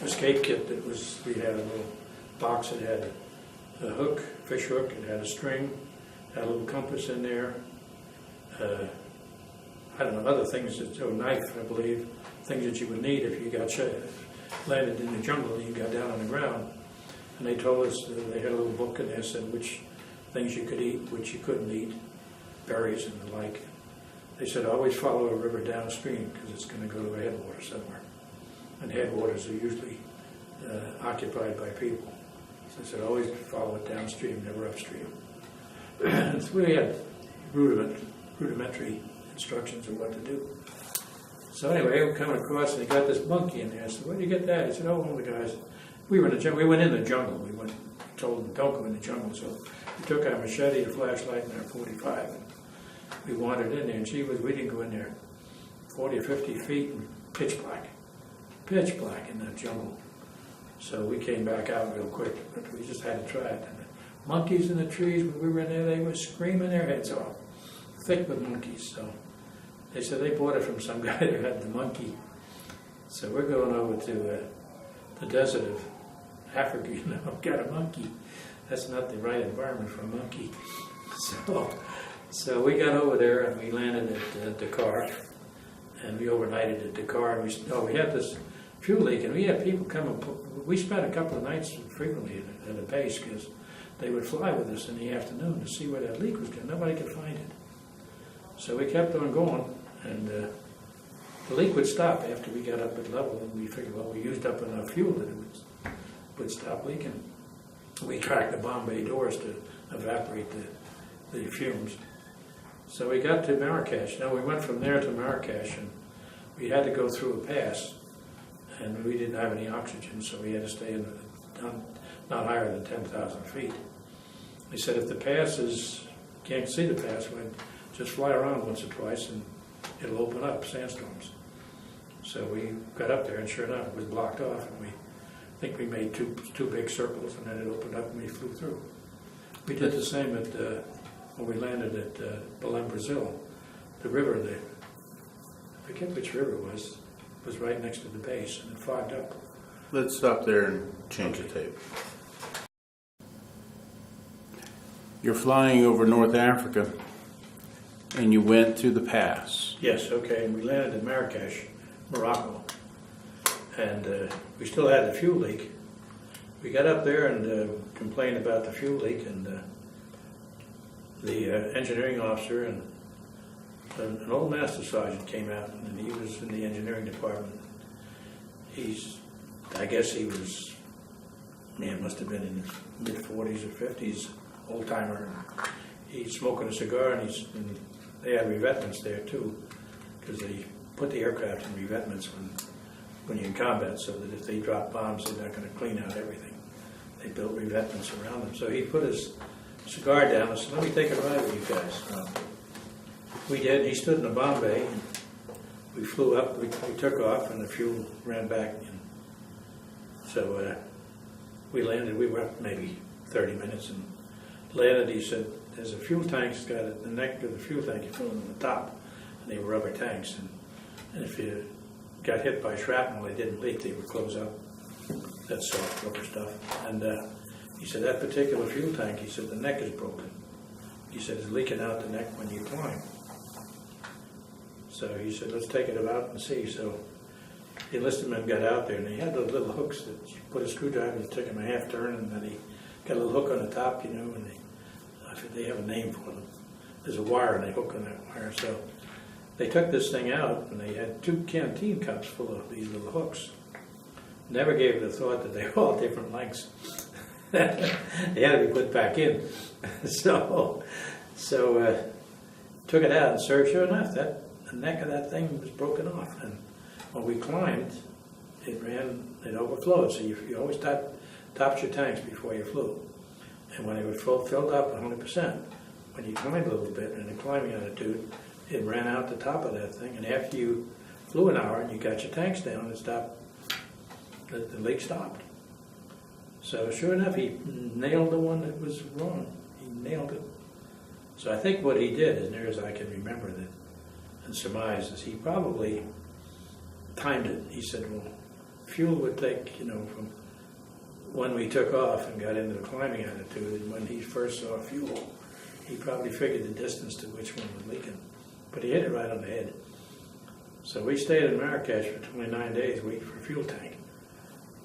escape kit we had a little box that had a hook, fish hook, it had a string, had a little compass in there, I don't know, other things, a knife, I believe, things that you would need if you got landed in the jungle and you got down on the ground. And they told us, they had a little book in there that said which things you could eat, which you couldn't eat, berries and the like. They said always follow a river downstream because it's going to go to a headwater somewhere. And headwaters are usually occupied by people. So they said always follow it downstream, never upstream. So we had rudimentary instructions of what to do. So anyway, we're coming across and they got this monkey in there. I said, where'd you get that? He said, oh, one of the guys. We were in the jungle. We went in the jungle. We told them, don't go in the jungle. So we took our machete, a flashlight, and our .45, and we wandered in there. And we didn't go in there 40 or 50 feet, and pitch black in that jungle. So we came back out real quick, but we just had to try it. And the monkeys in the trees, when we were in there, they were screaming their heads off, thick with monkeys. So they said they bought it from some guy that had the monkey. So we're going over to the desert of Africa, got a monkey. That's not the right environment for a monkey. So we got over there and we landed at Dakar, and we overnighted at Dakar. And we had this fuel leak, and we had people come and we spent a couple of nights frequently at a base because they would fly with us in the afternoon to see where that leak was going. Nobody could find it. So we kept on going, and the leak would stop after we got up at level, and we figured, well, we used up enough fuel that it would stop leaking. We tracked the Bombay doors to evaporate the fumes. So we got to Marrakesh. Now we went from there to Marrakesh, and we had to go through a pass, and we didn't have any oxygen, so we had to stay not higher than 10,000 feet. They said if the pass can't see the pass, we'd just fly around once or twice and it'll open up, sandstorms. So we got up there, and sure enough, it was blocked off, and I think we made two big circles, and then it opened up and we flew through. We did the same when we landed at Belém, Brazil. The river there, I forget which river it was right next to the base, and it fogged up. Let's stop there and change the tape. You're flying over North Africa, and you went through the pass. Yes, okay, and we landed in Marrakesh, Morocco, and we still had the fuel leak. We got up there and complained about the fuel leak, and the engineering officer and an old master sergeant came out, and he was in the engineering department. I guess he was, must have been in his mid-40s or 50s, old-timer. He's smoking a cigar, and they had revetments there too, because they put the aircraft in revetments when you're in combat, so that if they drop bombs, they're not going to clean out everything. They built revetments around them. So he put his cigar down and said, let me take a ride with you guys. We did. He stood in the bomb bay, and we flew up, we took off, and the fuel ran back. And so we landed. We were up maybe 30 minutes and landed. He said, there's a fuel tank, it's got the neck of the fuel tank, you fill it on the top, and they were rubber tanks. And if you got hit by shrapnel, they didn't leak, they would close up. that soft rubber stuff. And he said, that particular fuel tank, he said, the neck is broken. He said, it's leaking out the neck when you climb. So he said, let's take it out and see. So the enlisted men got out there, and they had those little hooks that you put a screwdriver and take them a half turn, and then he got a little hook on the top, you know, and they have a name for them. There's a wire, and they hook on that wire. So they took this thing out, and they had 2 canteen cups full of these little hooks. Never gave it a thought that they were all different lengths. They had to be put back in. So took it out, and sure enough, the neck of that thing was broken off. And when we climbed, it overflowed. So you always topped your tanks before you flew. And when they were filled up 100%, when you climbed a little bit in a climbing attitude, it ran out the top of that thing. And after you flew an hour and you got your tanks down, it stopped. The leak stopped. So sure enough, he nailed the one that was wrong. He nailed it. So I think what he did, as near as I can remember that and surmise, is he probably timed it. He said, well, fuel would take, from when we took off and got into the climbing attitude, and when he first saw fuel, he probably figured the distance to which one was leaking. But he hit it right on the head. So we stayed in Marrakesh for 29 days waiting for a fuel tank.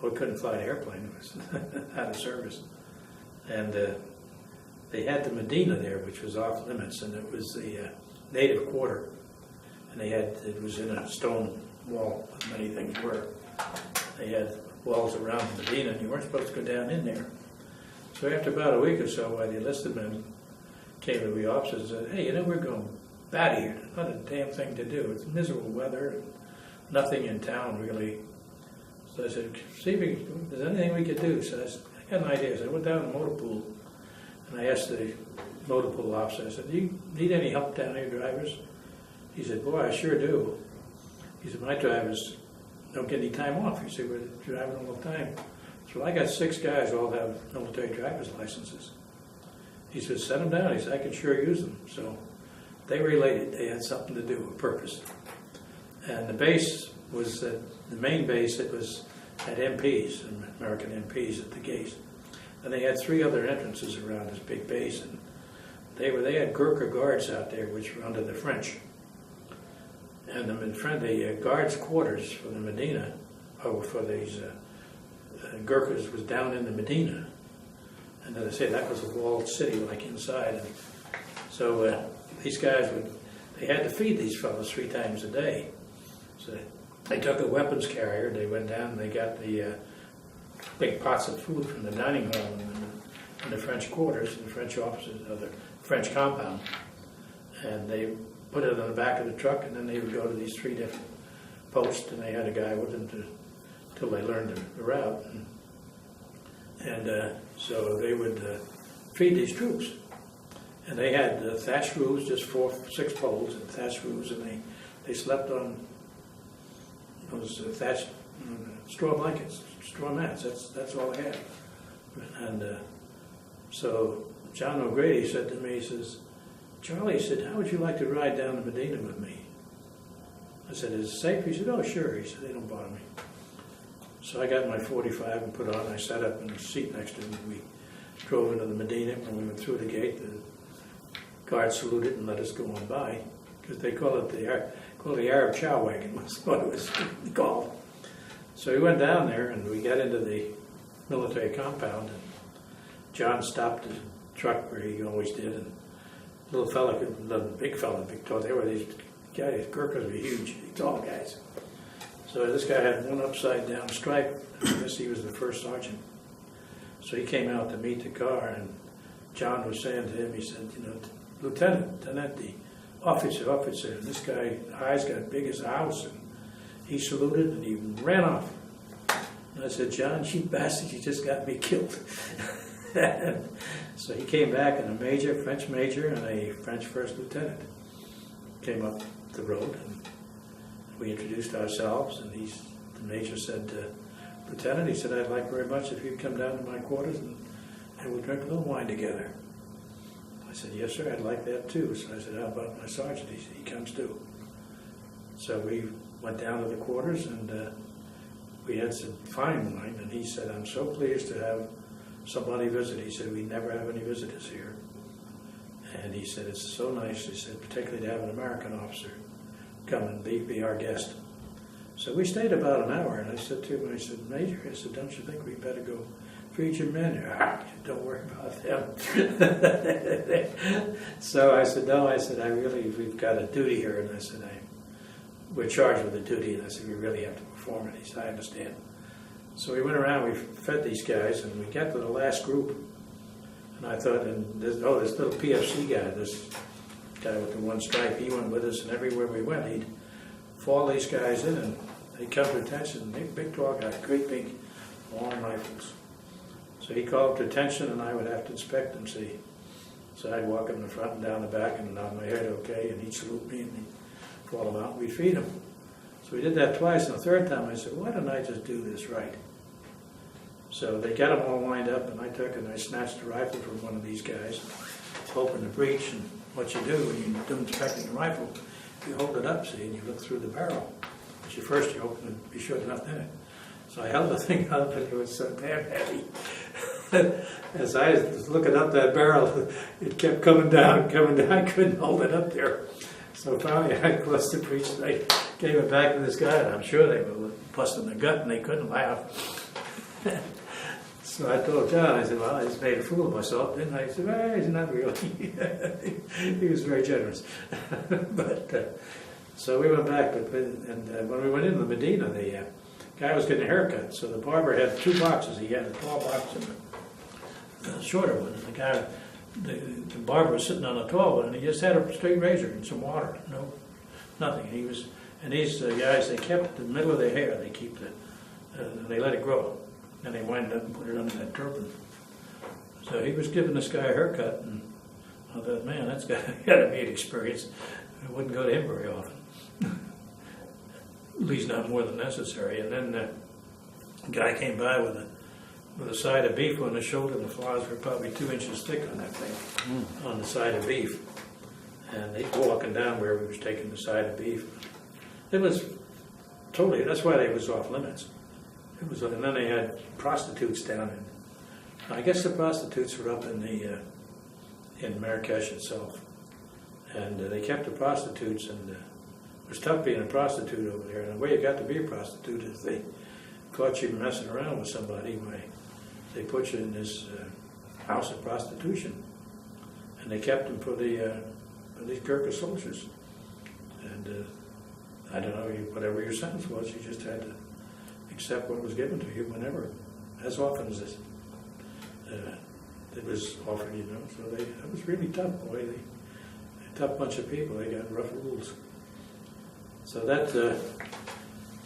We couldn't fly the airplane. It was out of service. And they had the Medina there, which was off limits, and it was the native quarter. And it was in a stone wall, as many things were. They had walls around the Medina, and you weren't supposed to go down in there. So after about a week or so, the enlisted men came to the officers and said, hey, we're going bad here. There's not a damn thing to do. It's miserable weather, and nothing in town really. So I said, see if there's anything we could do. So I got an idea. So I went down to the motor pool, and I asked the motor pool officer, I said, do you need any help down here, drivers? He said, boy, I sure do. He said, my drivers don't get any time off. He said, we're driving all the time. So I got 6 guys who all have military driver's licenses. He said, send them down. He said, I could sure use them. So they related. They had something to do, a purpose. And the base was the main base. It was had MPs, American MPs at the gate. And they had 3 other entrances around this big base. And they had Gurkha guards out there, which were under the French. And the guards' quarters for the Medina, or for these Gurkhas, was down in the Medina. And as I say, that was a walled city, like inside. And so these guys they had to feed these fellows 3 times a day. So they took a weapons carrier, they went down and they got the big pots of food from the dining hall in the French quarters, the French officers, the French compound. And they put it on the back of the truck, and then they would go to these 3 different posts, and they had a guy with them till they learned the route. And so they would feed these troops. And they had thatched roofs, just 6 poles and thatched roofs, and they slept on those thatched straw blankets, straw mats. That's all they had. And so John O'Grady said to me, he says, Charlie, he said, how would you like to ride down to Medina with me? I said, is it safe? He said, oh, sure. He said, they don't bother me. So I got my 45 and put on. I sat up in the seat next to him. We drove into the Medina. When we went through the gate, the guard saluted and let us go on by, because they call it the Arab chow wagon, was what it was called. So we went down there, and we got into the military compound, and John stopped the truck where he always did, and little fella, the big fella, big tall, they were these guys, Gurkhas were huge, tall guys. So this guy had one upside down stripe. I guess he was the first sergeant. So he came out to meet the car, and John was saying to him, he said, Lieutenant, the officer, and this guy, eyes got big as a house, and he saluted and he ran off. And I said, John, you bastard, you just got me killed. So he came back, and a French major, and a French first lieutenant came up the road, and we introduced ourselves, and the major said, Lieutenant, he said, I'd like very much if you'd come down to my quarters and we'll drink a little wine together. I said, yes, sir, I'd like that too. So I said, how about my sergeant? He said, he comes too. So we went down to the quarters, and we had some fine wine, and he said, "I'm so pleased to have somebody visit." He said, "We never have any visitors here." And he said, "It's so nice," he said, "particularly to have an American officer come and be our guest." So we stayed about an hour, and I said to him, I said, "Major," I said, "don't you think we better go feed your men?" "Don't worry about them." So I said, "No," I said, we've got a duty here, and I said, we're charged with a duty, and I said, "We really have to perform it." He said, "I understand." So we went around, we fed these guys, and we got to the last group, and I thought, this little PFC guy, this guy with the one stripe, he went with us, and everywhere we went, he'd fall these guys in, and they'd come to attention. Big tall guy, great big long rifles. So he called to attention, and I would have to inspect them, see. So I'd walk in the front and down the back and nod my head, okay, and he'd salute me, and he'd call them out, and we'd feed them. So we did that twice, and the third time I said, "Why don't I just do this right?" So they got them all lined up, and I took and I snatched the rifle from one of these guys, opened the breech, and what you do when you do inspecting a rifle, you hold it up, see, and you look through the barrel. But you open it, be sure there's nothing in it. So I held the thing up, and it was so damn heavy. As I was looking up that barrel, it kept coming down. I couldn't hold it up there. So finally I closed the breech, and I gave it back to this guy, and I'm sure they were busting their gut, and they couldn't laugh. So I told John, I said, "Well, I just made a fool of myself, didn't I?" He said, "Well, he's not really." He was very generous. But so we went back, and when we went into the Medina, the guy was getting a haircut, so the barber had two boxes. He had a tall box and a shorter one. And the barber was sitting on a tall one, and he just had a straight razor and some water, nothing. And these guys, they kept the middle of their hair. They keep they let it grow. And they wind up and put it under that turban. So he was giving this guy a haircut, and I thought, man, that's got to be an experience. I wouldn't go to him very often. At least not more than necessary. And then the guy came by with a side of beef on his shoulder, and the flaws were probably 2 inches thick on that thing, on the side of beef. And they were walking down where we was taking the side of beef. It was totally, that's why they was off limits. And then they had prostitutes down in, I guess the prostitutes were up in Marrakesh itself. And they kept the prostitutes, and it was tough being a prostitute over there. And the way you got to be a prostitute is they caught you messing around with somebody. They put you in this house of prostitution. And they kept them for these Gurkha soldiers. And I don't know, whatever your sentence was, you just had to accept what was given to you whenever, as often as it was offered, So it was really tough, boy. A tough bunch of people. They got rough rules. So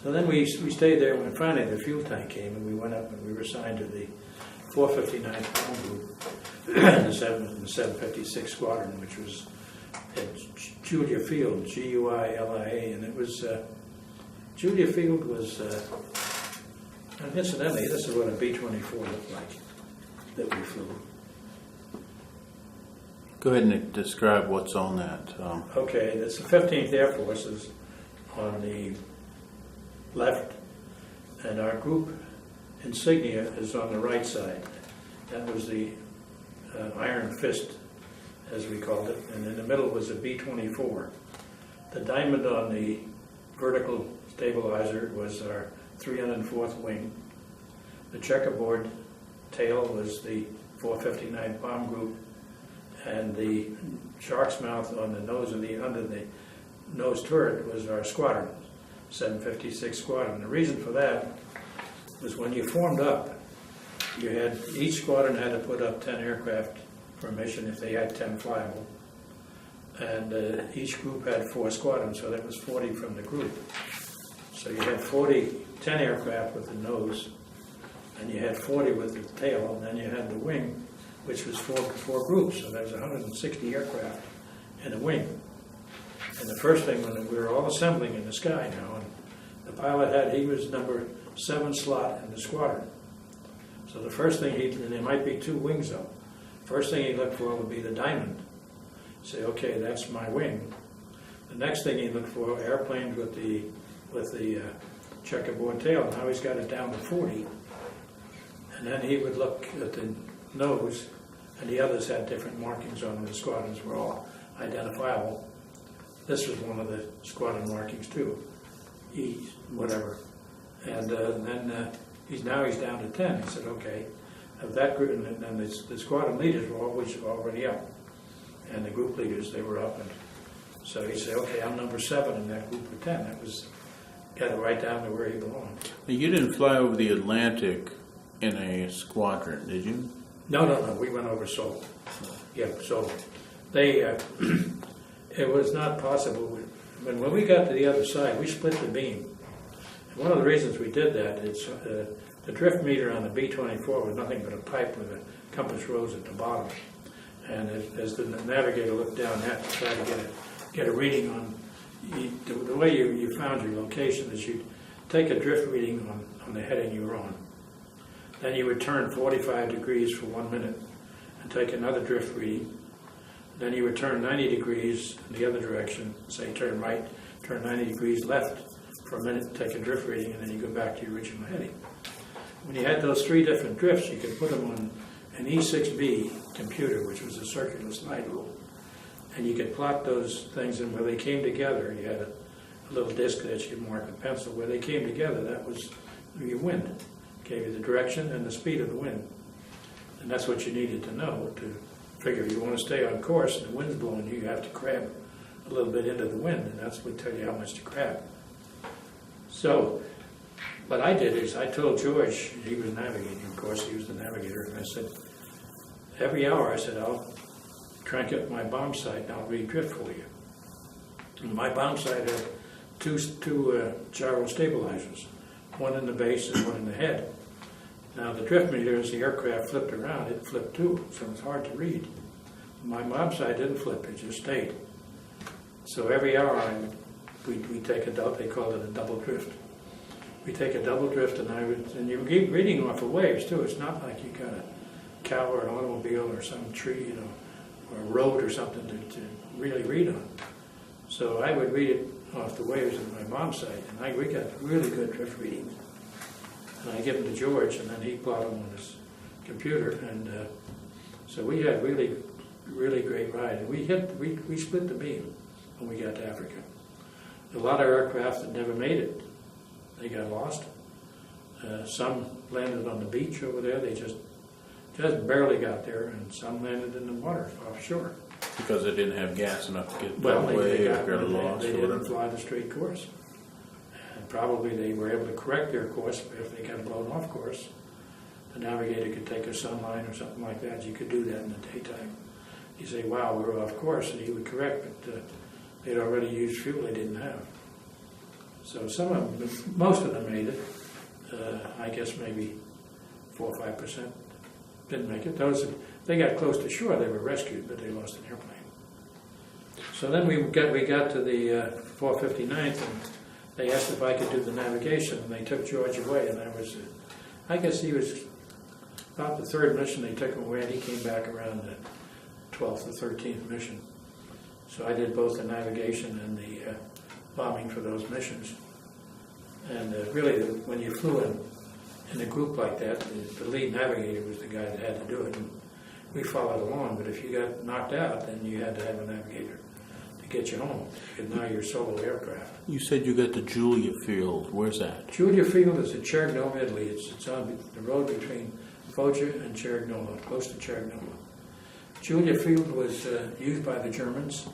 then we stayed there when finally the fuel tank came, and we went up and we were assigned to the 459th Bomb Group in the 756 Squadron, which was at Julia Field, Guilia, and it was Julia Field was. And incidentally, this is what a B-24 looked like that we flew. Go ahead and describe what's on that. Okay, that's the 15th Air Force is on the left, and our group insignia is on the right side. That was the Iron Fist, as we called it, and in the middle was a B-24. The diamond on the vertical stabilizer was our 304th Wing. The checkerboard tail was the 459th Bomb Group, and the shark's mouth on the nose of under the nose turret was our squadron, 756 Squadron. The reason for that was when you formed up, each squadron had to put up 10 aircraft for a mission if they had 10 flyable, and each group had 4 squadrons, so that was 40 from the group. So you had 10 aircraft with the nose, and you had 40 with the tail, and then you had the wing, which was four groups, so there was 160 aircraft in a wing. And the first thing, when we were all assembling in the sky now, and the pilot he was number 7 slot in the squadron. So the first thing and there might be 2 wings up. First thing he'd look for would be the diamond. Say, okay, that's my wing. The next thing he'd look for, airplanes with the checkerboard tail. Now he's got it down to 40. And then he would look at the nose, and the others had different markings on them. The squadrons were all identifiable. This was one of the squadron markings too, E, whatever. And then he's down to 10. He said, okay, of that group, and then the squadron leaders were always already up, and the group leaders, they were up. And so he said, okay, I'm number 7 in that group of 10. That was, got it right down to where he belonged. You didn't fly over the Atlantic in a squadron, did you? No, we went over Seoul. Yeah, so they, it was not possible. When we got to the other side, we split the beam. And one of the reasons we did that is the drift meter on the B-24 was nothing but a pipe with a compass rose at the bottom. And as the navigator looked down that to try to get a reading on, the way you found your location is you'd take a drift reading on the heading you were on. Then you would turn 45 degrees for 1 minute and take another drift reading. Then you would turn 90 degrees in the other direction, say turn right, turn 90 degrees left for a minute, take a drift reading, and then you go back to your original heading. When you had those 3 different drifts, you could put them on an E6B computer, which was a circular slide rule. And you could plot those things, and where they came together, you had a little disc that you could mark with pencil. Where they came together, that was your wind. Gave you the direction and the speed of the wind. And that's what you needed to know to figure if you want to stay on course and the wind's blowing you, you have to crab a little bit into the wind, and that's what tell you how much to crab. So what I did is I told George, he was navigating, of course, he was the navigator, and I said, every hour I said, I'll crank up my bomb sight and I'll re-drift for you. And my bomb sight had two gyro stabilizers, one in the base and one in the head. Now the drift meter, as the aircraft flipped around, it flipped too, so it's hard to read. My bomb sight didn't flip, it just stayed. So every hour we take they called it a double drift. We take a double drift, and you keep reading off of waves too. It's not like you got a cow or an automobile or some tree, or a road or something to really read on. So I would read it off the waves of my bomb sight, and we got really good drift readings. And I give them to George, and then he plotted them on his computer, and so we had really, really great ride. And we split the beam when we got to Africa. A lot of aircraft that never made it, they got lost. Some landed on the beach over there. They just barely got there, and some landed in the water offshore. Because they didn't have gas enough to get Well, away or get lost. They didn't fly the straight course. And probably they were able to correct their course, but if they got blown off course, the navigator could take a sunline or something like that. You could do that in the daytime. You say, wow, we're off course, and he would correct, but they'd already used fuel they didn't have. So most of them made it. I guess maybe 4 or 5% didn't make it. They got close to shore, they were rescued, but they lost an airplane. So then we got to the 459th, and they asked if I could do the navigation, and they took George away, and I guess he was about the 3rd mission they took him away, and he came back around the 12th or 13th mission. So I did both the navigation and the bombing for those missions. And really, when you flew in a group like that, the lead navigator was the guy that had to do it. And we followed along, but if you got knocked out, then you had to have a navigator to get you home, because now you're solo aircraft. You said you got to Julia Field. Where's that? Julia Field is in Cerignola, Italy. It's on the road between Foggia and Cerignola, close to Cerignola. Julia Field was used by the Germans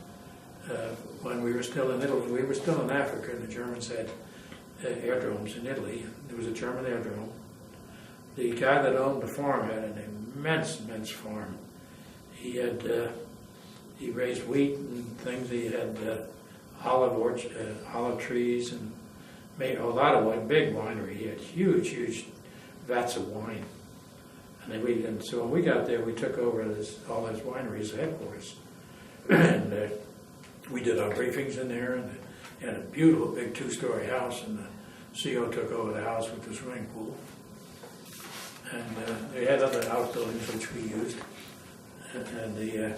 when we were still in Italy. We were still in Africa, and the Germans had airdromes in Italy. There was a German airdrome. The guy that owned the farm had an immense farm. He raised wheat and things. He had olive trees, and made a lot of wine, big winery. He had huge vats of wine. And so when we got there, we took over all his wineries headquarters. And we did our briefings in there, and they had a beautiful big 2-story house, and the CO took over the house with the swimming pool. And they had other outbuildings which we used. And the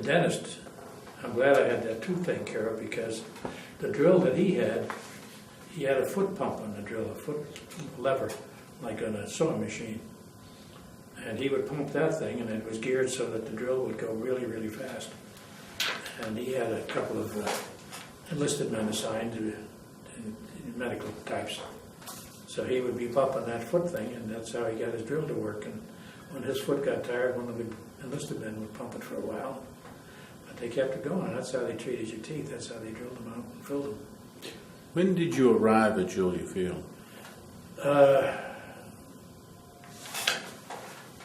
dentist I'm glad I had that tooth taken care of, because the drill that he had a foot pump on the drill, a foot lever, like on a sewing machine. And he would pump that thing, and it was geared so that the drill would go really, really fast. And he had a couple of enlisted men assigned to medical types. So he would be pumping that foot thing, and that's how he got his drill to work. And when his foot got tired, one of the enlisted men would pump it for a while. But they kept it going. That's how they treated your teeth. That's how they drilled them out and filled them. When did you arrive at Julia Field?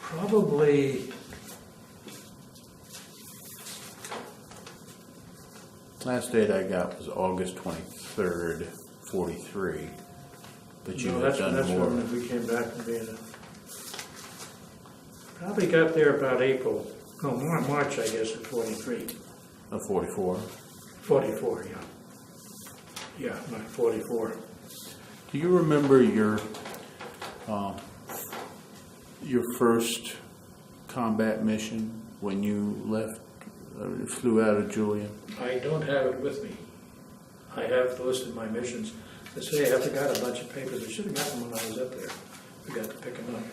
Probably, Last date I got was August 23rd, 43. But you had done more. when we came back from Vienna. Probably got there about April, no, March, I guess, of 43. Of 44. 44, yeah. Yeah, 44. Do you remember your first combat mission when you left, flew out of Julia? I don't have it with me. I have listed my missions. They say I forgot a bunch of papers. I should have gotten them when I was up there. Forgot to pick them up.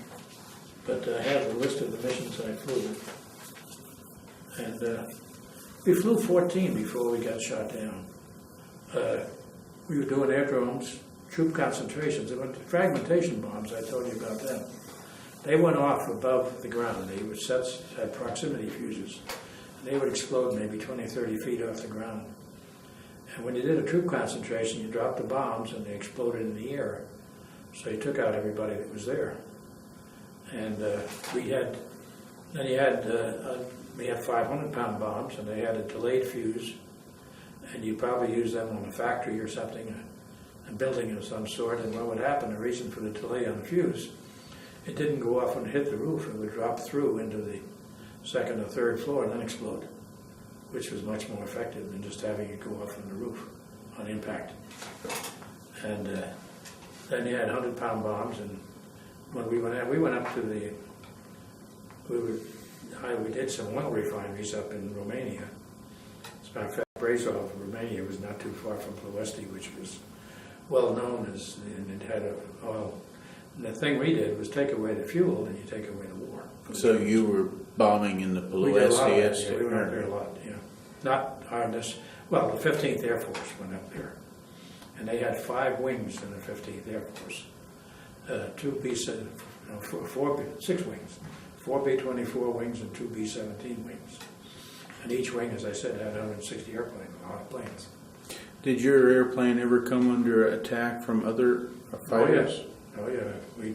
But I have a list of the missions I flew. And we flew 14 before we got shot down. We were doing airdromes, troop concentrations. There were fragmentation bombs, I told you about them. They went off above the ground. They were sets, had proximity fuses. And they would explode maybe 20, 30 feet off the ground. And when you did a troop concentration, you dropped the bombs and they exploded in the air. So you took out everybody that was there. And we had 500-pound bombs, and they had a delayed fuse. And you probably used them on a factory or something, a building of some sort. And what would happen, the reason for the delay on the fuse, it didn't go off when it hit the roof. It would drop through into the second or third floor and then explode, which was much more effective than just having it go off on the roof on impact. And then you had 100-pound bombs, and when we went up to we did some oil refineries up in Romania. As a matter of fact, Brasov, Romania, was not too far from Ploesti, which was well known as, and it had oil. And the thing we did was take away the fuel, and you take away the war. So you were bombing in the We did a lot of that, Ploesti? yeah, we went up there a lot, yeah. Not well, the 15th Air Force went up there. And they had 5 wings in the 15th Air Force. 6 wings. 4 B-24 wings and 2 B-17 wings. And each wing, as I said, had 160 airplanes, a lot of planes. Did your airplane ever come under attack from other fighters? Oh yeah. We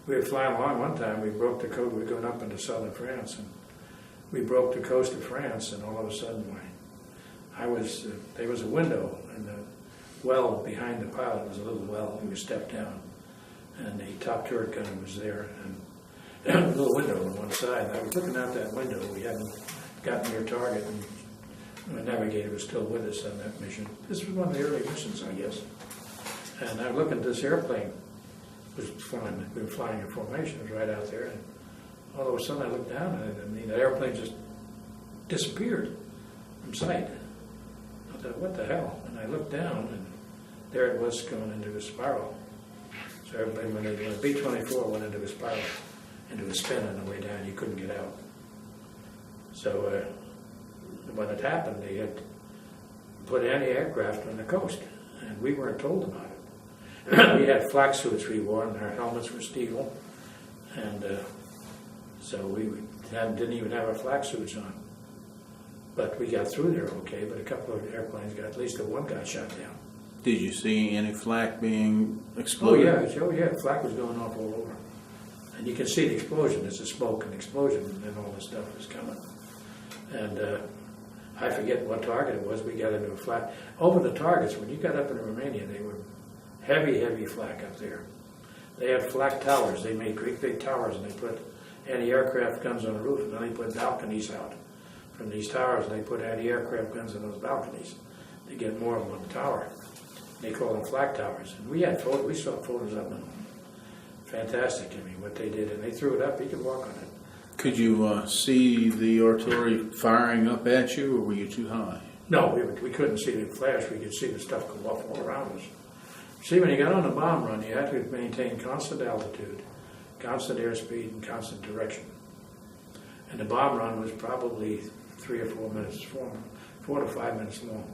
were flying along one time. We broke the coast. We were going up into southern France, and we broke the coast of France. And all of a sudden, there was a window, and the well behind the pilot was a little well. We stepped down, and the top turret gunner was there, and a little window on one side. And I was looking out that window. We hadn't gotten near target, and the navigator was still with us on that mission. This was one of the early missions, I guess. And I looked at this airplane. Was flying. We were flying in formation. It was right out there, and all of a sudden I looked down, and the airplane just disappeared from sight. I thought, what the hell? And I looked down, and there it was going into a spiral. So everybody, when the B-24 went into a spiral, into a spin on the way down, you couldn't get out. So when it happened, they had put anti-aircraft on the coast, and we weren't told about it. We had flak suits we wore, and our helmets were steel, and so we didn't even have our flak suits on. But we got through there okay, but a couple of airplanes at least one got shot down. Did you see any flak being exploded? Oh yeah, flak was going off all over. And you can see the explosion. There's a smoke and explosion, and then all this stuff was coming. And I forget what target it was. We got into a flak. Over the targets, when you got up in Romania, they were heavy flak up there. They had flak towers. They made great big towers, and they put anti-aircraft guns on the roof, and then they put balconies out from these towers, and they put anti-aircraft guns on those balconies to get more of them on the tower. They call them flak towers. And we saw photos of them. Fantastic, I mean, what they did. And they threw it up, you could walk on it. Could you see the artillery firing up at you, or were you too high? No, we couldn't see the flash. We could see the stuff go off all around us. See, when you got on a bomb run, you had to maintain constant altitude, constant airspeed, and constant direction. And the bomb run was probably 3 or 4 minutes, 4 to 5 minutes long.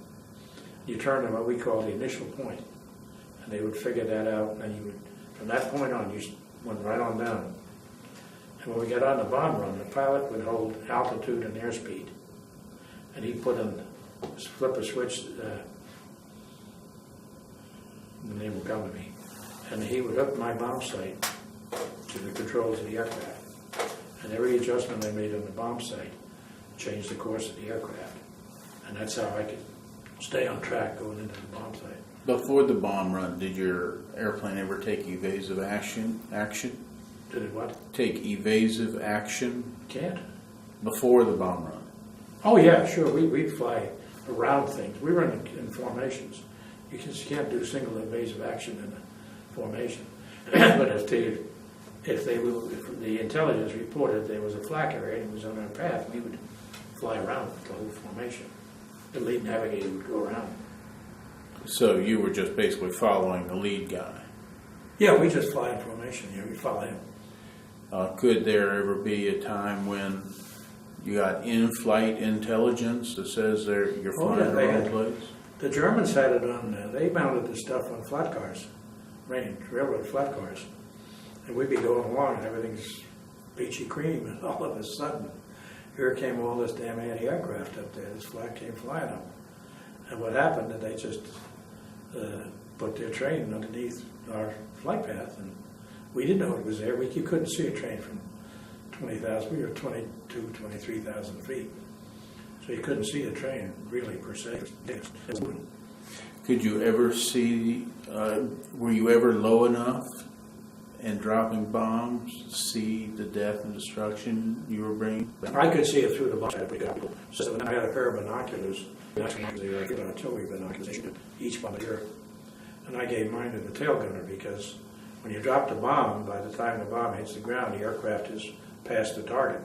You turned to what we call the initial point, and they would figure that out, and you would, from that point on, you went right on down. And when we got on the bomb run, the pilot would hold altitude and airspeed, and he'd flip a switch, the name will come to me, and he would hook my bomb sight to the controls of the aircraft. And every adjustment I made on the bomb sight changed the course of the aircraft. And that's how I could stay on track going into the bomb sight. Before the bomb run, did your airplane ever take evasive action? Did it what? Take evasive action Can't. before the bomb run? Oh yeah, sure. We'd fly around things. We were in formations. You can't do single evasive action in a formation. But if the intelligence reported there was a flak area and it was on our path, we would fly around the whole formation. The lead navigator would go around. So you were just basically following the lead guy? Yeah, we just fly in formation. Yeah, we follow him. Could there ever be a time when you got in-flight intelligence that says you're flying the wrong place? The Germans had it on, they mounted the stuff on flat cars, railroad flat cars. And we'd be going along and everything's peachy cream, and all of a sudden, here came all this damn anti-aircraft up there. This flag came flying up. And what happened, that they just put their train underneath our flight path, and we didn't know it was there. You couldn't see a train from 20,000, we were 23,000 feet. So you couldn't see the train, really, per se. Could you ever see, were you ever low enough and dropping bombs to see the death and destruction you were bringing? I could see it through the bombs. So then I had a pair of binoculars, artillery binoculars, each bombardier. And I gave mine to the tail gunner because when you drop the bomb, by the time the bomb hits the ground, the aircraft is past the target.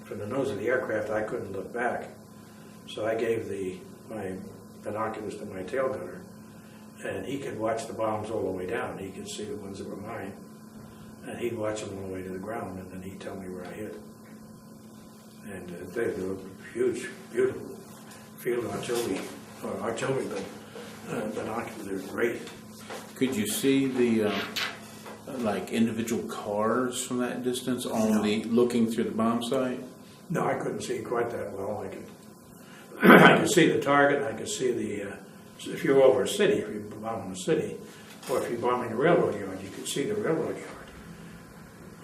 From the nose of the aircraft, I couldn't look back. So I gave my binoculars to my tail gunner, and he could watch the bombs all the way down. He could see the ones that were mine, and he'd watch them all the way to the ground, and then he'd tell me where I hit. And they were huge, beautiful field artillery, binoculars. They're great. Could you see the like individual cars from that distance only looking through the bomb site? No, I couldn't see quite that well. I could see the target. I could see if you're over a city, if you're bombing a city, or if you're bombing a railroad yard, you could see the railroad yard.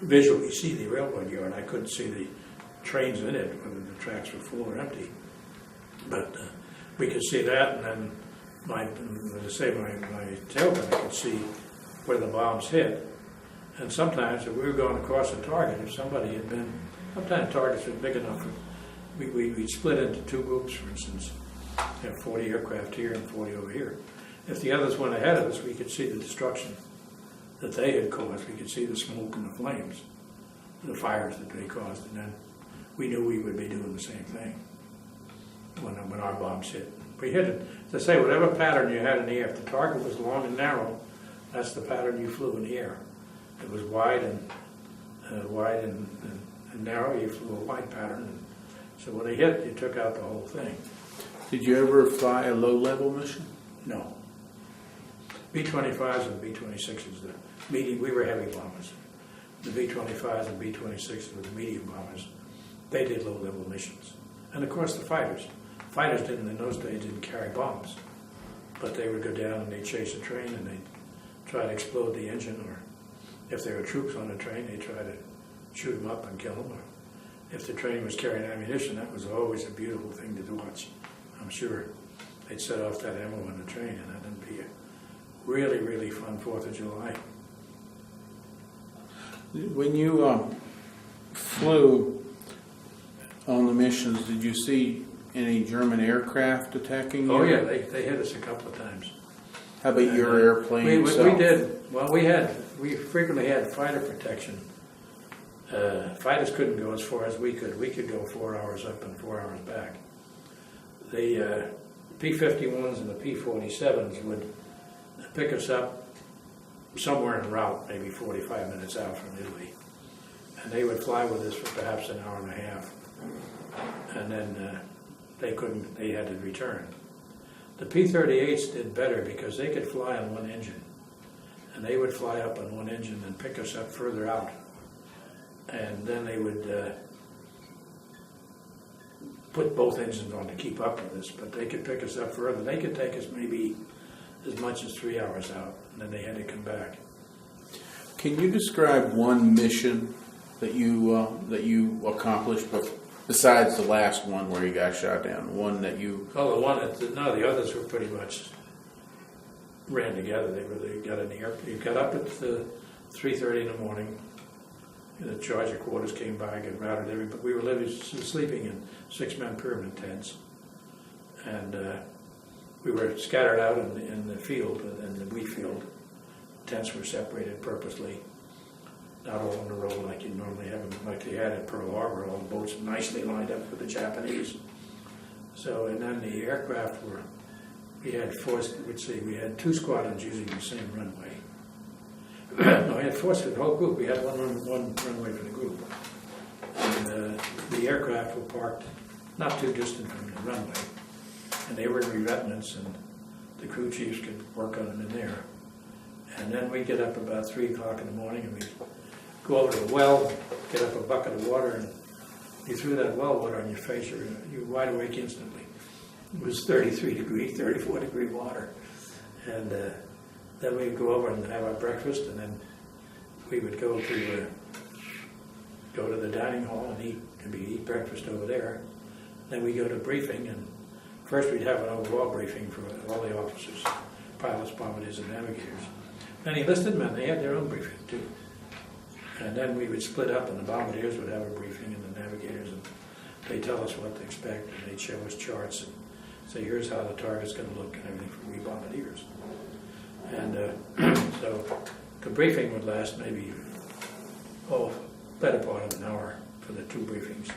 Visually see the railroad yard. I couldn't see the trains in it, whether the tracks were full or empty. But we could see that, and then my tail gun, I could see where the bombs hit. And sometimes if we were going across a target, if somebody had been, sometimes targets were big enough, we'd split into two groups, for instance. You have 40 aircraft here and 40 over here. If the others went ahead of us, we could see the destruction that they had caused. We could see the smoke and the flames, the fires that they caused, and then we knew we would be doing the same thing when our bombs hit. We hit it. As I say, whatever pattern you had in the air, if the target was long and narrow, that's the pattern you flew in the air. If it was wide and narrow, you flew a wide pattern. And so when they hit, you took out the whole thing. Did you ever fly a low-level mission? No. B-25s and B-26s, we were heavy bombers. The B-25s and B-26s were the medium bombers. They did low-level missions. And of course the fighters. Fighters didn't, in those days, didn't carry bombs. But they would go down and they'd chase a train and they'd try to explode the engine, or if there were troops on the train, they'd try to shoot them up and kill them. Or if the train was carrying ammunition, that was always a beautiful thing to watch. I'm sure they'd set off that ammo on the train, and that'd be a really, really fun 4th of July. When you flew on the missions, did you see any German aircraft attacking you? Oh yeah, they hit us a couple of times. How about your airplane we itself? did. Well, we frequently had fighter protection, Fighters couldn't go as far as we could. We could go 4 hours up and 4 hours back. The P-51s and the P-47s would pick us up somewhere en route, maybe 45 minutes out from Italy. And they would fly with us for perhaps an hour and a half. And then they had to return. The P-38s did better because they could fly on one engine. And they would fly up on one engine and pick us up further out. And then they would put both engines on to keep up with us, but they could pick us up further. They could take us maybe as much as 3 hours out, and then they had to come back. Can you describe one mission that you accomplished, but besides the last one where you got shot down? One that you... Oh, the others were pretty much ran together. They got in the airplane. You got up at 3:30 in the morning. The charger quarters came by, got routed everybody. We were sleeping in 6-man pyramid tents, and we were scattered out in the field, in the wheat field. Tents were separated purposely, not all on the road like you normally have them, like they had at Pearl Harbor. All the boats nicely lined up with the Japanese. So, and then the aircraft we had 2 squadrons using the same runway. No, we had 4, the whole group. We had one runway for the group. And the aircraft were parked not too distant from the runway. And they were in revetments, and the crew chiefs could work on them in there. And then we'd get up about 3 o'clock in the morning, and we'd go over to the well, get up a bucket of water, and you threw that well water on your face, you're wide awake instantly. It was 33 degree, 34 degree water. And then we'd go over and have our breakfast, and then we would go to the dining hall and eat breakfast over there. Then we go to briefing, and first we'd have an overall briefing for all the officers, pilots, bombardiers, and navigators. And enlisted men, they had their own briefing too. And then we would split up, and the bombardiers would have a briefing, and the navigators, and they'd tell us what to expect, and they'd show us charts and say, here's how the target's going to look and everything for we bombardiers. And so the briefing would last maybe, better part of an hour for the 2 briefings.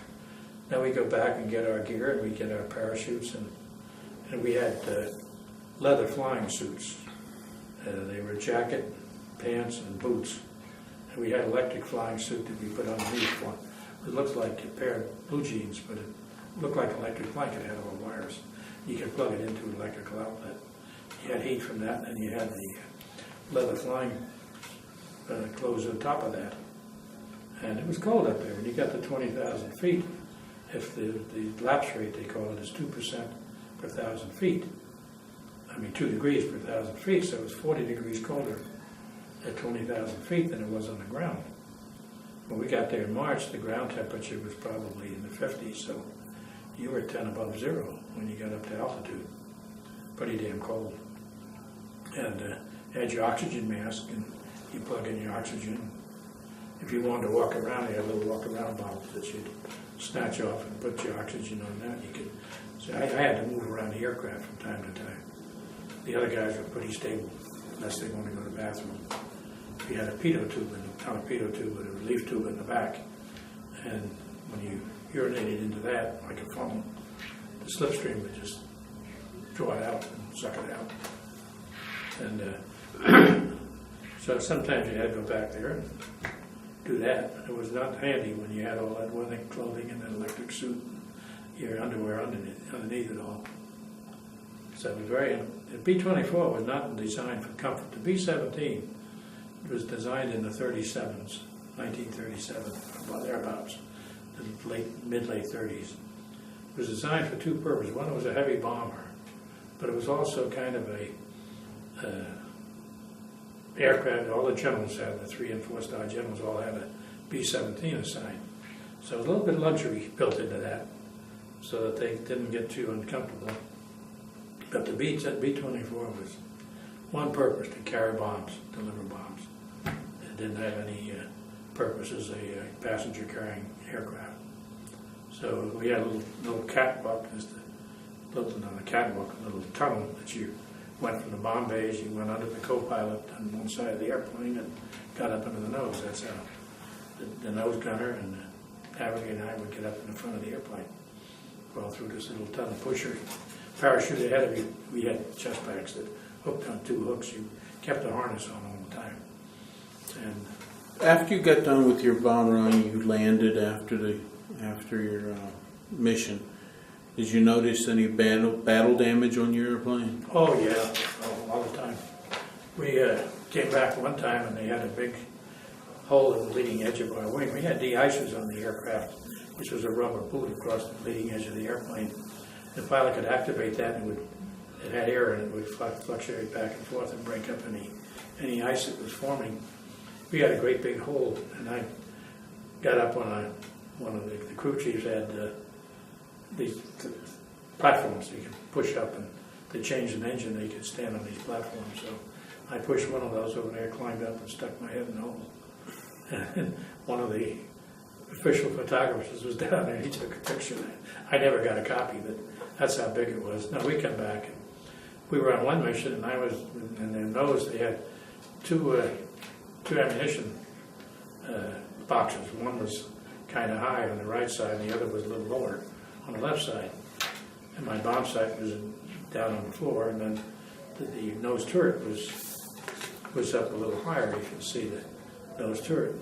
Then we go back and get our gear, and we get our parachutes, and we had leather flying suits. They were jacket, pants, and boots. And we had electric flying suit that we put underneath one. It looked like a pair of blue jeans, but it looked like an electric blanket. It had all the wires. You could plug it into an electrical outlet. You had heat from that, and then you had the leather flying clothes on top of that. And it was cold up there. When you got to 20,000 feet, if the lapse rate, they call it, is 2% per 1,000 feet. 2 degrees per 1,000 feet, so it was 40 degrees colder at 20,000 feet than it was on the ground. When we got there in March, the ground temperature was probably in the 50s, so you were 10 above zero when you got up to altitude. Pretty damn cold. And you had your oxygen mask, and you plug in your oxygen. If you wanted to walk around, they had little walk-around bottles that you'd snatch off and put your oxygen on that. You could. So I had to move around the aircraft from time to time. The other guys were pretty stable, unless they wanted to go to the bathroom. We had a pitot tube, not a pitot tube, but a relief tube in the back. And when you urinated into that, like a funnel, the slipstream would just draw it out and suck it out. And so sometimes you had to go back there and do that. It was not handy when you had all that weather clothing and that electric suit and your underwear underneath it all. So it was the B-24 was not designed for comfort. The B-17 was designed in the 37s, 1937, about thereabouts, the mid-late 30s. It was designed for 2 purposes. One, it was a heavy bomber, but it was also kind of a aircraft. All the generals had, the 3- and 4-star generals all had a B-17 assigned. So a little bit of luxury built into that so that they didn't get too uncomfortable. But the B-24 was one purpose, to carry bombs, deliver bombs. It didn't have any purpose as a passenger carrying aircraft. So we had a little catwalk, not a catwalk, a little tunnel that you went from the bomb bays, you went under the co-pilot on one side of the airplane and got up into the nose. That's how the nose gunner and the navigator and I would get up in the front of the airplane, crawl through this little tunnel pusher, parachute ahead of you. We had chest packs that hooked on 2 hooks. You kept the harness on all the time. And After you got done with your bomb run, you landed after your mission. Did you notice any battle damage on your airplane? oh yeah, all the time. We came back one time and they had a big hole in the leading edge of our wing. We had de-icers on the aircraft, which was a rubber boot across the leading edge of the airplane. The pilot could activate that and it had air and it would fluctuate back and forth and break up any ice that was forming. We had a great big hole, and I got up on one of the crew chiefs had these platforms that you could push up, and to change an engine, they could stand on these platforms. So I pushed one of those over there, climbed up, and stuck my head in the hole. And one of the official photographers was down there. He took a picture. I never got a copy, but that's how big it was. Now we come back. And we were on one mission, and I was in their nose. They had two ammunition boxes. One was kind of high on the right side, and the other was a little lower on the left side. And my bomb sight was down on the floor, and then the nose turret was up a little higher. You can see the nose turret.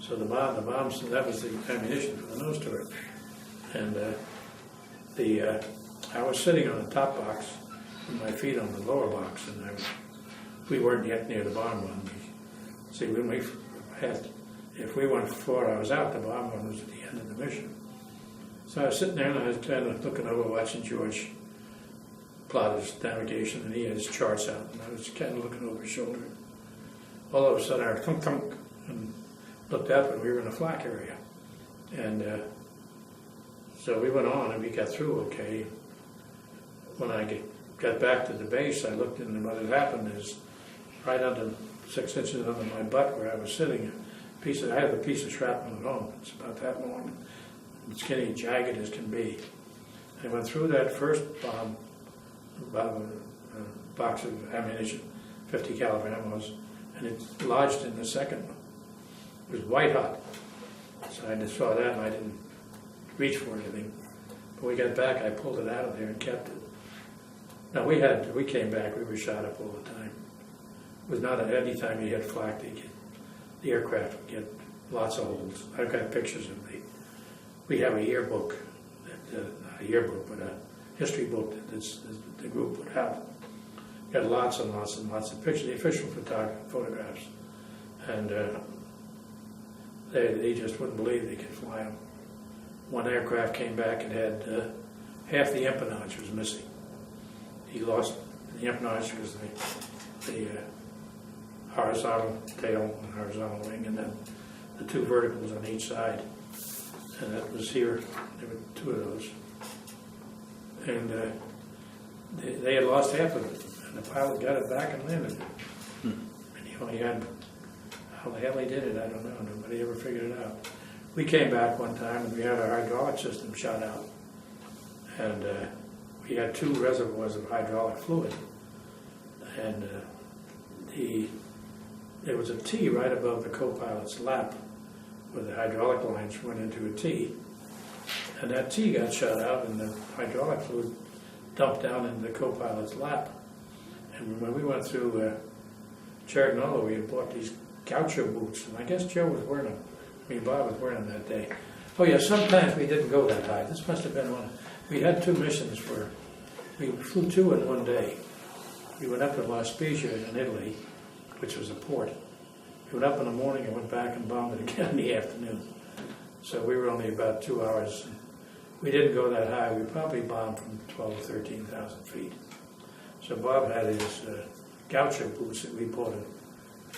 So the bombs, that was the ammunition for the nose turret. And I was sitting on the top box with my feet on the lower box, and we weren't yet near the bomb run. See, if we went 4 hours out, the bomb run was at the end of the mission. So I was sitting there and I was kind of looking over, watching George plot his navigation, and he had his charts out, and I was kind of looking over his shoulder. All of a sudden, I heard thunk thunk, and looked up, and we were in a flak area. And so we went on, and we got through okay. When I got back to the base, I looked, and what had happened is right under 6 inches under my butt where I was sitting, I have a piece of shrapnel at home. It's about that long, and skinny, jagged as can be. I went through that first bomb, about a box of ammunition, 50 caliber ammos, and it lodged in the second one. It was white hot. So I just saw that and I didn't reach for anything. But we got back, I pulled it out of there and kept it. Now we came back, we were shot up all the time. It was not at any time you had flak, the aircraft would get lots of holes. I've got pictures of we have a yearbook, not a yearbook, but a history book that the group would have. Got lots and lots and lots of pictures, the official photographs. And they just wouldn't believe they could fly them. One aircraft came back and had half the empennage was missing. He lost the empennage because the horizontal tail and horizontal wing, and then the 2 verticals on each side. And that was here. There were 2 of those. And they had lost half of it, and the pilot got it back and landed it. And he only had, how the hell he did it, I don't know. Nobody ever figured it out. We came back one time and we had our hydraulic system shot out. And we had 2 reservoirs of hydraulic fluid. And there was a T right above the co-pilot's lap where the hydraulic lines went into a T. And that T got shot out and the hydraulic fluid dumped down into the co-pilot's lap. And when we went through Cherignola, we had bought these gaucho boots, and I guess Joe was wearing them. Bob was wearing them that day. Oh yeah, sometimes we didn't go that high. This must have been one. We had 2 missions where we flew 2 in one day. We went up to La Spezia in Italy, which was a port. We went up in the morning and went back and bombed it again in the afternoon. So we were only about 2 hours. We didn't go that high. We probably bombed from 12 to 13,000 feet. So Bob had his gaucho boots that we bought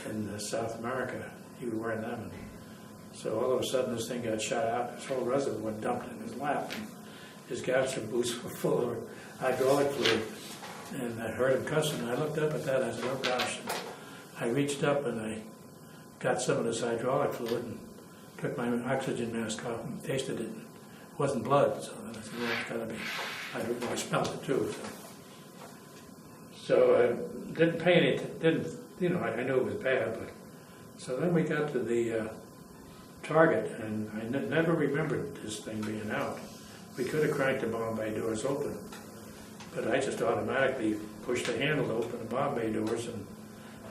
in South America. He was wearing them. So all of a sudden this thing got shot out. This whole reservoir dumped in his lap. And his gaucho boots were full of hydraulic fluid. And I heard him cussing. And I looked up at that. And I said, oh gosh. And I reached up and I got some of this hydraulic fluid and took my oxygen mask off and tasted it. It wasn't blood. So then I said, well, it's got to be. I smelled it too. So I didn't pay any, I knew it was bad. But so then we got to the target, and I never remembered this thing being out. We could have cranked the bomb bay doors open, but I just automatically pushed the handle to open the bomb bay doors, and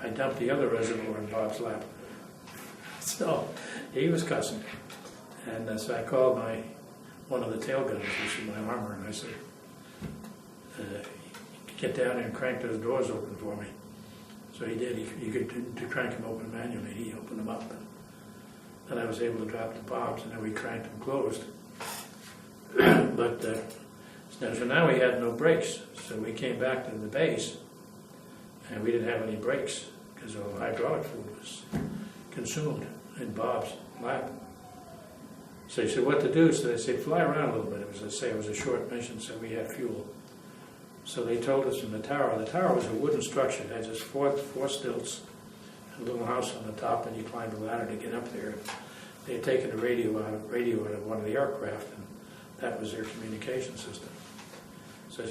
I dumped the other reservoir in Bob's lap. So he was cussing, and so I called one of the tail gunners, which is my armor, and I said, get down there and crank those doors open for me. So he did. He could to crank them open manually. He opened them up, and then I was able to drop the bombs, and then we cranked them closed. But so now we had no brakes, so we came back to the base, and we didn't have any brakes because all the hydraulic fluid was consumed in Bob's lap. So he said, what to do? So they said, fly around a little bit. It was a short mission, so we had fuel. So they told us from the tower. The tower was a wooden structure. It had just four stilts, and a little house on the top, and you climbed a ladder to get up there. They had taken a radio out of one of the aircraft, and that was their communication system. So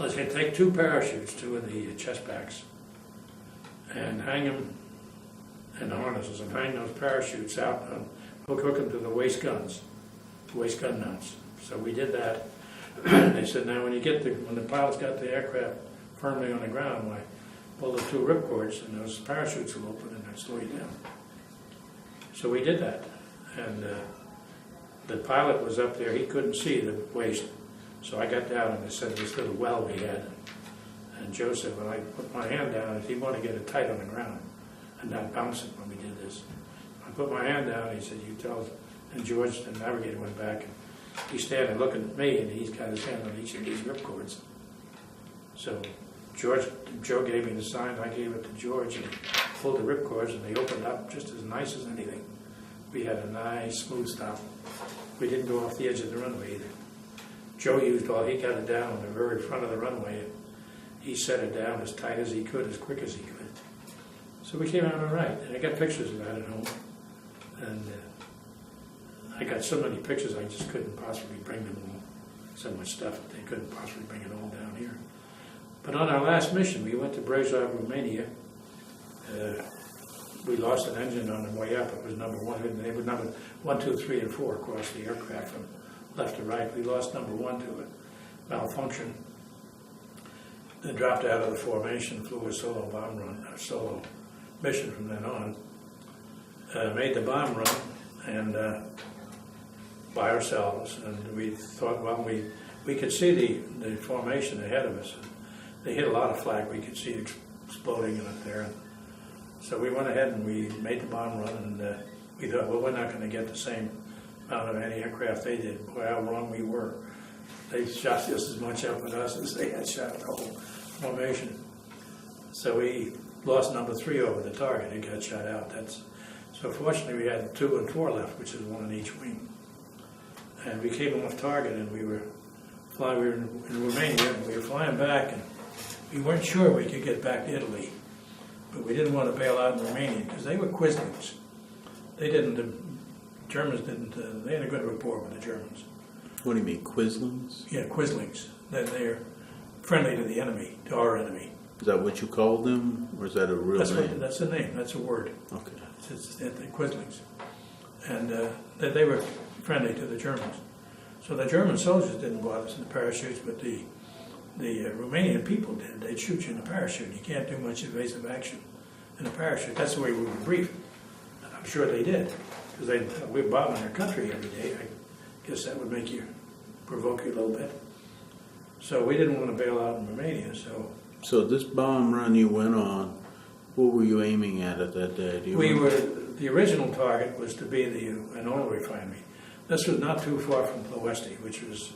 I said, take 2 parachutes, 2 of the chest packs, and hang them in the harnesses, and hang those parachutes out and hook them to the waist gun mounts. So we did that. They said, now when the pilots got the aircraft firmly on the ground, why, pull the 2 ripcords and those parachutes will open and they'll slow you down. So we did that, and the pilot was up there. He couldn't see the waist, so I got down and I said this little well we had, and Joe said, when I put my hand down, if you want to get it tight on the ground and not bounce it when we did this. I put my hand down, he said, you tell, and George, the navigator, went back, and he's standing looking at me, and he's got his hand on each of these ripcords. So Joe gave me the sign, I gave it to George, and he pulled the ripcords, and they opened up just as nice as anything. We had a nice, smooth stop. We didn't go off the edge of the runway either. Joe he got it down on the very front of the runway, and he set it down as tight as he could, as quick as he could. So we came out all right, and I got pictures of that at home. And I got so many pictures, I just couldn't possibly bring them all. So much stuff, they couldn't possibly bring it all down here. But on our last mission, we went to Brezov, Romania. We lost an engine on the way up. It was number 1. They were number 1, 2, 3, and 4 across the aircraft from left to right. We lost number 1 to a malfunction. Then dropped out of the formation, flew a solo bomb run, a solo mission from then on. Made the bomb run, and by ourselves, and we thought, well, we could see the formation ahead of us. They hit a lot of flak. We could see it exploding up there. So we went ahead and we made the bomb run, and we thought, well, we're not going to get the same amount of anti-aircraft they did. Boy, how wrong we were. They shot just as much up at us as they had shot the whole formation. So we lost number 3 over the target. It got shot out. So fortunately, we had 2 and 4 left, which is 1 in each wing. And we came off target, and we were in Romania, and we were flying back, and we weren't sure we could get back to Italy. But we didn't want to bail out in Romania, because they were Quislings. They had a good rapport with the Germans. What do you mean, Quislings? Yeah, Quislings. They're friendly to the enemy, to our enemy. Is that what you called them, or is that a real name? That's a name, that's a word. Okay. It's the Quislings. And they were friendly to the Germans. So the German soldiers didn't bother us in the parachutes, but the Romanian people did. They'd shoot you in a parachute. You can't do much evasive action in a parachute. That's the way we were briefed. I'm sure they did, because we're bombing their country every day. I guess that would provoke you a little bit. So we didn't want to bail out in Romania, So this bomb run you went on, what were you aiming at that day? The original target was to be an oil refinery. This was not too far from Ploesti, which was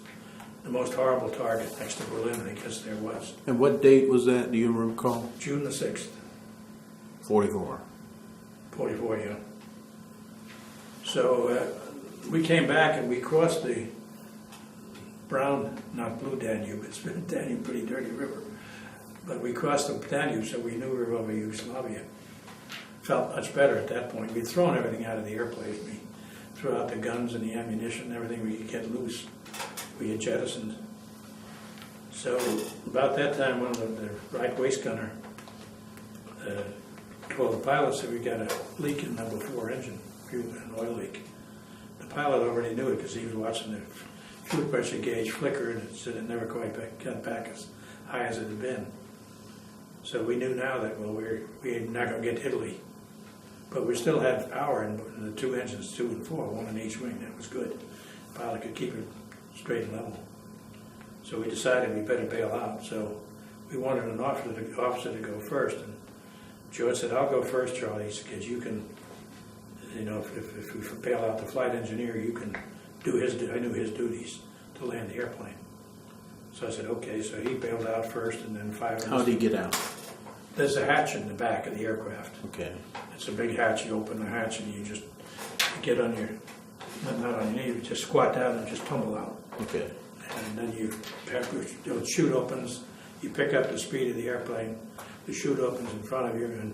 the most horrible target next to Berlin, I guess there was. And what date was that, do you recall? June the 6th. 44. 44, yeah. So we came back and we crossed the brown, not blue Danube, it's been a Danube, pretty dirty river. But we crossed the Danube, so we knew we were over Yugoslavia. Felt much better at that point. We'd thrown everything out of the airplane. We threw out the guns and the ammunition, everything we could get loose. We had jettisoned. So about that time, one of the right waist gunner told the pilot that we got a leak in number 4 engine. an oil leak. The pilot already knew it because he was watching the fuel pressure gauge flicker, and it said it never quite got back as high as it had been. So we knew now that, well, we're not going to get to Italy. But we still had power in the two engines, 2 and 4, one in each wing. That was good. The pilot could keep it straight and level. So we decided we better bail out. So we wanted an officer to go first. And George said, I'll go first, Charlie, because you can, you know, if we bail out the flight engineer, you can do I knew his duties to land the airplane. So I said, okay. So he bailed out first, and then 5 minutes. How did he get out? There's a hatch in the back of the aircraft. Okay. It's a big hatch. You open the hatch and you just get on your, not on your knee, you just squat down and just tumble out. Okay. And then you have the chute opens, you pick up the speed of the airplane, the chute opens in front of you, and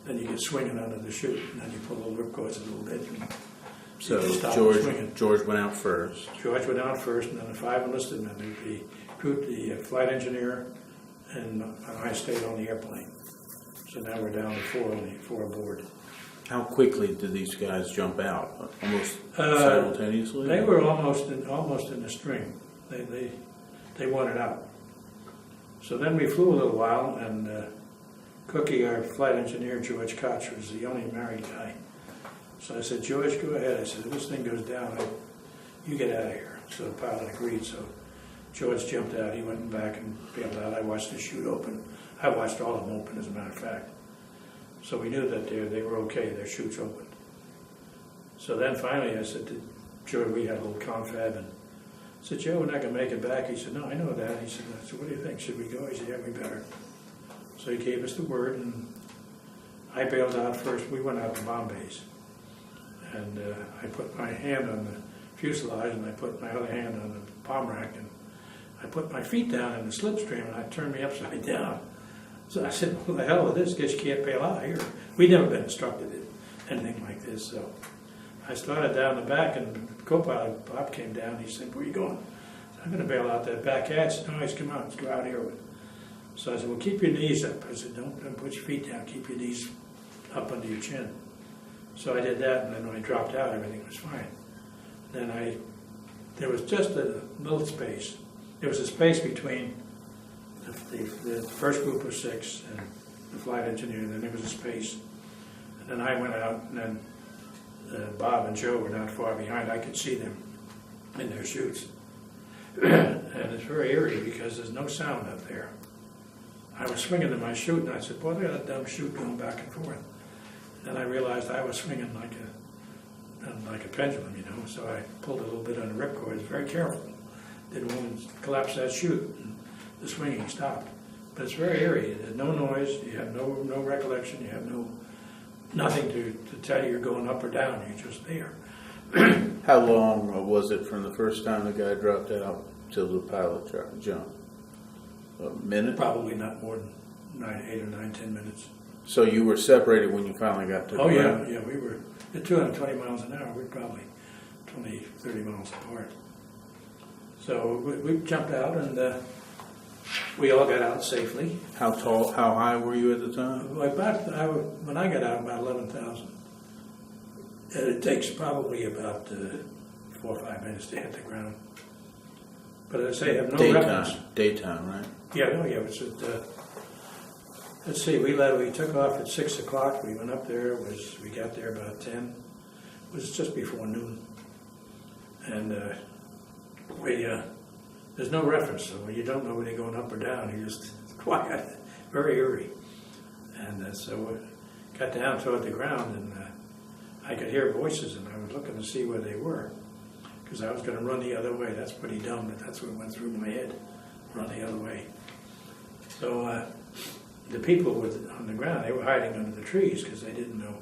then you get swinging under the chute, and then you pull the ripcords a little bit. And So you stop swinging. George went out first. George went out first, and then the 5 enlisted men, the flight engineer, and I stayed on the airplane. So now we're down to 4 aboard. How quickly did these guys jump out? Almost simultaneously? They were almost in a string. They wanted out. So then we flew a little while, and Cookie, our flight engineer, George Koch, was the only married guy. So I said, George, go ahead. I said, if this thing goes down, you get out of here. So the pilot agreed. So George jumped out. He went back and bailed out. I watched the chute open. I watched all of them open, as a matter of fact. So we knew that they were okay. Their chutes opened. So then finally I said to George, we had a little confab, and I said, Joe, we're not going to make it back. He said, no, I know that. He said, what do you think? Should we go? He said, yeah, we better. So he gave us the word, and I bailed out first. We went out to Bombay's. And I put my hand on the fuselage, and I put my other hand on the palm rack, and I put my feet down in the slipstream, and I turned me upside down. So I said, what the hell with this? Guess you can't bail out here. We'd never been instructed in anything like this. So I started down the back, and co-pilot Bob came down. He said, where are you going? I said, I'm going to bail out that back hatch. No, he's come out. Let's go out here. So I said, well, keep your knees up. I said, don't put your feet down. Keep your knees up under your chin. So I did that, and then when I dropped out, everything was fine. Then there was just a little space. There was a space between the first group of 6 and the flight engineer, and then there was a space. And then I went out, and then Bob and Joe were not far behind. I could see them in their chutes. And it's very eerie because there's no sound up there. I was swinging in my chute, and I said, boy, they got a dumb chute going back and forth. Then I realized I was swinging like a pendulum, you know. So I pulled a little bit on the ripcord. Very careful. Didn't want to collapse that chute. And the swinging stopped. But it's very eerie. There's no noise. You have no recollection. You have nothing to tell you you're going up or down. You're just there. How long was it from the first time the guy dropped out till the pilot jumped? A minute? Probably not more than 8 or 9, 10 minutes. So you were separated when you finally got to the ground? Yeah, we were at 220 miles an hour. We were probably 20, 30 miles apart. So we jumped out, and we all got out safely. How high were you at the time? When I got out, about 11,000. And it takes probably about 4 or 5 minutes to hit the ground. But as I say, I have no reference. Daytime, right? Yeah, it was at, let's see, we took off at 6 o'clock. We went up there. We got there about 10. It was just before noon. And there's no reference. So you don't know whether you're going up or down. You're just quiet, very eerie. And so we got down toward the ground, and I could hear voices, and I was looking to see where they were, because I was going to run the other way. That's pretty dumb, but that's what went through my head, run the other way. So the people on the ground, they were hiding under the trees because they didn't know.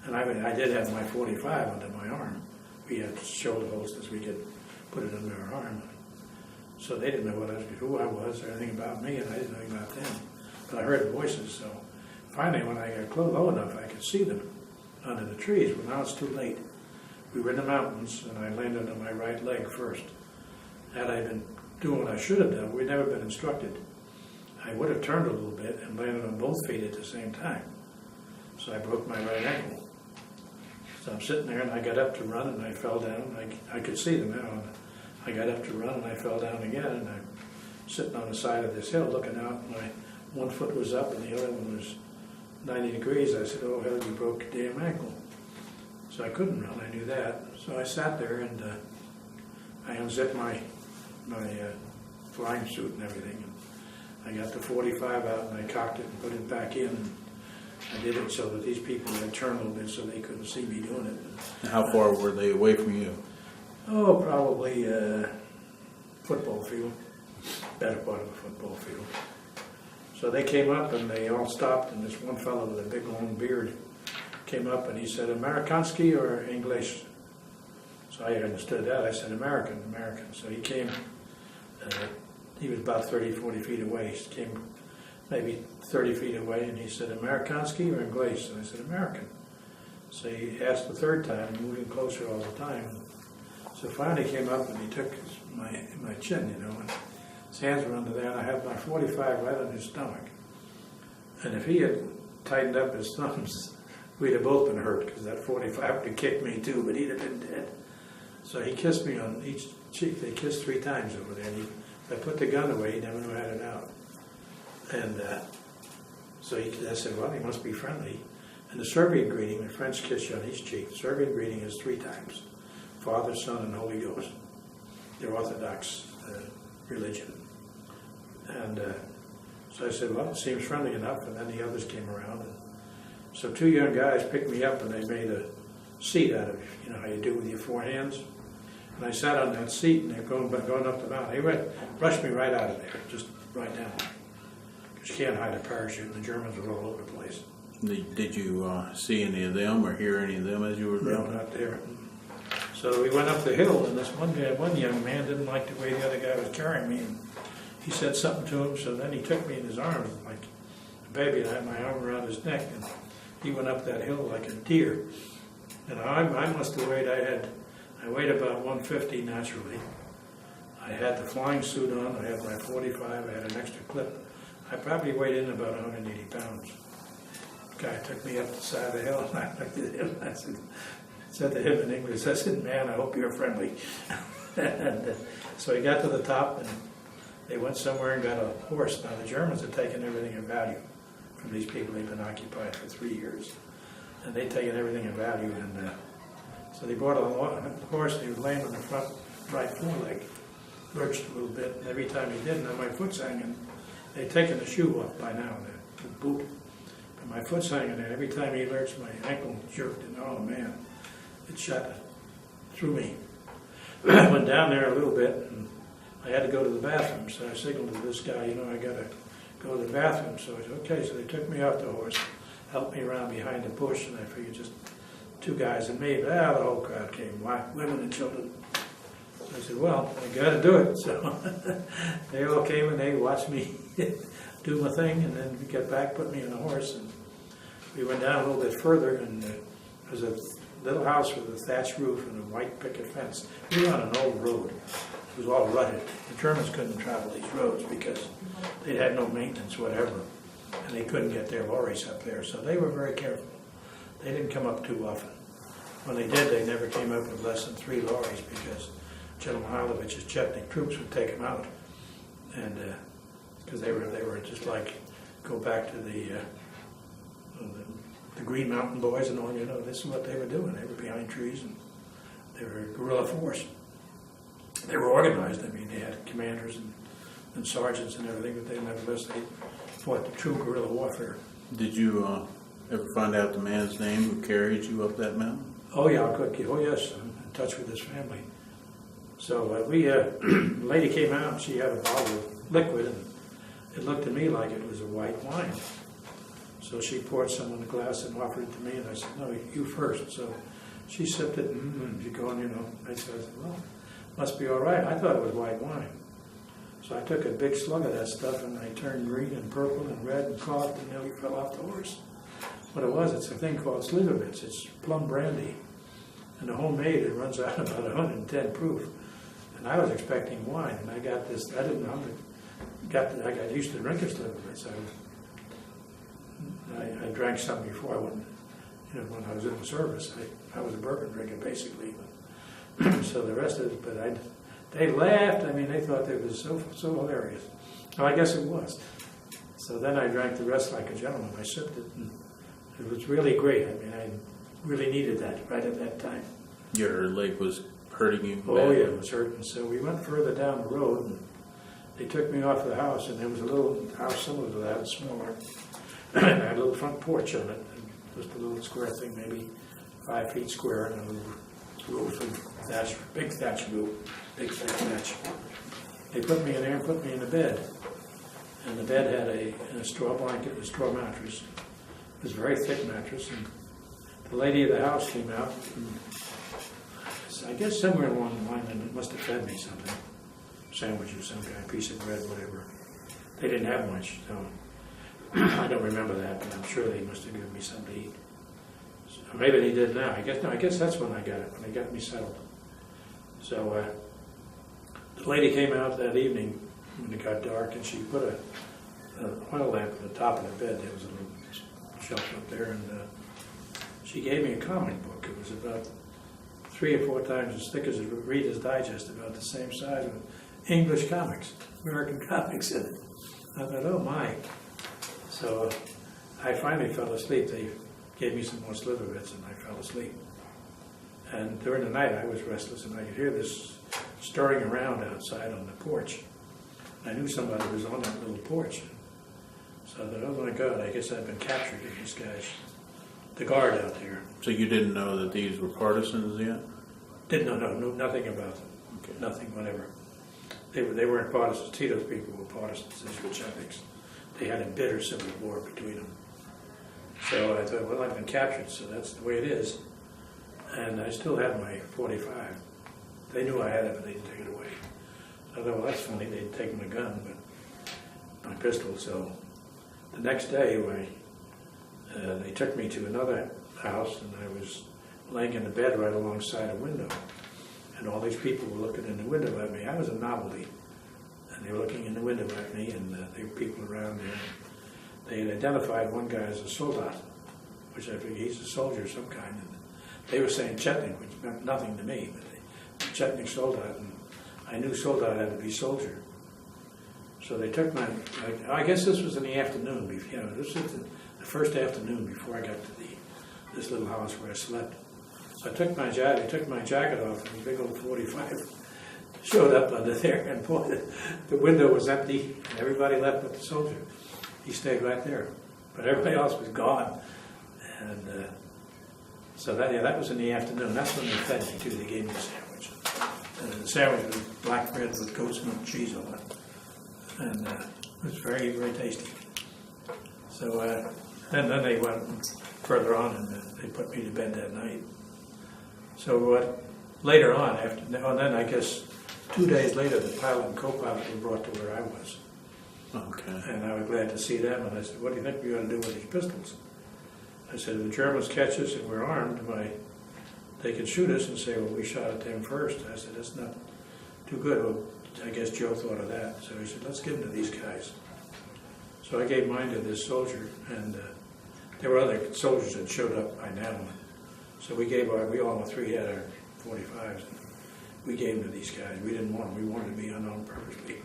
And I did have my 45 under my arm. We had shoulder holsters. We could put it under our arm. So they didn't know who I was or anything about me, and I didn't know anything about them. But I heard voices, so finally when I got low enough, I could see them under the trees. Well, now it's too late. We were in the mountains, and I landed on my right leg first. Had I been doing what I should have done, we'd never been instructed, I would have turned a little bit and landed on both feet at the same time. So I broke my right ankle. So I'm sitting there and I got up to run and I fell down. I could see them now. And I got up to run and I fell down again, and I'm sitting on the side of this hill looking out. My one foot was up and the other one was 90 degrees. I said, oh hell, you broke your damn ankle. So I couldn't run, I knew that. So I sat there and I unzipped my flying suit and everything. And I got the 45 out and I cocked it and put it back in. And I did it so that these people had turned a little bit so they couldn't see me doing it. How far were they away from you? Oh, probably football field, better part of a football field. So they came up and they all stopped, and this one fellow with a big long beard came up and he said, Amerikanski or English? So I understood that. I said, American. So he came, he was about 30, 40 feet away. He came maybe 30 feet away and he said, Amerikanski or English? And I said, American. So he asked the third time, moving closer all the time. So finally he came up and he took my chin, you know, and his hands were under there, and I had my 45 right on his stomach. And if he had tightened up his thumbs, we'd have both been hurt, because that 45 would have kicked me too, but he'd have been dead. So he kissed me on each cheek. They kissed 3 times over there. And I put the gun away, he never knew I had it out. And so I said, well, he must be friendly. And the Serbian greeting, the French kiss you on each cheek, the Serbian greeting is 3 times. Father, Son, and Holy Ghost. Their Orthodox religion. And so I said, well, it seems friendly enough. And then the others came around. And so 2 young guys picked me up and they made a seat out of, you know how you do with your 4 hands. And I sat on that seat and they're going up the mountain. They rushed me right out of there, just right down. Because you can't hide a parachute, and the Germans were all over the place. Did you see any of them or hear any of them as you were No, going? not there. So we went up the hill, and this one young man didn't like the way the other guy was carrying me. And he said something to him, so then he took me in his arms like a baby, and I had my arm around his neck, and he went up that hill like a deer. And I must have weighed, I weighed about 150 naturally. I had the flying suit on, I had my 45, I had an extra clip. I probably weighed in about 180 pounds. The guy took me up the side of the hill, and I looked at him, and I said to him in English, I said, man, I hope you're friendly. And so he got to the top, and they went somewhere and got a horse. Now, the Germans had taken everything of value from these people. They'd been occupied for 3 years. And they'd taken everything of value. And so they brought a horse, and he was laying on the front right foreleg, lurched a little bit. And every time he did, now my foot's hanging. They'd taken the shoe off by now, the boot. But my foot's hanging there. Every time he lurched, my ankle jerked. And oh, man. It shot through me. I went down there a little bit, and I had to go to the bathroom, so I signaled to this guy, you know, I got to go to the bathroom. So I said, okay, so they took me off the horse, helped me around behind the bush, and I figured just 2 guys and me, but the whole crowd came, women and children. So I said, well, I got to do it. So they all came and they watched me do my thing, and then we got back, put me on the horse, and we went down a little bit further, and there was a little house with a thatched roof and a white picket fence. We were on an old road. It was all rutted. The Germans couldn't travel these roads because they'd had no maintenance whatever, and they couldn't get their lorries up there, so they were very careful. They didn't come up too often. When they did, they never came up with less than 3 lorries because General Milovich's Chetnik troops would take them out, and because they were just like, go back to the Green Mountain Boys and all, you know, this is what they were doing. They were behind trees, and they were a guerrilla force. They were organized. I mean, they had commanders and sergeants and everything, but they nevertheless, they fought the true guerrilla warfare. Did you ever find out the man's name who carried you up that mountain? Oh, yeah, oh, yes, I'm in touch with his family. So the lady came out, and she had a bottle of liquid, and it looked to me like it was a white wine. So she poured some in a glass and offered it to me, and I said, no, you first. So she sipped it, and she going, you know, I said, well, must be all right. I thought it was white wine. So I took a big slug of that stuff, and I turned green and purple and red and coughed and nearly fell off the horse. What it was, it's a thing called Slivovitz. It's plum brandy. And the homemade, it runs out about 110 proof. And I was expecting wine, and I got this, I didn't know, I got used to drinking Slivovitz. I drank some before. I wouldn't when I was in the service. I was a bourbon drinker, basically. So the rest of it, but they laughed. I mean, they thought it was so hilarious. Well, I guess it was. So then I drank the rest like a gentleman. I sipped it, and it was really great. I mean, I really needed that right at that time. Your leg was hurting you? Oh, badly? yeah, it was hurting. So we went further down the road, and they took me off the house, and there was a little house similar to that, smaller. It had a little front porch on it, and just a little square thing, maybe 5 feet square, and a little roof and thatch, big thatch roof, big fat thatch. They put me in there and put me in the bed. And the bed had a straw blanket, a straw mattress. It was a very thick mattress, and the lady of the house came out, and I guess somewhere along the line, they must have fed me something, sandwich or some kind, piece of bread, whatever. They didn't have much, so I don't remember that, but I'm sure they must have given me something to eat. So maybe they did now. I guess that's when I got it, when they got me settled. So the lady came out that evening when it got dark, and she put an oil lamp at the top of the bed. There was a little shelf up there, and she gave me a comic book. It was about 3 or 4 times as thick as a Reader's Digest, about the same size, with English comics, American comics in it. I thought, oh my. So I finally fell asleep. They gave me some more Slitherwits, and I fell asleep. And during the night, I was restless, and I could hear this stirring around outside on the porch. I knew somebody was on that little porch. So I thought, oh my God, I guess I've been captured in these guys. The guard out there. So you didn't know that these were partisans yet? Didn't know nothing about them. Okay. Nothing, whatever. They weren't partisans. Tito's people were partisans, these were Czechs. They had a bitter civil war between them. So I thought, well, I've been captured, so that's the way it is. And I still had my .45. They knew I had it, but they didn't take it away. I thought, well, that's funny. They'd taken my gun, but my pistol. So the next day, they took me to another house, and I was laying in the bed right alongside a window. And all these people were looking in the window at me. I was a novelty. And they were looking in the window at me, and there were people around there. They had identified one guy as a soldat, which I figured he's a soldier of some kind. And they were saying Chetnik, which meant nothing to me, but Chetnik soldat, and I knew soldat had to be soldier. So they took I guess this was in the afternoon, this was the first afternoon before I got to this little house where I slept. So I took my jacket, off, and a big old .45 showed up under there, and boy, the window was empty, and everybody left but the soldier. He stayed right there, but everybody else was gone. And so that was in the afternoon. That's when they fed me too. They gave me a sandwich. The sandwich was black bread with goat's milk cheese on it, and it was very, very tasty. So and then they went further on, and they put me to bed that night. So later on, then I guess 2 days later, the pilot and co-pilot were brought to where I was. Okay. And I was glad to see them, and I said, what do you think we ought to do with these pistols? I said, if the Germans catch us and we're armed, they could shoot us and say, well, we shot at them first. I said, that's not too good. Well, I guess Joe thought of that. So he said, let's give them to these guys. So I gave mine to this soldier, and there were other soldiers that showed up by now. So we all three had our .45s, and we gave them to these guys. We didn't want them. We wanted to be unarmed purposely.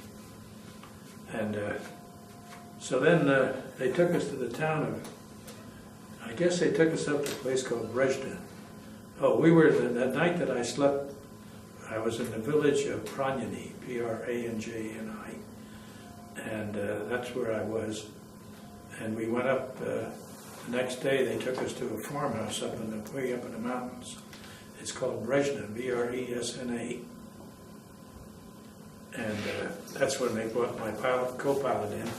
And so then they took us to the town of, I guess they took us up to a place called Brezhnev. Oh, that night that I slept, I was in the village of Pranyani, Pranjani, and that's where I was. And we went up, the next day they took us to a farmhouse way up in the mountains. It's called Brezhnev, Bresna. And that's when they brought my co-pilot in.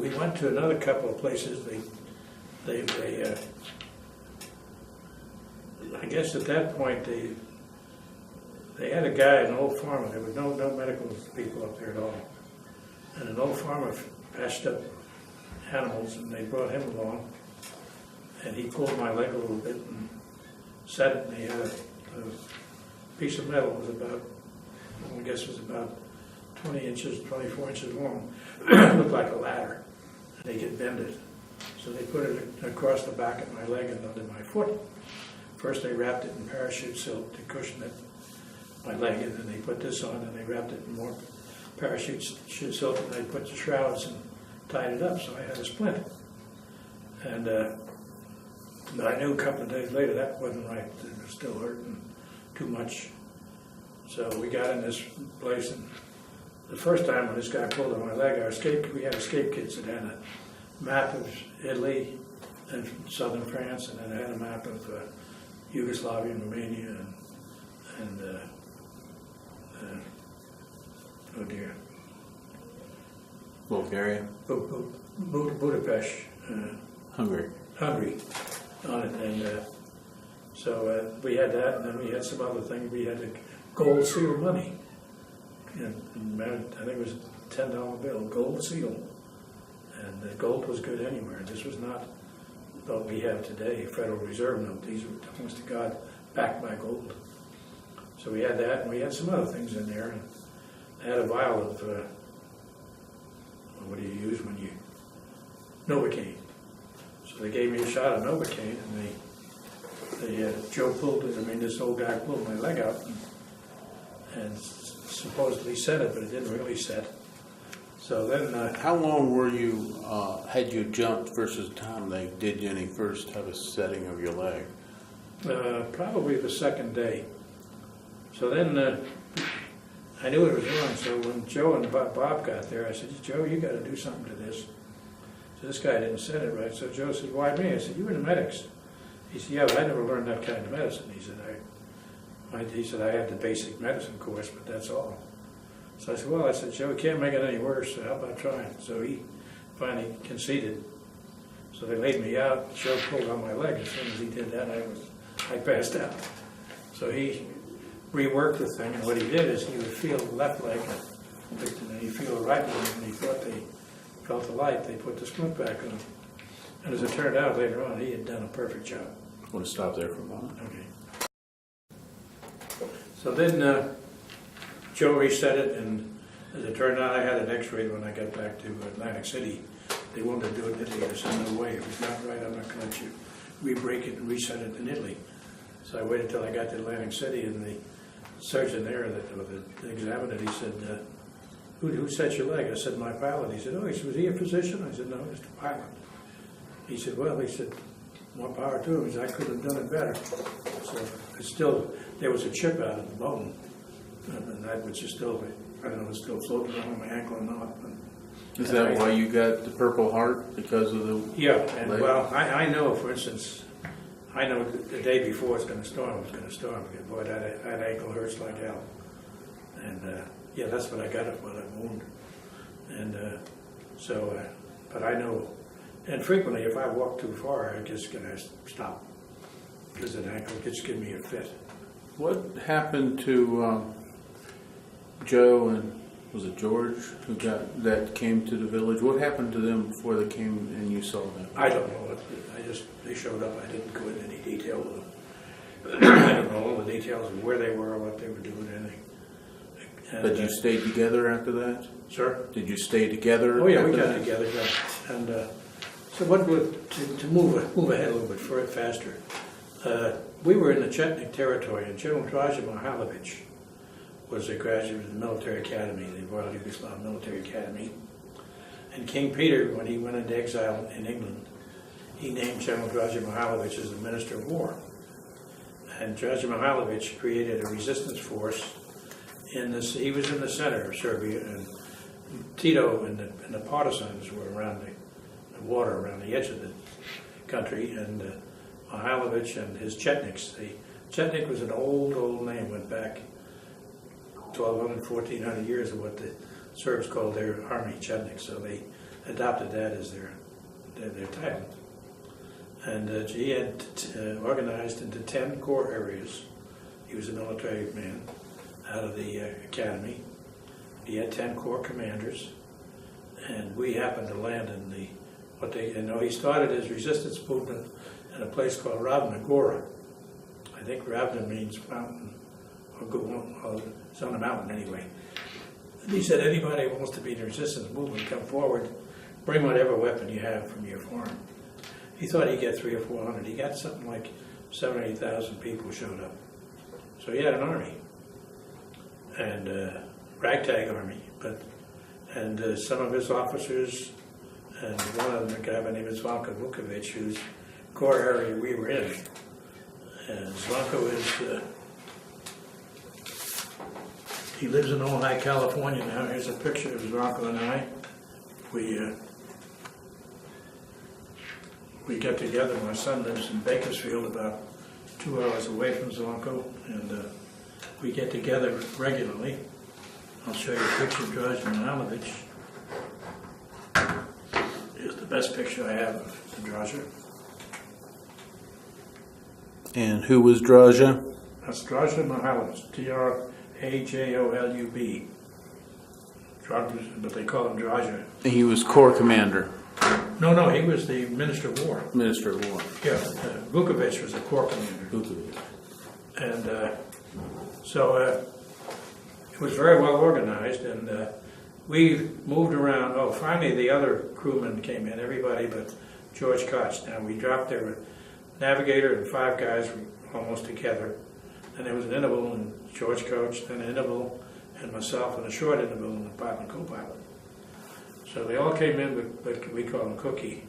We went to another couple of places. I guess at that point they had a guy, an old farmer. There was no medical people up there at all. And an old farmer patched up animals, and they brought him along. And he pulled my leg a little bit and set it, and he had a piece of metal. It was about, I guess it was about 24 inches long. It looked like a ladder, and they could bend it. So they put it across the back of my leg and under my foot. First they wrapped it in parachute silk to cushion it, my leg, and then they put this on and they wrapped it in more parachute silk and they put the shrouds and tied it up, so I had a splint. And I knew a couple of days later that wasn't right. It was still hurting too much. So we got in this place, and the first time when this guy pulled on my leg, we had escape kits that had a map of Italy and southern France, and then it had a map of Yugoslavia and Romania and oh dear, Bulgaria, Budapest, Hungary on it, and so we had that, and then we had some other things. We had a gold seal money. And I think it was a $10 bill, gold seal, and the gold was good anywhere. This was not what we have today, Federal Reserve note. These were, honest to God, backed by gold. So we had that, and we had some other things in there. And I had a vial of what do you use when you Novocaine. So they gave me a shot of Novocaine, and Joe pulled it. I mean, this old guy pulled my leg out and supposedly set it, but it didn't really set. So then, How long were you, had you jumped versus the time they did any first have a setting of your leg? probably the second day. So then I knew it was wrong. So when Joe and Bob got there, I said, Joe, you got to do something to this. So this guy didn't set it right. So Joe said, why me? I said, you were in the medics. He said, yeah, but I never learned that kind of medicine. He said, I had the basic medicine course, but that's all. So I said, well, Joe, we can't make it any worse, so how about trying? So he finally conceded. So they laid me out. Joe pulled on my leg. As soon as he did that, I passed out. So he reworked the thing, and what he did is he would feel the left leg, and then he'd feel the right leg, and he thought they felt the light. They put the splint back on. And as it turned out later on, he had done a perfect job. I want to stop there for a moment. Okay. So then Joe reset it, and as it turned out, I had an x-ray when I got back to Atlantic City. They wanted to do it in Italy. I said, no way, if it's not right, I'm not going to let you re-break it and reset it in Italy. So I waited until I got to Atlantic City, and the surgeon there, that examined it, he said, who set your leg? I said, my pilot. He said, oh, was he a physician? I said, no, just a pilot. He said, well, more power to him. He said, I could have done it better. So it's still, there was a chip out of the bone, and that which is still, I don't know, it's still floating around my ankle or not. But, is that why you got the Purple Heart, because of the yeah, and leg? well, I know, for instance, I know the day before it's going to storm, because boy, that ankle hurts like hell. And yeah, that's what I got it for, that wound. And but I know, and frequently if I walk too far, I just going to stop, because an ankle just give me a fit. What happened to Joe and was it George that came to the village? What happened to them before they came and you saw them? I don't know. They showed up. I didn't go into any detail with them. I don't know all the details of where they were, what they were doing, anything. And, but you stayed together after that? Sir? Did you stay together? Oh yeah, we after got that? together. Yeah. And so what would to move ahead a little bit faster? We were in the Chetnik territory, and General Draža Mihailovich was a graduate of the military academy, the Royal Yugoslav Military Academy. And King Peter, when he went into exile in England, he named General Draža Mihailovich as the Minister of War. And Draža Mihailovich created a resistance force in this. He was in the center of Serbia, and Tito and the partisans were around the water, around the edge of the country, and Mihailovich and his Chetniks. Chetnik was an old name, went back 1,200, 1,400 years of what the Serbs called their army, Chetnik, so they adopted that as their title. And he had organized into 10 corps areas. He was a military man out of the academy. He had 10 corps commanders, and we happened to land in he started his resistance movement in a place called Ravna Gora. I think Ravna means mountain, or it's on a mountain anyway. And he said, anybody who wants to be in the resistance movement, come forward. bring whatever weapon you have from your farm. He thought he'd get 300 or 400. He got something like 7,000 or 8,000 people showed up. So he had an army, and ragtag army, and some of his officers, and one of them, a guy by the name of Zvonko Vukovic, whose corps area we were in. And Zvonko is, he lives in Ojai, California now. Here's a picture of Zvonko and I. We get together. My son lives in Bakersfield, about 2 hours away from Zvonko, and we get together regularly. I'll show you a picture of Draža Milanovic. Here's the best picture I have of the Draža. And who was Draža? That's Draža Milanovic, Trajolub. But they call him Draža. He was corps commander. No, he was the Minister of War. Minister of War. Yeah, Vukovic was the corps commander. Vukovic. And so it was very well organized, and we moved around. Oh, finally the other crewmen came in, everybody but George Koch. Now we dropped there with navigator and 5 guys were almost together. And there was an interval, and George Koch, then an interval, and myself, and a short interval, and the pilot and co-pilot. So they all came in, but we call him Cookie.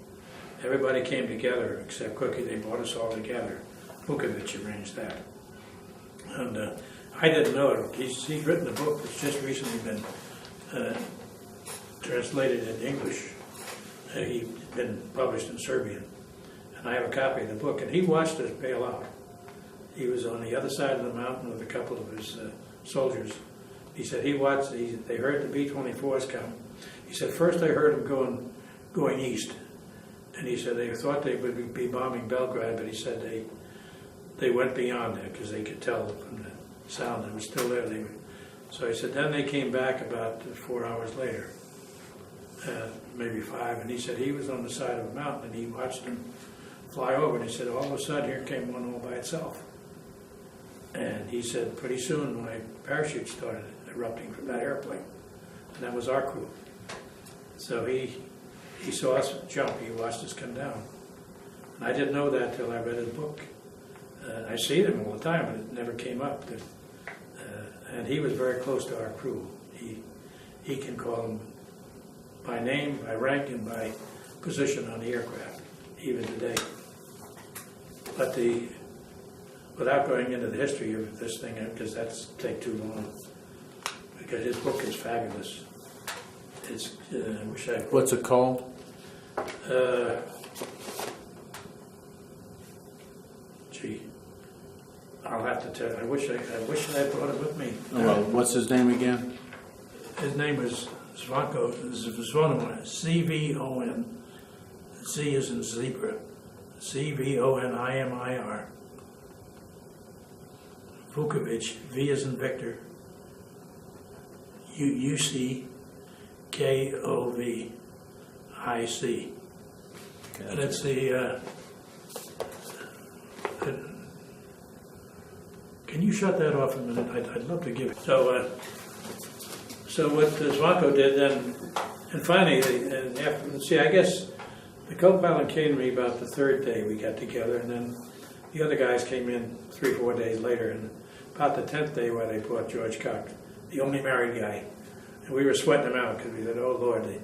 Everybody came together except Cookie. They brought us all together. Vukovic arranged that. And I didn't know it. He's written a book that's just recently been translated into English. He's been published in Serbian. And I have a copy of the book. And he watched us bail out. He was on the other side of the mountain with a couple of his soldiers. He said he watched, they heard the B-24s come. He said, first I heard them going east. And he said they thought they would be bombing Belgrade, but he said they went beyond that because they could tell from the sound that was still there. So he said, then they came back about 4 hours later, maybe 5, and he said he was on the side of a mountain and he watched them fly over, and he said all of a sudden here came one all by itself. And he said pretty soon my parachute started erupting from that airplane, and that was our crew. So he saw us jump, he watched us come down. And I didn't know that till I read his book. I see them all the time, but it never came up. And he was very close to our crew. He can call them by name, by rank, and by position on the aircraft, even today. But without going into the history of this thing, because that's take too long, because his book is fabulous. It's, I wish I... What's it called? Gee, I'll have to tell. I wish I brought it with me. Oh, well, what's his name again? His name is Zvonko, C-V-O-N. Z is in zebra. C-V-O-N-I-M-I-R. Vukovic, V is in Victor. U-C-K-O-V-I-C. And it's the... can you shut that off a minute? I'd love to give it. So what Zvonko did then, and finally, I guess the co-pilot came to me about the 3rd day we got together, and then the other guys came in 3 or 4 days later, and about the 10th day where they brought George Koch, the only married guy. And we were sweating him out because we said, oh Lord, the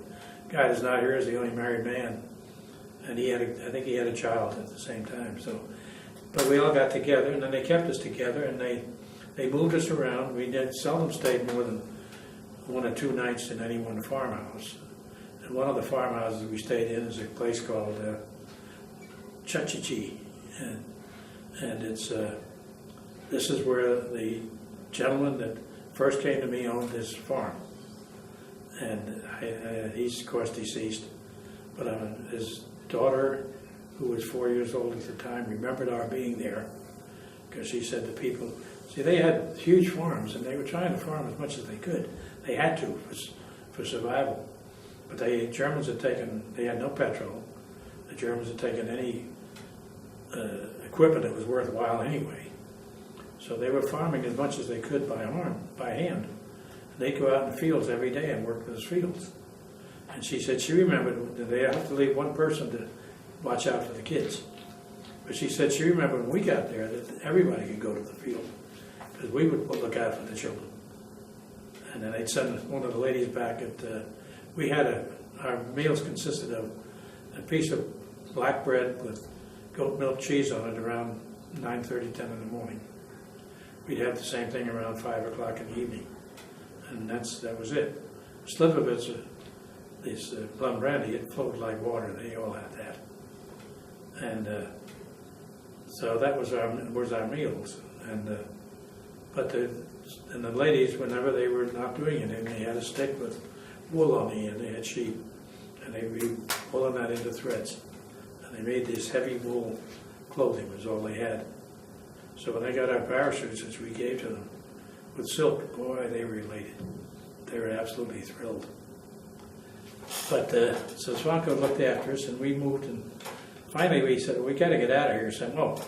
guy that's not here is the only married man. And I think he had a child at the same time. So, but we all got together, and then they kept us together, and they moved us around. We seldom stayed more than 1 or 2 nights in any one farmhouse. And one of the farmhouses we stayed in is a place called Chachichi, and it's this is where the gentleman that first came to me owned this farm, and he's of course deceased, but his daughter, who was 4 years old at the time, remembered our being there, because she said to people, see, they had huge farms, and they were trying to farm as much as they could. They had to for survival. But the Germans had taken, they had no petrol. The Germans had taken any equipment that was worthwhile anyway. So they were farming as much as they could by hand. And they'd go out in the fields every day and work those fields. And she said she remembered that they have to leave one person to watch out for the kids. But she said she remembered when we got there that everybody could go to the field because we would look out for the children. And then they'd send one of the ladies back we had our meals consisted of a piece of black bread with goat milk cheese on it around 9:30, 10 in the morning. We'd have the same thing around 5 o'clock in the evening. And that was it. Slivovitz, this plum brandy, it flowed like water. They all had that. And so that was our meals. And the ladies, whenever they were not doing anything, they had a stick with wool on the end. They had sheep, and they were pulling that into threads. And they made this heavy wool clothing was all they had. So when they got our parachutes, which we gave to them with silk, boy, they were elated. They were absolutely thrilled. But so Swanko looked after us, and we moved, and finally we said, we got to get out of here. So,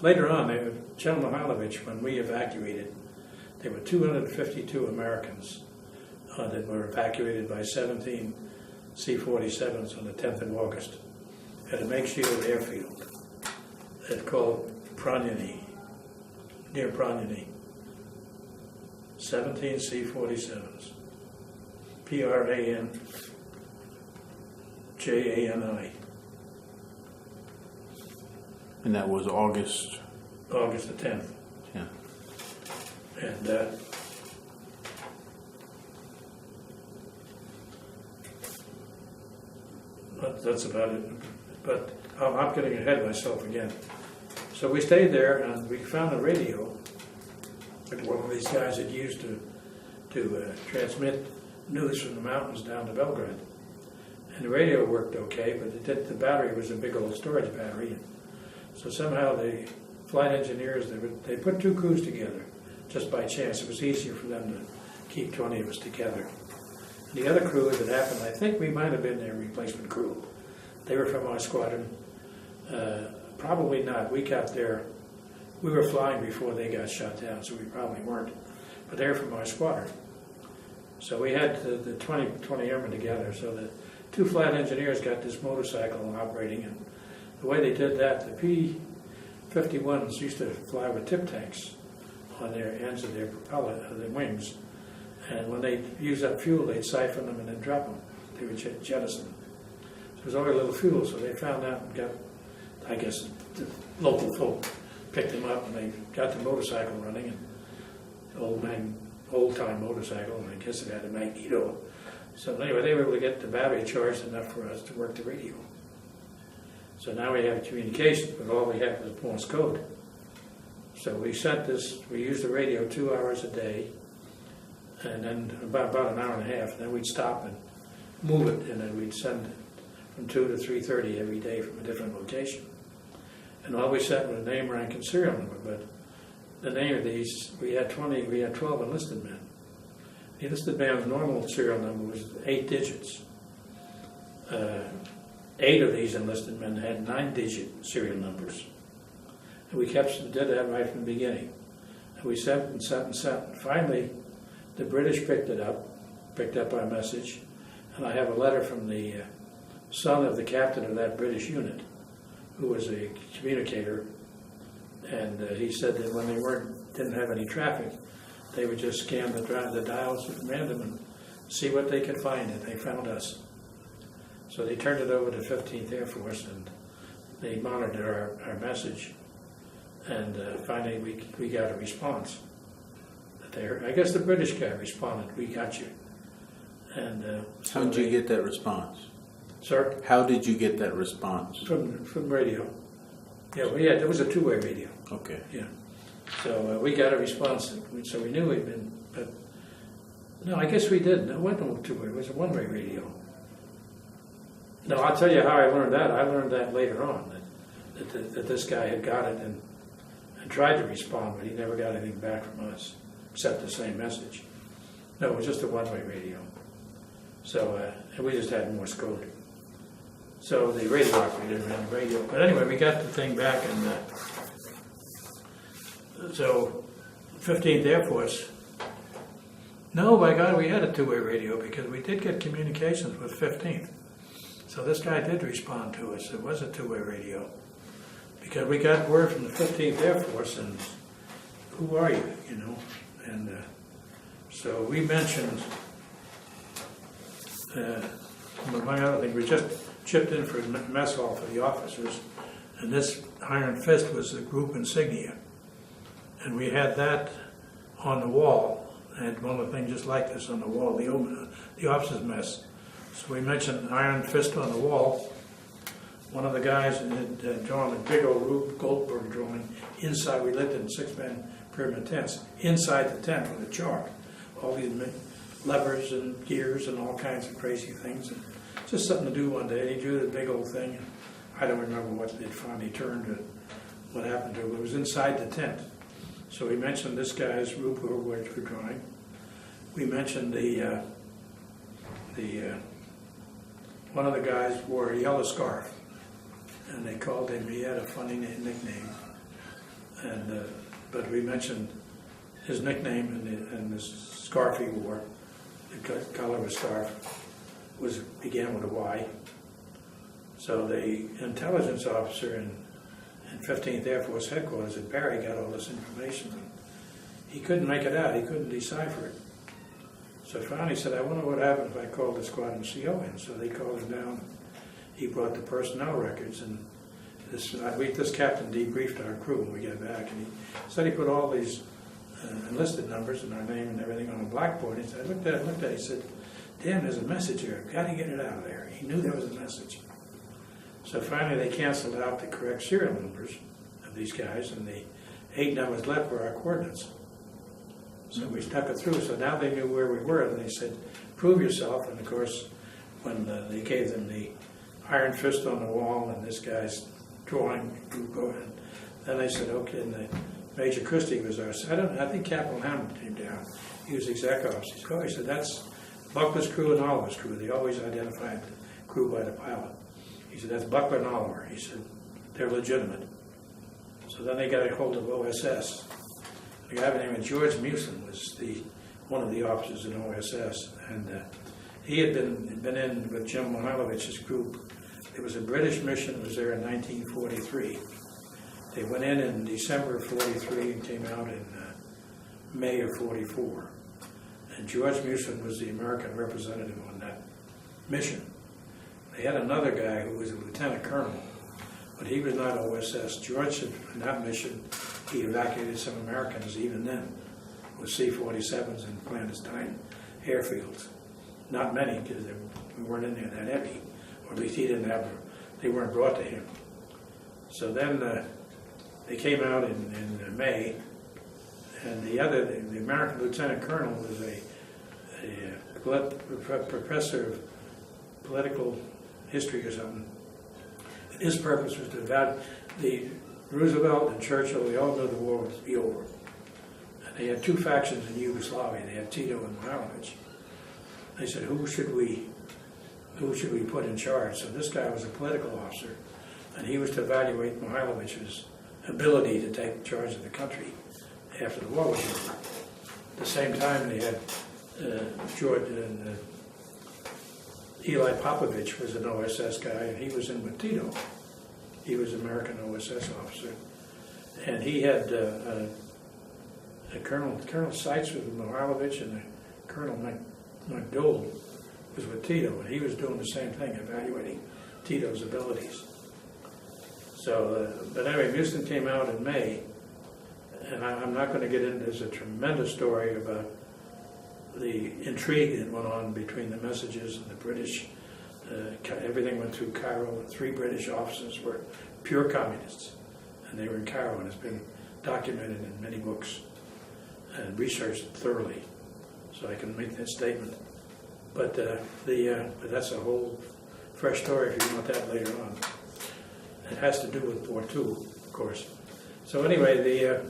later on, General Mihalovich, when we evacuated, there were 252 Americans that were evacuated by 17 C-47s on the 10th of August at a makeshift airfield. It's called Pranyany, near Pranyany. 17 C-47s. Pranjani. And that was August the 10th. Yeah. And that's about it. But I'm getting ahead of myself again. So we stayed there, and we found a radio that one of these guys had used to transmit news from the mountains down to Belgrade. And the radio worked okay, but the battery was a big old storage battery. So somehow the flight engineers, they put two crews together just by chance. It was easier for them to keep 20 of us together. And the other crew, as it happened, I think we might have been their replacement crew. They were from our squadron. Probably not. We got there. We were flying before they got shot down, so we probably weren't. But they were from our squadron. So we had the 20 airmen together. So the two flight engineers got this motorcycle operating, and the way they did that, the P-51s used to fly with tip tanks on their ends of their propeller, their wings. And when they used up fuel, they'd siphon them and then drop them. They would jettison them. So it was only a little fuel, so they found out and got, I guess, the local folk picked them up, and they got the motorcycle running, and old-time motorcycle, and I guess it had a magneto. So anyway, they were able to get the battery charged enough for us to work the radio. So now we have communication, but all we had was Morse code. So we used the radio 2 hours a day, and then about an hour and a half, and then we'd stop and move it, and then we'd send it from 2 to 3:30 every day from a different location. And all we sent was name, rank, and serial number, but the name of these, we had 12 enlisted men. The enlisted man's normal serial number was 8 digits. 8 of these enlisted men had 9-digit serial numbers. And we did that right from the beginning. And we sent and sent and sent. And finally, the British picked up our message, and I have a letter from the son of the captain of that British unit, who was a communicator, and he said that when they didn't have any traffic, they would just scan the dials at random and see what they could find, and they found us. So they turned it over to 15th Air Force, and they monitored our message, and finally we got a response. I guess the British guy responded, "We got you." And how did you get that response? Sir? How did you get that response? From radio. Yeah, it was a two-way radio. Okay. Yeah. So we got a response, so we knew we'd been, but no, I guess we didn't. It wasn't a two-way, it was a one-way radio. No, I'll tell you how I learned that. I learned that later on, that this guy had got it and tried to respond, but he never got anything back from us, except the same message. No, it was just a one-way radio. So, and we just had Morse code. So the radio operator ran the radio. But anyway, we got the thing back, and so 15th Air Force No, by God, we had a two-way radio because we did get communications with 15th. So this guy did respond to us. It was a two-way radio. Because we got word from the 15th Air Force, and who are you, you know? And so we mentioned, among other things, we just chipped in for mess hall for the officers, and this Iron Fist was the group insignia. And we had that on the wall. And one of the things just like this on the wall, the officers' mess. So we mentioned Iron Fist on the wall. One of the guys had drawn a big old Rube Goldberg drawing inside. We lived in 6-man pyramid tents, inside the tent with a chalk. All these levers and gears and all kinds of crazy things. And just something to do one day. He drew the big old thing. And I don't remember what it finally turned to, what happened to it. It was inside the tent. So we mentioned this guy's Rube Goldberg drawing. We mentioned one of the guys wore a yellow scarf, and they called him. He had a funny nickname, and but we mentioned his nickname and the scarf he wore. The color of his scarf began with a Y. So the intelligence officer in 15th Air Force headquarters at Barry got all this information. He couldn't make it out. He couldn't decipher it. So finally he said, I wonder what happened if I called the squadron CO in. So they called him down. He brought the personnel records, and this captain debriefed our crew when we got back. And he said he put all these enlisted numbers and our name and everything on a blackboard. He said, I looked at it. He said, damn, there's a message here. I've got to get it out of there. He knew there was a message. So finally they canceled out the correct serial numbers of these guys, and the 8 numbers left were our coordinates. So we stuck it through. So now they knew where we were, and they said, prove yourself. And of course, when they gave them the Iron Fist on the wall and this guy's drawing, and then they said, okay, and Major Christie was our, I think Captain Hammond came down. He was exec officer. He said, oh, he said, that's Buckler's crew and Oliver's crew. They always identified the crew by the pilot. He said, that's Buckler and Oliver. He said, they're legitimate. So then they got a hold of OSS. A guy named George Musin was one of the officers in OSS, and he had been in with Jim Mihailovich's group. There was a British mission that was there in 1943. They went in December of 43 and came out in May of 44. And George Musin was the American representative on that mission. They had another guy who was a lieutenant colonel, but he was not OSS. George, in that mission, he evacuated some Americans even then with C-47s in clandestine airfields. Not many, because we weren't in there that heavy, or at least he didn't have them. They weren't brought to him. So then they came out in May, and the American lieutenant colonel was a professor of political history or something. His purpose was to evaluate Roosevelt and Churchill. They all knew the war would be over. And they had 2 factions in Yugoslavia. They had Tito and Mihailovich. They said, who should we put in charge? So this guy was a political officer, and he was to evaluate Mihailovich's ability to take charge of the country after the war was over. At the same time, they had George and Eli Popovich was an OSS guy, and he was in with Tito. He was an American OSS officer. And he had Colonel Seitz was with Mihailovich, and Colonel McDowell was with Tito, and he was doing the same thing, evaluating Tito's abilities. So, but anyway, Musin came out in May, and I'm not going to get into, there's a tremendous story about the intrigue that went on between the messages and the British. Everything went through Cairo. 3 British officers were pure communists, and they were in Cairo, and it's been documented in many books and researched thoroughly, so I can make that statement. But but that's a whole fresh story if you want that later on. It has to do with War II, of course. So anyway, the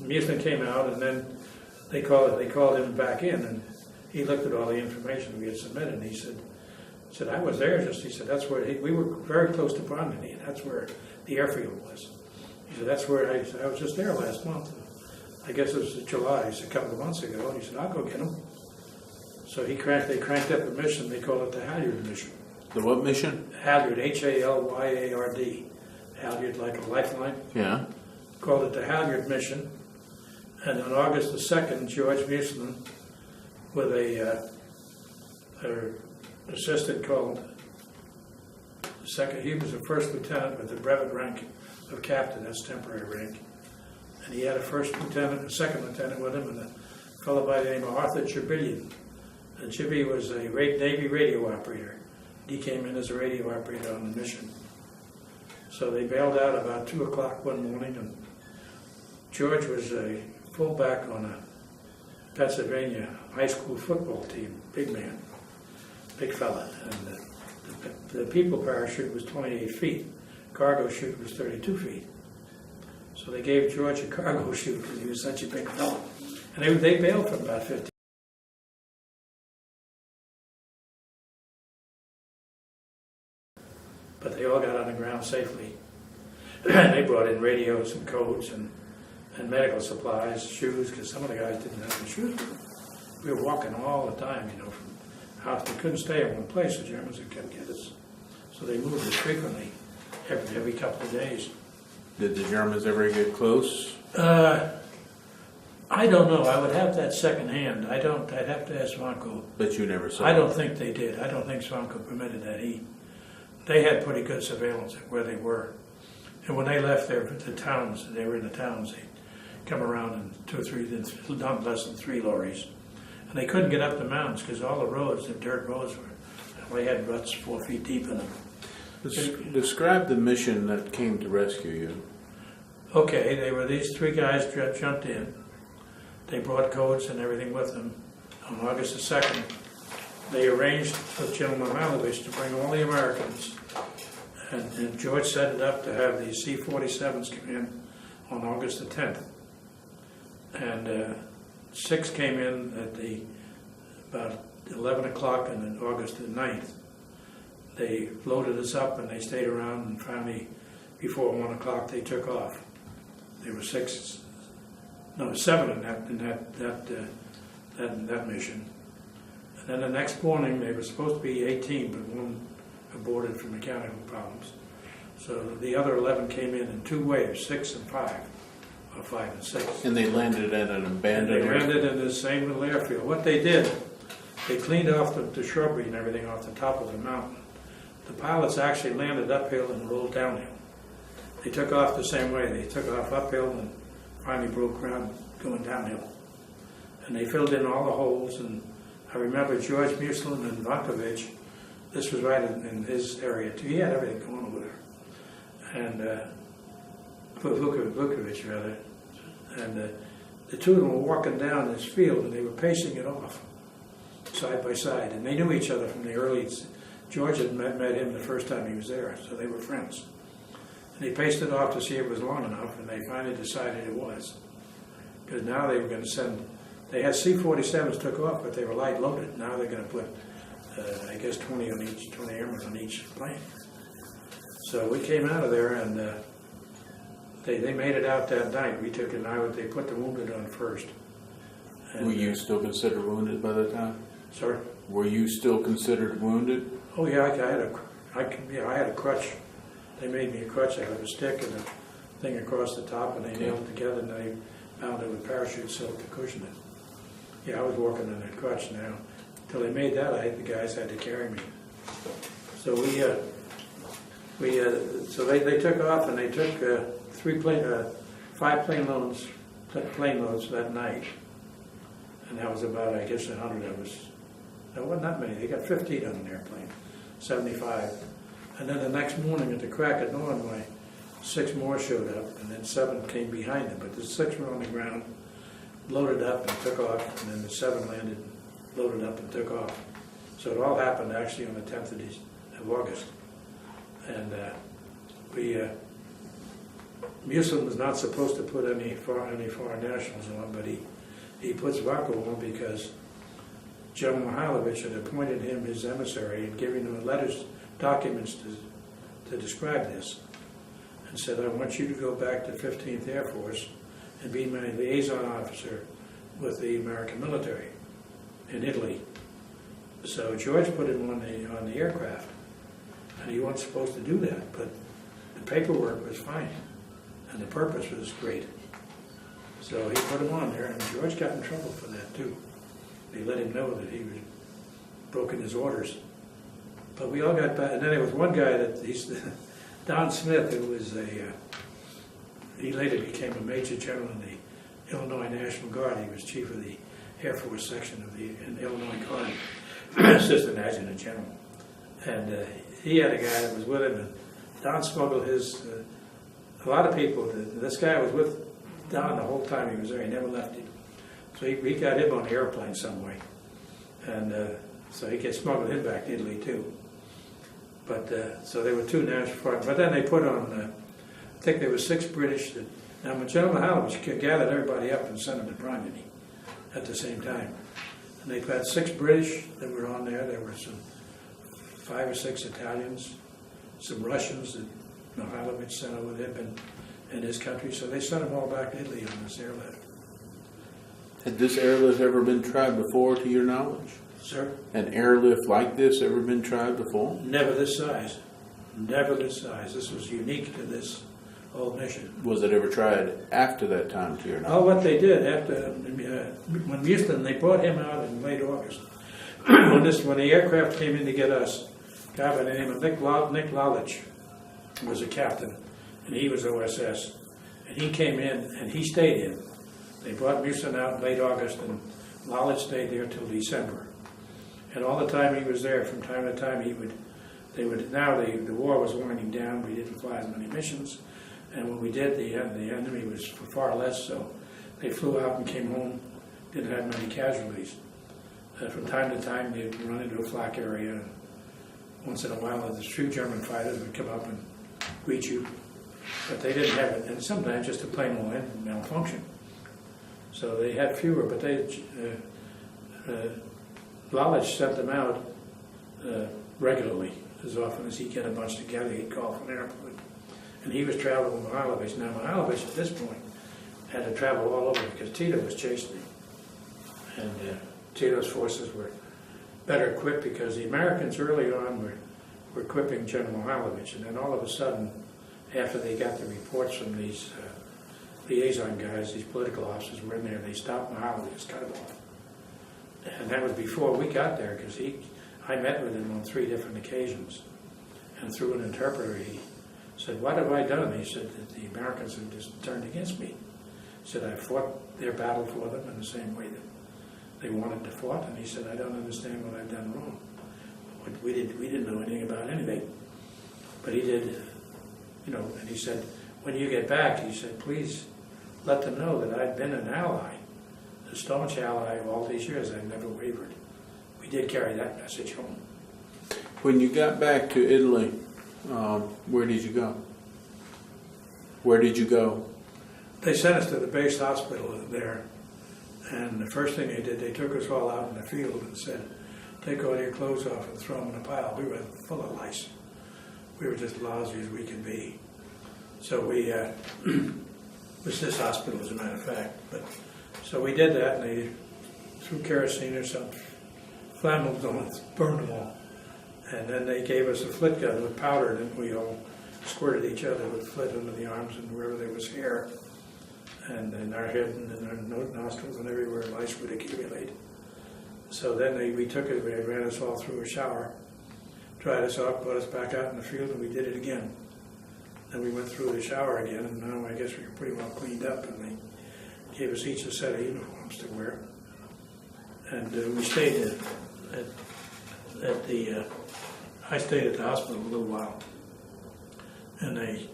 Musin came out, and then they called him back in, and he looked at all the information we had submitted, and he said, I was there he said, that's where, we were very close to Bromley, and that's where the airfield was. He said, that's where, I was just there last month. I guess it was July, a couple of months ago, and he said, I'll go get him. So they cranked up a mission, they call it the Halyard mission. The what mission? Halyard, Halyard. Halyard like a lifeline. Yeah. Called it the Halyard mission. And on August the 2nd, George Muslin, with a assistant called the second, he was a first lieutenant with the brevet rank of captain, that's temporary rank. And he had a second lieutenant with him, and a fellow by the name of Arthur Chibillion. And Chibby was a Navy radio operator. He came in as a radio operator on the mission. So they bailed out about 2 o'clock one morning, and George was a fullback on a Pennsylvania high school football team, big man, big fella. And the people parachute was 28 feet. Cargo chute was 32 feet. So they gave George a cargo chute because he was such a big fella. And they bailed for about 50. But they all got on the ground safely. And they brought in radios and codes and medical supplies, shoes, because some of the guys didn't have any shoes. We were walking all the time, from house. We couldn't stay in one place. The Germans would come get us. So they moved us frequently, every couple of days. Did the Germans ever get close? I don't know. I would have that second hand. I'd have to ask Svanko. But you never saw I don't think they did. I don't think Svanko permitted that. They had pretty good surveillance of where they were. And when they left the towns, they were in the towns, they'd come around in 2 or 3, not less than 3 lorries. And they couldn't get up the mountains because all the roads, the dirt roads, they had ruts 4 feet deep in them. Describe the mission that came to rescue you. Okay, they were these 3 guys jumped in. They brought codes and everything with them. On August the 2nd, they arranged with General Mihailovich to bring all the Americans, and George set it up to have these C-47s come in on August the 10th. And 6 came in at about 11 o'clock on August the 9th. They loaded us up and they stayed around, and finally, before 1 o'clock, they took off. There were 7 in that mission. And then the next morning, they were supposed to be 18, but 1 aborted for mechanical problems. So the other 11 came in 2 waves, 6 and 5, or 5 and 6. And they landed at an abandoned They landed in the same little airfield. What they did, they cleaned off the shrubbery and everything off the top of the mountain. The pilots actually landed uphill and rolled downhill. They took off the same way. They took off uphill and finally broke ground going downhill. And they filled in all the holes, and I remember George Muslin and Vankovich, this was right in his area too. He had everything going over there. And Vukovic rather. And the 2 of them were walking down this field, and they were pacing it off, side by side. And they knew each other from the early, George had met him the first time he was there, so they were friends. And they paced it off to see if it was long enough, and they finally decided it was. Because now they were going to send, they had C-47s took off, but they were light loaded. Now they're going to put, I guess, 20 airmen on each plane. So we came out of there, and they made it out that night. We took it, and they put the wounded on first. And, were you still considered wounded by the time? Sorry? Were you still considered wounded? Oh yeah, I had a crutch. They made me a crutch out of a stick and a thing across the top, and they nailed it together, and they bound it with parachute silk to cushion it. Yeah, I was walking on that crutch now. Until they made that, the guys had to carry me. So so they took off, and they took 5 plane loads that night, and that was about, I guess, 100 of us. There wasn't that many. They got 15 on an airplane, 75. And then the next morning at the crack of dawn, 6 more showed up, and then 7 came behind them. But the 6 were on the ground, loaded up and took off, and then the 7 landed, loaded up and took off. So it all happened actually on the 10th of August. And Muslin was not supposed to put any foreign nationals on, but he puts Varko on because General Mihailovich had appointed him his emissary and given him documents to describe this, and said, I want you to go back to 15th Air Force and be my liaison officer with the American military in Italy. So George put him on the aircraft, and he wasn't supposed to do that, but the paperwork was fine, and the purpose was great. So he put him on there, and George got in trouble for that too. They let him know that he was broken his orders. But we all got back, and then there was one guy Don Smith, who was he later became a major general in the Illinois National Guard. He was chief of the Air Force section of the Illinois Guard, assistant adjutant general. And he had a guy that was with him, and Don smuggled his, a lot of people, this guy was with Don the whole time he was there, he never left him. So he got him on the airplane some way. And so he smuggled him back to Italy too. But so there were two national parties. But then they put on, I think there were 6 British. Now when General Harrell gathered everybody up and sent them to Brindley at the same time. And they had 6 British that were on there. There were some 5 or 6 Italians, some Russians that Mihailovich sent over there in his country. So they sent them all back to Italy on this airlift. Had this airlift ever been tried before, to your knowledge? Sir? An airlift like this ever been tried before? Never this size. Never this size. This was unique to this whole mission. Was it ever tried after that time, to your knowledge? Oh, what they did after, when Houston, they brought him out in late August. when the aircraft came in to get us, a guy by the name of Nick Lalich was a captain, and he was OSS. And he came in, and he stayed in. They brought Houston out in late August, and Lalich stayed there till December. And all the time he was there, from time to time, now the war was winding down, we didn't fly as many missions, and when we did, the enemy was far less, so they flew out and came home, didn't have many casualties. From time to time, they'd run into a flak area, and once in a while, the true German fighters would come up and greet you, but they didn't have it, and sometimes just a plane will malfunction. So they had fewer, but Lalich sent them out regularly. As often as he'd get a bunch together, he'd call from the airport. And he was traveling with Mihailovich. Now, Mihailovich at this point had to travel all over because Tito was chasing him. And Tito's forces were better equipped because the Americans early on were equipping General Mihailovich. And then all of a sudden, after they got the reports from these liaison guys, these political officers were in there, they stopped Mihailovich, cut him off. And that was before we got there, because I met with him on 3 different occasions. And through an interpreter, he said, "What have I done?" He said that the Americans have just turned against me. He said, "I fought their battle for them in the same way that they wanted to fight." And he said, "I don't understand what I've done wrong." We didn't know anything about anything. But he did, and he said, "When you get back," he said, "please let them know that I've been an ally, a staunch ally all these years. I've never wavered." We did carry that message home. When you got back to Italy, where did you go? Where did you go? They sent us to the base hospital there, and the first thing they did, they took us all out in the field and said, "Take all your clothes off and throw them in a pile." We were full of lice. We were just lousy as we could be. So we, it was this hospital as a matter of fact, so we did that, and they threw kerosene or something, flammable on it, burned them all. And then they gave us a flit gun with powder, and we all squirted each other with flit under the arms and wherever there was hair, and in our head and in our nostrils and everywhere lice would accumulate. So then we took it, they ran us all through a shower, dried us off, put us back out in the field, and we did it again. Then we went through the shower again, and now I guess we were pretty well cleaned up, and they gave us each a set of uniforms to wear. And we stayed I stayed at the hospital a little while. And I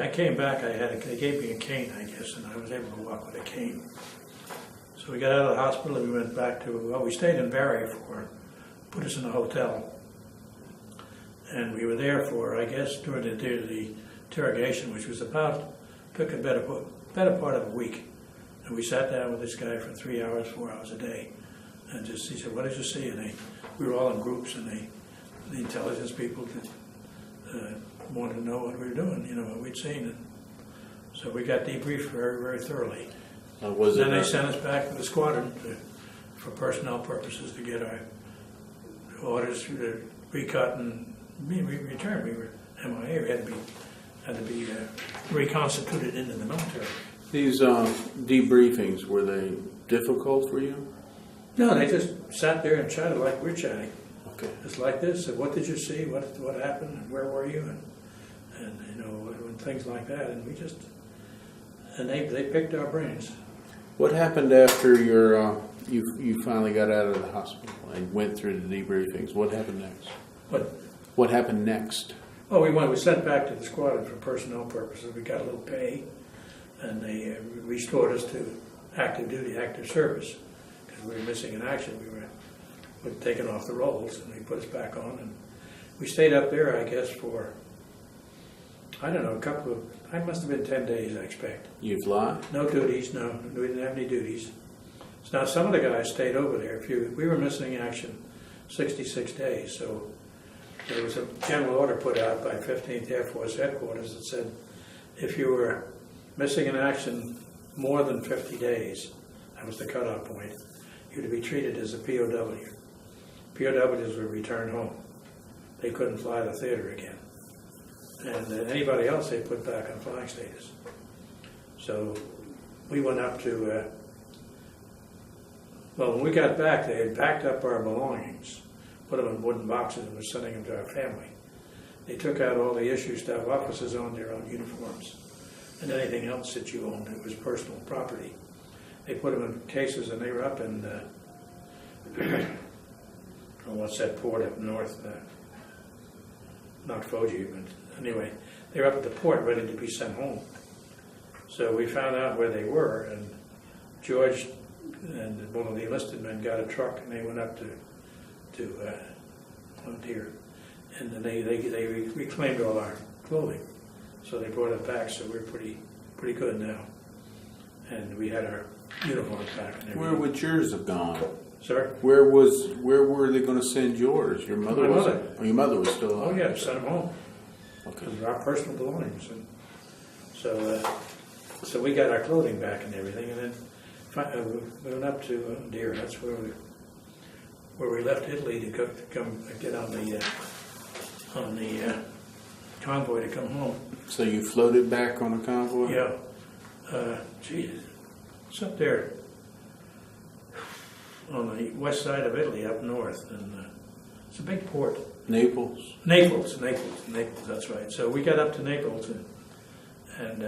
came back, they gave me a cane, I guess, and I was able to walk with a cane. So we got out of the hospital and we went back we stayed in Barry put us in a hotel. And we were there for, I guess, during the interrogation, which was took a better part of a week. And we sat down with this guy for 3 hours, 4 hours a day. And he said, "What did you see?" And we were all in groups, and the intelligence people wanted to know what we were doing, what we'd seen. And so we got debriefed very, very thoroughly. Then they sent us back to the squadron for personnel purposes to get our orders to recut and returned. We were MIA. We had to be reconstituted into the military. These debriefings, were they difficult for you? No, they just sat there and chatted like we're chatting. Okay. It's like this. And what did you see? What happened? And where were you? And and things like that. And they picked our brains. What happened after you finally got out of the hospital and went through the debriefings? What happened next? What happened next? Well, we were sent back to the squadron for personnel purposes. We got a little pay, and they restored us to active duty, active service, because we were missing in action. We were taken off the rolls, and they put us back on. And we stayed up there, I guess, for, I don't know, I must have been 10 days, I expect. You fly? No duties, no. We didn't have any duties. So now some of the guys stayed over there. We were missing in action 66 days, so there was a general order put out by 15th Air Force headquarters that said if you were missing in action more than 50 days, that was the cutoff point, you were to be treated as a POW. POWs were returned home. They couldn't fly the theater again. And anybody else they put back on flying status. So we went up to, when we got back, they had packed up our belongings, put them in wooden boxes, and were sending them to our family. They took out all the issue stuff. Officers owned their own uniforms, and anything else that you owned, it was personal property. They put them in cases, and they were up in, what's that port up north? Not Fuji, but anyway, they were up at the port ready to be sent home. So we found out where they were, and George and one of the enlisted men got a truck, and they went up to Deer, and then they reclaimed all our clothing. So they brought it back, so we're pretty good now. And we had our uniforms back and everything. Where would yours have gone? Sir? Where were they going to send yours? Your mother My was. mother. Oh, your mother was still Oh alive. yeah, sent them home. Okay. Because of our personal belongings. And so we got our clothing back and everything, and then we went up to Deer. That's where we left Italy to come get on the convoy to come home. So you floated back on a convoy? Yeah. Geez, it's up there on the west side of Italy, up north, and it's a big port. Naples? Naples, that's right. So we got up to Naples, and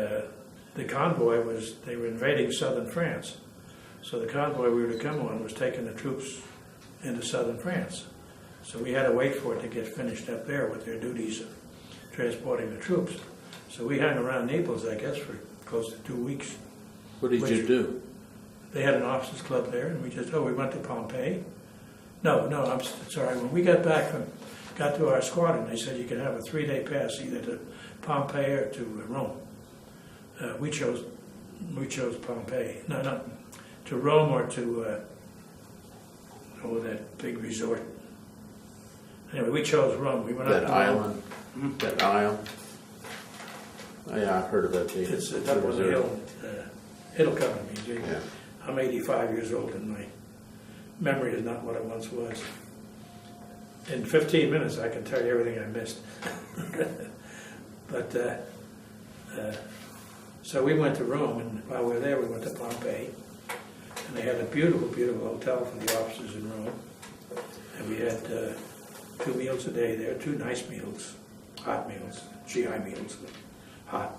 the convoy they were invading southern France. So the convoy we were to come on was taking the troops into southern France. So we had to wait for it to get finished up there with their duties of transporting the troops. So we hung around Naples, I guess, for close to 2 weeks. What did you do? They had an officers club there, and we went to Pompeii. No, I'm sorry. When we got to our squadron, they said you could have a 3-day pass either to Pompeii or to Rome. We chose Pompeii. No, not to Rome or to that big resort. Anyway, we chose Rome. We went up That to island? That isle? Oh, yeah, I've heard about the. It's up on the hill. It'll come to me. Yeah. I'm 85 years old, and my memory is not what it once was. In 15 minutes, I can tell you everything I missed. But so we went to Rome, and while we were there, we went to Pompeii, and they had a beautiful, beautiful hotel for the officers in Rome, and we had 2 meals a day there, 2 nice meals, hot meals, GI meals, but hot.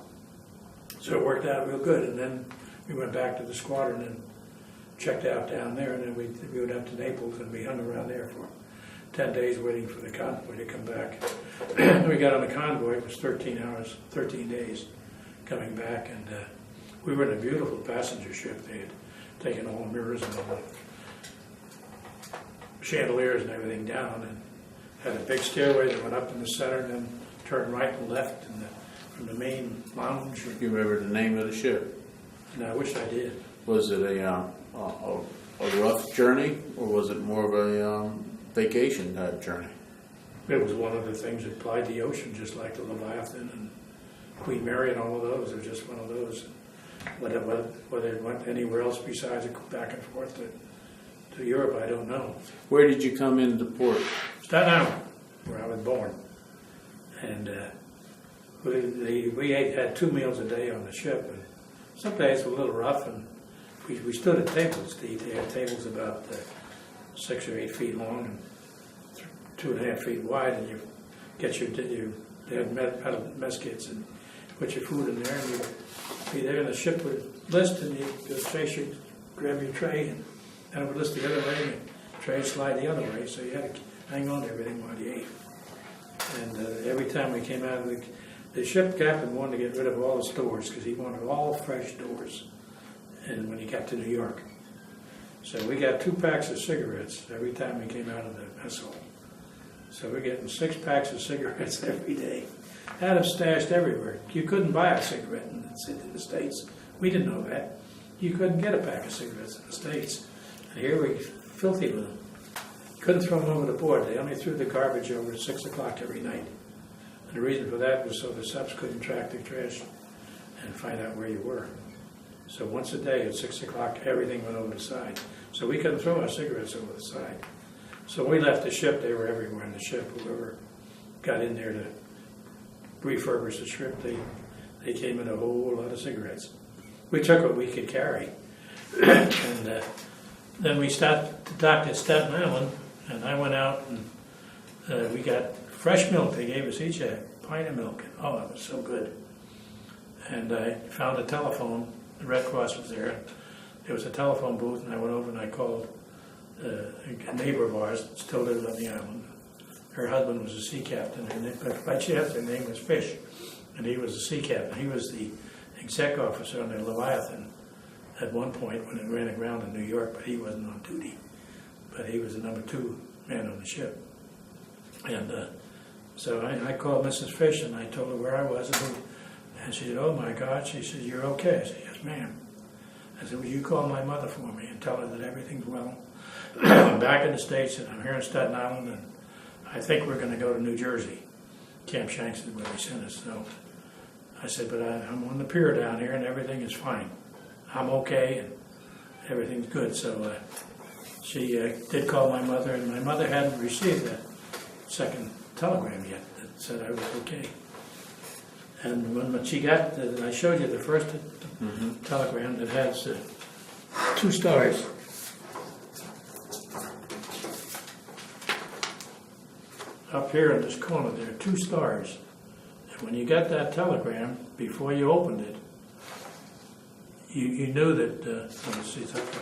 So it worked out real good, and then we went back to the squadron and checked out down there, and then we went up to Naples, and we hung around there for 10 days waiting for the convoy to come back. We got on the convoy. It was 13 hours, 13 days coming back, and we were in a beautiful passenger ship. They had taken all the mirrors and all the chandeliers and everything down, and had a big stairway that went up in the center and then turned right and left from the main lounge. Do you remember the name of the ship? And I wish I did. Was it a rough journey, or was it more of a vacation type journey? It was one of the things that plied the ocean, just like the Leviathan and Queen Mary and all of those. It was just one of those. Whether it went anywhere else besides back and forth to To Europe, I don't know. Where did you come into port? Staten Island, where I was born. And we had 2 meals a day on the ship. And some days were a little rough, and we stood at tables to eat. They had tables about 6 or 8 feet long and 2.5 feet wide, and you get they had metal mess kits and put your food in there, and you'd be there, and the ship would list, and you'd go straight, grab your tray, and then it would list the other way, and the tray would slide the other way, so you had to hang on to everything while you ate. And every time we came out of the ship captain wanted to get rid of all the stores because he wanted all fresh doors. And when he got to New York, so we got 2 packs of cigarettes every time we came out of the vessel. So we're getting 6 packs of cigarettes every day. Had them stashed everywhere. You couldn't buy a cigarette in the States. We didn't know that. You couldn't get a pack of cigarettes in the States. And here we filthy with them. Couldn't throw them over the board. They only threw the garbage over at 6 o'clock every night. And the reason for that was so the subs couldn't track the trash and find out where you were. So once a day at 6 o'clock, everything went over the side. So we couldn't throw our cigarettes over the side. So when we left the ship, they were everywhere in the ship. Whoever got in there to refurbish the ship, they came in a whole lot of cigarettes. We took what we could carry. And then we stopped to dock at Staten Island, and I went out and we got fresh milk. They gave us each a pint of milk. Oh, it was so good. And I found a telephone. The Red Cross was there. There was a telephone booth, and I went over and I called a neighbor of ours that still lived on the island. Her husband was a sea captain, but by chance her name was Fish, and he was a sea captain. He was the exec officer on the Leviathan at one point when it ran aground in New York, but he wasn't on duty. But he was the number 2 man on the ship. And so I called Mrs. Fish, and I told her where I was, and she said, "Oh my God," she said, "You're okay?" I said, "Yes, ma'am." I said, "Will you call my mother for me and tell her that everything's well? I'm back in the States, and I'm here in Staten Island, and I think we're going to go to New Jersey. Camp Shanks is where they sent us." So I said, "But I'm on the pier down here, and everything is fine. I'm okay, and everything's good." So she did call my mother, and my mother hadn't received that second telegram yet that said I was okay. And when she got, I showed you the first telegram that has 2 stars. Up here in this corner, there are 2 stars. And when you got that telegram, before you opened it, you knew that, let's see, it's up there.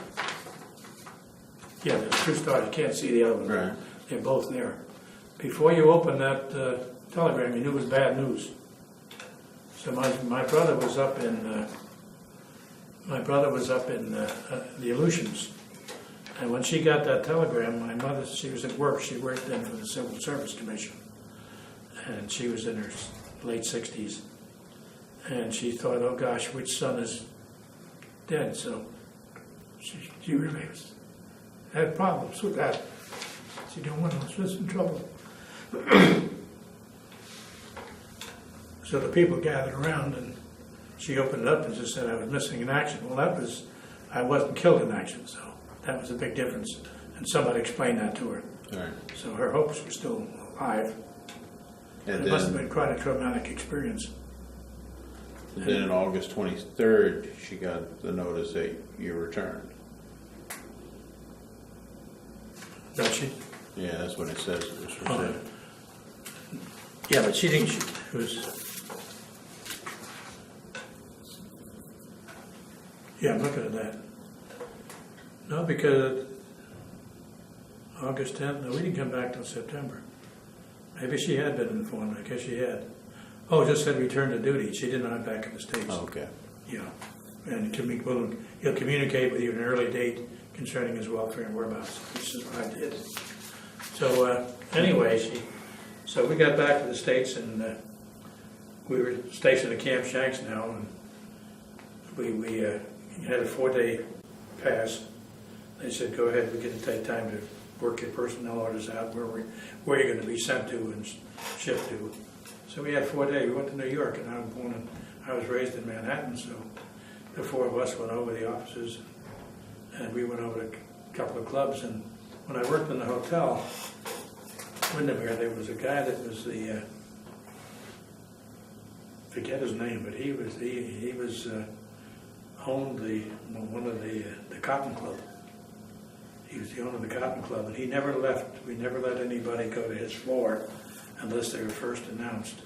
Yeah, there's 2 stars. You can't see the other one. Right. They're both there. Before you opened that telegram, you knew it was bad news. So my brother was up in the Aleutians, and when she got that telegram, my mother, she was at work. She worked then for the Civil Service Commission, and she was in her late 60s, and she thought, "Oh gosh, which son is dead?" So she really had problems with that. She didn't want to get in trouble. So the people gathered around, and she opened it up and just said I was missing in action. Well, I wasn't killed in action, so that was a big difference. And somebody explained that to her. Right. So her hopes were still alive. And it must have been quite a traumatic experience. And then on August 23rd, she got the notice that you returned. Got she? Yeah, that's what it says. Yeah, but she didn't. It was. Yeah, I'm looking at that. No, because August 10th, no, we didn't come back till September. Maybe she had been informed, I guess she had. Oh, it just said return to duty. She did not back in the States. Oh, okay. Yeah. And he'll communicate with you at an early date concerning his welfare and whereabouts, which is what I did. So anyway, so we got back to the States, and we were stationed at Camp Shanks now, and we had a 4-day pass. They said, go ahead, we're going to take time to work your personnel orders out, where you're going to be sent to and shipped to. So we had 4 days. We went to New York, and I was raised in Manhattan, so the 4 of us went over the offices, and we went over to couple of clubs, and when I worked in the hotel, Windermere, there was a guy that was the, forget his name, but he was owned one of the Cotton Club. He was the owner of the Cotton Club, and he never left. We never let anybody go to his floor unless they were first announced.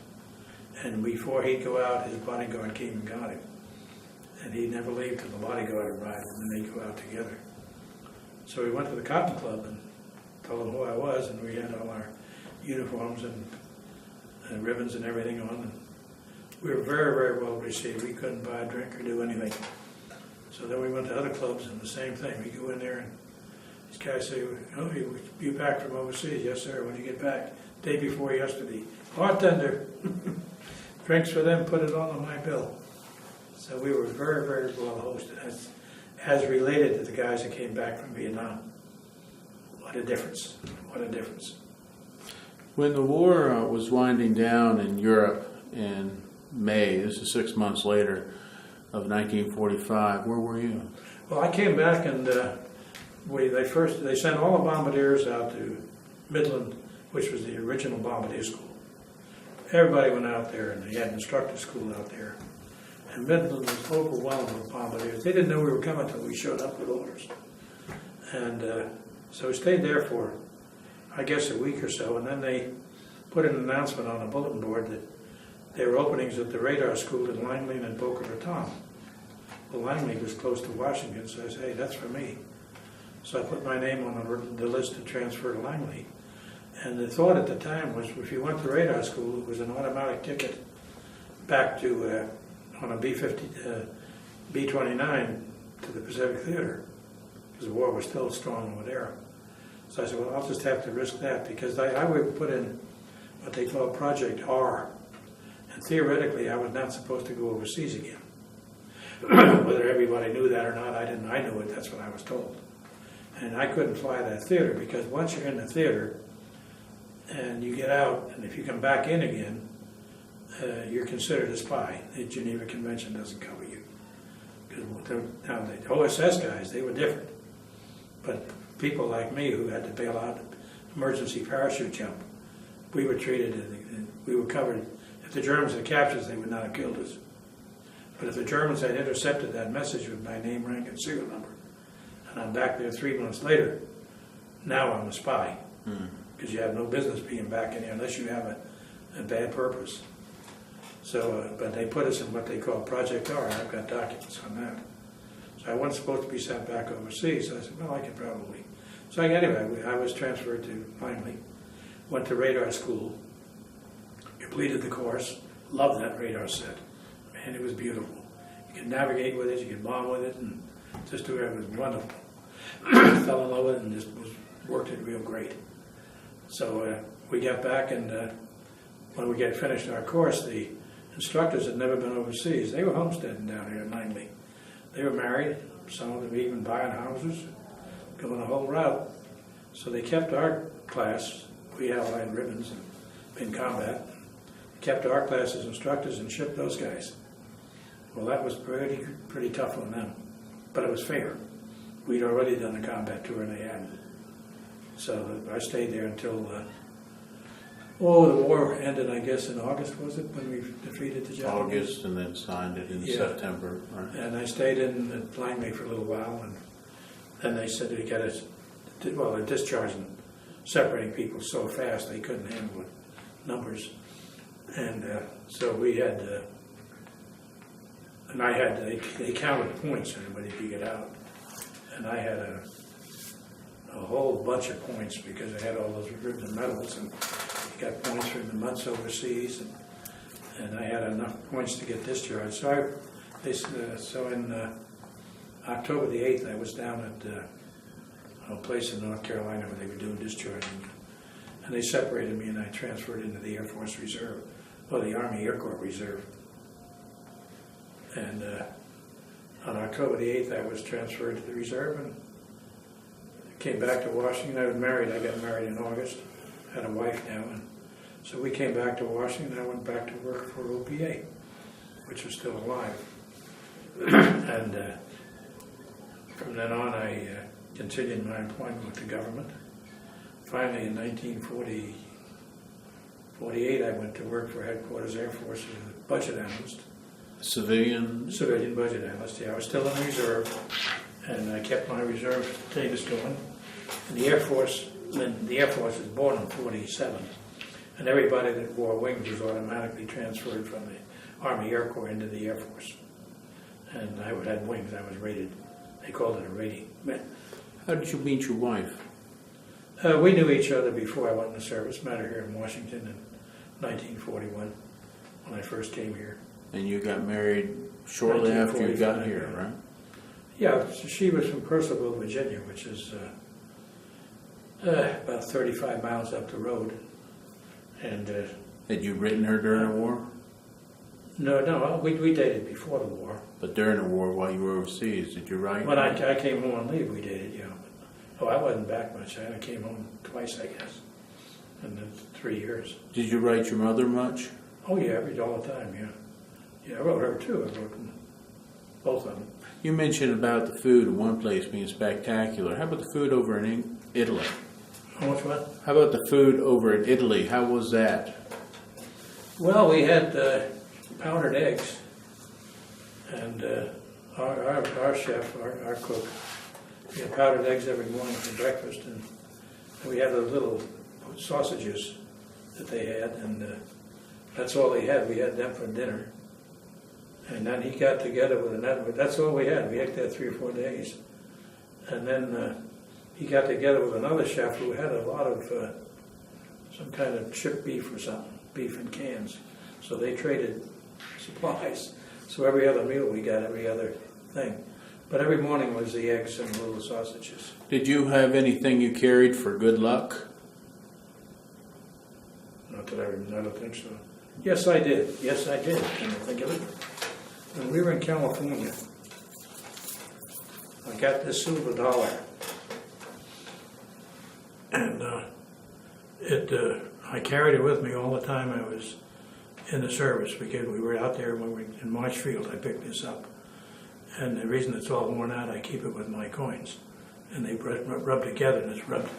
And before he'd go out, his bodyguard came and got him. And he'd never leave till the bodyguard arrived, and then they'd go out together. So we went to the Cotton Club and told them who I was, and we had all our uniforms and ribbons and everything on. And we were very, very well received. We couldn't buy a drink or do anything. So then we went to other clubs and the same thing. We go in there and these guys say, "Oh, you back from overseas?" "Yes, sir." "When did you get back?" "Day before yesterday." "Bartender." Drinks for them, put it on my bill. So we were very, very well hosted as related to the guys that came back from Vietnam. What a difference. What a difference. When the war was winding down in Europe in May, this is 6 months later, of 1945, where were you? Well, I came back and they sent all the bombardiers out to Midland, which was the original bombardier school. Everybody went out there, and they had an instructor school out there. And Midland was overwhelmed with bombardiers. They didn't know we were coming until we showed up with orders. And so we stayed there for, I guess, a week or so, and then they put an announcement on a bulletin board that there were openings at the radar school in Langley and Boca Raton. Well, Langley was close to Washington, so I said, "Hey, that's for me." So I put my name on the list to transfer to Langley. And the thought at the time was, if you went to radar school, it was an automatic ticket back to on a B-29 to the Pacific Theater, because the war was still strong over there. So I said, well, I'll just have to risk that, because I would put in what they call Project R. And theoretically, I was not supposed to go overseas again. Whether everybody knew that or not, I didn't. I knew it. That's what I was told. And I couldn't fly that theater, because once you're in the theater and you get out, and if you come back in again, you're considered a spy. The Geneva Convention doesn't cover you. Because now the OSS guys, they were different. But people like me who had to bail out, emergency parachute jump, we were treated, we were covered. If the Germans had captured us, they would not have killed us. But if the Germans had intercepted that message with my name, rank, and serial number, and I'm back there 3 months later, now I'm a spy. Because you have no business being back in here unless you have a bad purpose. So, but they put us in what they call Project R, and I've got documents on that. So I wasn't supposed to be sent back overseas, so I said, well, I could probably. So anyway, I was transferred to Langley, went to radar school, completed the course, loved that radar set. Man, it was beautiful. You could navigate with it, you could bomb with it, and just do it. It was wonderful. Fell in love with it and just worked it real great. So we got back, and when we get finished our course, the instructors had never been overseas. They were homesteading down here in Langley. They were married, some of them even buying houses, going the whole route. So they kept our class. We all had ribbons and in combat. Kept our class as instructors and shipped those guys. Well, that was pretty tough on them, but it was fair. We'd already done the combat tour and they hadn't. So I stayed there until, the war ended, I guess, in August, was it, when we defeated the Japanese? August, and then signed it in September, right? And I stayed in Langley for a little while, and then they said they got us, well, they're discharging, separating people so fast they couldn't handle the numbers. And so we had, and I had, they counted points for everybody to get out. And I had a whole bunch of points because I had all those ribbons and medals, and got points for the months overseas, and I had enough points to get discharged. So in October the 8th, I was down at a place in North Carolina where they were doing discharging, and they separated me, and I transferred into the Air Force Reserve, or the Army Air Corps Reserve. And on October the 8th, I was transferred to the reserve and came back to Washington. I was married. I got married in August. Had a wife now, and so we came back to Washington. I went back to work for OPA, which was still alive. And from then on, I continued my employment with the government. Finally, in 1948, I went to work for Headquarters Air Force as a budget analyst. Civilian? Civilian budget analyst, yeah. I was still in reserve, and I kept my reserve status going. And the Air Force was born in 47, and everybody that wore wings was automatically transferred from the Army Air Corps into the Air Force. And I had wings. I was rated. They called it a rating. How did you meet your wife? We knew each other before I went in the service. Met her here in Washington in 1941 when I first came here. And you got married shortly after you got here, right? Yeah, so she was from Purcellville, Virginia, which is about 35 miles up the road. And Had you written her during the war? no, we dated before the war. But during the war, while you were overseas, did you write? When I came home on leave, we dated, yeah. But, I wasn't back much. I came home twice, I guess, in the 3 years. Did you write your mother much? Oh, yeah, I read all the time, yeah. Yeah, I wrote her, too. I wrote them, both of them. You mentioned about the food in one place being spectacular. How about the food over in Italy? How much what? How about the food over in Italy? How was that? Well, we had powdered eggs, and our chef, our cook, we had powdered eggs every morning for breakfast, and we had those little sausages that they had, and that's all they had. We had them for dinner. And then he got together with another, that's all we had. We ate that 3 or 4 days. And then he got together with another chef who had a lot of some kind of chipped beef or something, beef in cans. So they traded supplies. So every other meal we got every other thing. But every morning was the eggs and little sausages. Did you have anything you carried for good luck? Not that I don't think so. Yes, I did. Yes, I did. Can you think of it? When we were in California, I got this silver dollar, and I carried it with me all the time I was in the service, because we were out there when we were in Marshfield. I picked this up, and the reason it's all worn out, I keep it with my coins, and they rub together, and it's rubbed.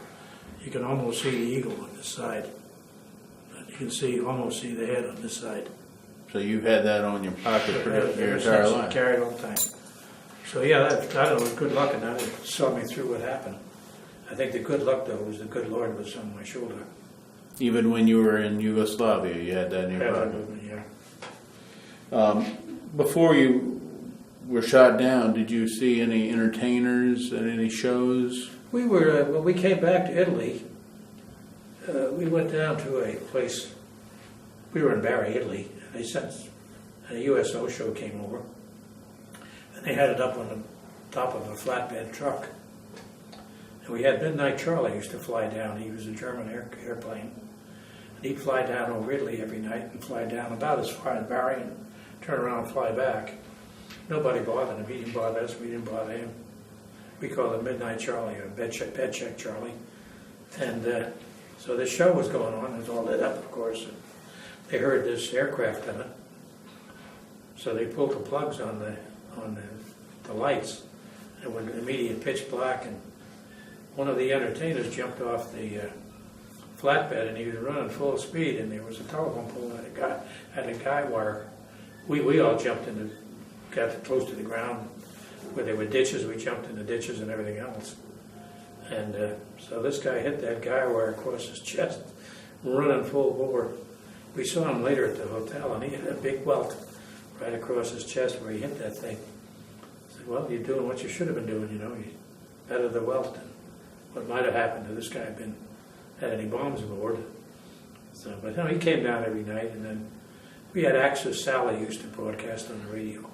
You can almost see the eagle on this side. You can almost see the head on this side. So you had that on your pocket for your entire life? Carried all the time. So yeah, I don't know, it was good luck, and that saw me through what happened. I think the good luck, though, was the good Lord was on my shoulder. Even when you were in Yugoslavia, you had that in your pocket? Yeah. Before you were shot down, did you see any entertainers at any shows? We were, when we came back to Italy, we went down to a place, we were in Bari, Italy, and they sent, a USO show came over, and they had it up on the top of a flatbed truck. And we had Midnight Charlie used to fly down. He was a German airplane. And he'd fly down over Italy every night and fly down about as far as Bari and turn around and fly back. Nobody bothered him. He didn't bother us. We didn't bother him. We called him Midnight Charlie, or Bed Check Charlie. And so this show was going on. It was all lit up, of course. And they heard this aircraft in it. So they pulled the plugs on the lights. It went immediate pitch black, and one of the entertainers jumped off the flatbed, and he was running full speed, and there was a telephone pole that had a guy wire. We all jumped got close to the ground where there were ditches. We jumped in the ditches and everything else. And so this guy hit that guy wire across his chest, running full bore. We saw him later at the hotel, and he had a big welt right across his chest where he hit that thing. I said, well, you're doing what you should have been doing, you better the welt than what might have happened to this guy had any bombs aboard. So, but no, he came down every night, and then we had Axis Sally used to broadcast on the radio.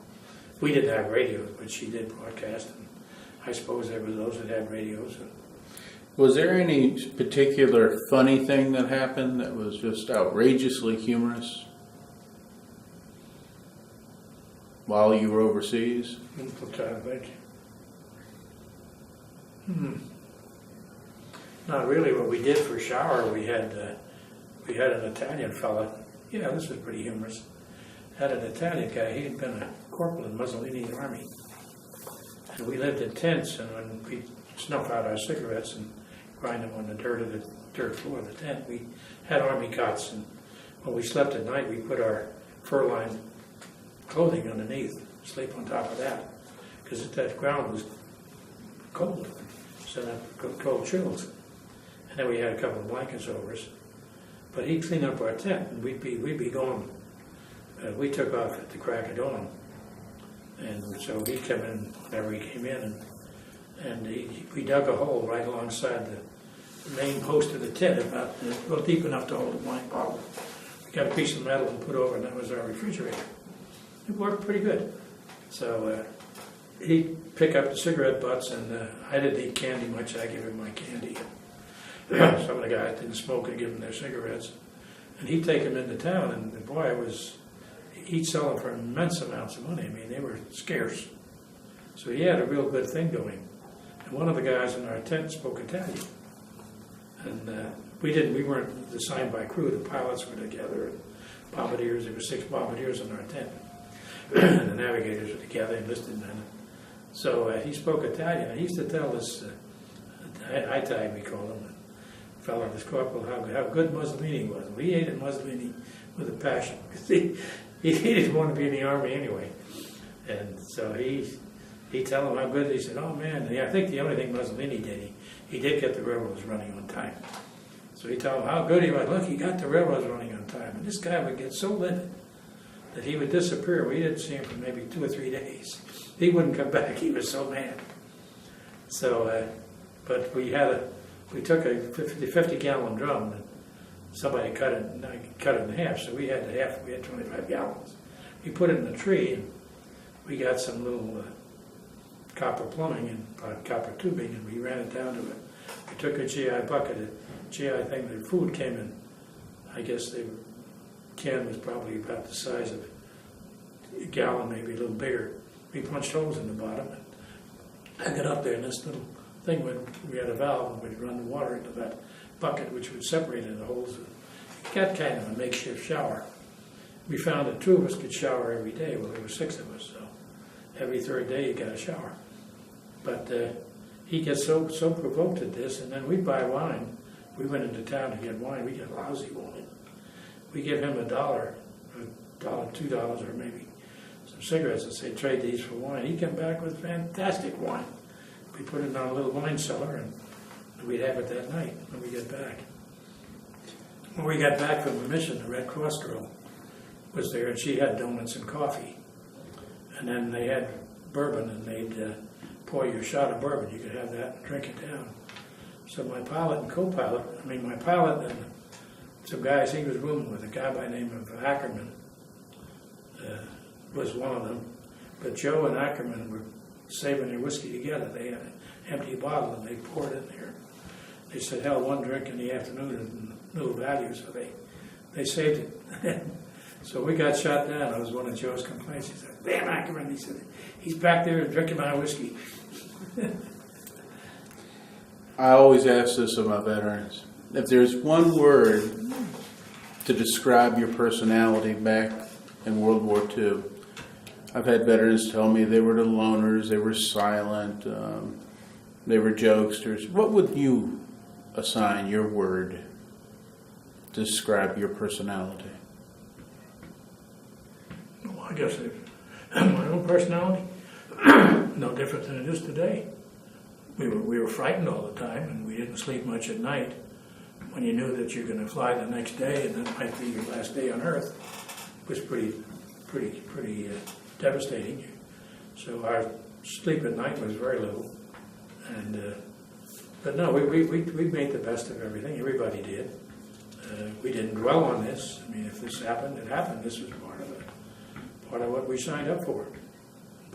We didn't have radios, but she did broadcast, and I suppose there were those that had radios. Was there any particular funny thing that happened that was just outrageously humorous while you were overseas? I'm trying to think. Not really. What we did for shower, we had an Italian fella. Yeah, this was pretty humorous. Had an Italian guy. He had been a corporal in Mussolini's army, and we lived in tents. And when we snuff out our cigarettes and grind them on the dirt floor of the tent. We had army cots, and when we slept at night, we put our fur-lined clothing underneath, sleep on top of that, because that ground was cold, so that cold chills. And then we had a couple of blankets over us. But he'd clean up our tent, and we'd be gone. We took off at the crack of dawn, and so he'd come in whenever he came in, and we dug a hole right alongside the main post of the tent, well, deep enough to hold a wine bottle. We got a piece of metal and put over, and that was our refrigerator. It worked pretty good. So he'd pick up the cigarette butts, and I didn't eat candy much. I give him my candy. Some of the guys didn't smoke, and give them their cigarettes. And he'd take them into town, and the boy he'd sell them for immense amounts of money. I mean, they were scarce. So he had a real good thing going. And one of the guys in our tent spoke Italian. And we weren't assigned by crew. The pilots were together, and bombardiers, there were 6 bombardiers in our tent. And the navigators were together, enlisted men. So he spoke Italian. And he used to tell this, Itai, we called him, fellow, this corporal, how good Mussolini was. We hated Mussolini with a passion, because he didn't want to be in the army anyway. And so he'd tell him how good. He said, oh man, I think the only thing Mussolini did, he did get the railroads running on time. So he'd tell him how good he was. Look, he got the railroads running on time. And this guy would get so livid that he would disappear. We didn't see him for maybe 2 or 3 days. He wouldn't come back. He was so mad. So, but we took a 50-gallon drum, and somebody cut it in half, so we had 25 gallons. We put it in a tree, and we got some little copper plumbing and copper tubing, and we ran it down to it. We took a GI bucket, a GI thing, the food came in. I guess the can was probably about the size of a gallon, maybe a little bigger. We punched holes in the bottom, and I got up there, and this little thing we had a valve, and we'd run the water into that bucket, which would separate into the holes. It got kind of a makeshift shower. We found that 2 of us could shower every day. Well, there were 6 of us, so every 3rd day you got a shower. But he gets so provoked at this, and then we'd buy wine. We went into town to get wine. We got lousy wine. We give him $1, $2, or maybe some cigarettes, and say, trade these for wine. He'd come back with fantastic wine. We put it in our little wine cellar, and we'd have it that night when we get back. When we got back from the mission, the Red Cross girl was there, and she had donuts and coffee. And then they had bourbon, and they'd pour you a shot of bourbon. You could have that and drink it down. So my pilot and my pilot and some guys he was rooming with, a guy by the name of Ackerman was one of them. But Joe and Ackerman were saving their whiskey together. They had an empty bottle, and they poured it in there. They said, hell, 1 drink in the afternoon is no value, so they saved it. So we got shot down. That was one of Joe's complaints. He said, damn Ackerman. He said, he's back there drinking my whiskey. I always ask this of my veterans. If there's one word to describe your personality back in World War II, I've had veterans tell me they were the loners, they were silent, they were jokesters. What would you assign your word to describe your personality? Well, I guess my own personality, no different than it is today. We were frightened all the time, and we didn't sleep much at night. When you knew that you're going to fly the next day, and that might be your last day on Earth, it was pretty devastating. So our sleep at night was very little, and but no, we made the best of everything. Everybody did. We didn't dwell on this. I mean, if this happened, it happened. This was part of what we signed up for,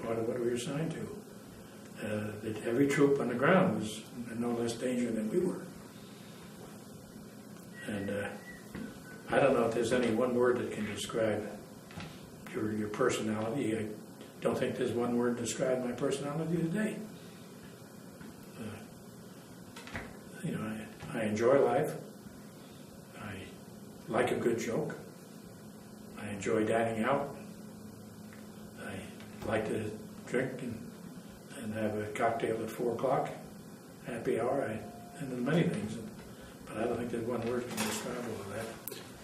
part of what we were signed to. That every troop on the ground was in no less danger than we were. And I don't know if there's any one word that can describe your personality. I don't think there's one word to describe my personality today. I enjoy life. I like a good joke. I enjoy dining out. I like to drink and have a cocktail at 4 o'clock. happy hour, and there's many things, but I don't think there's one word can describe all of that.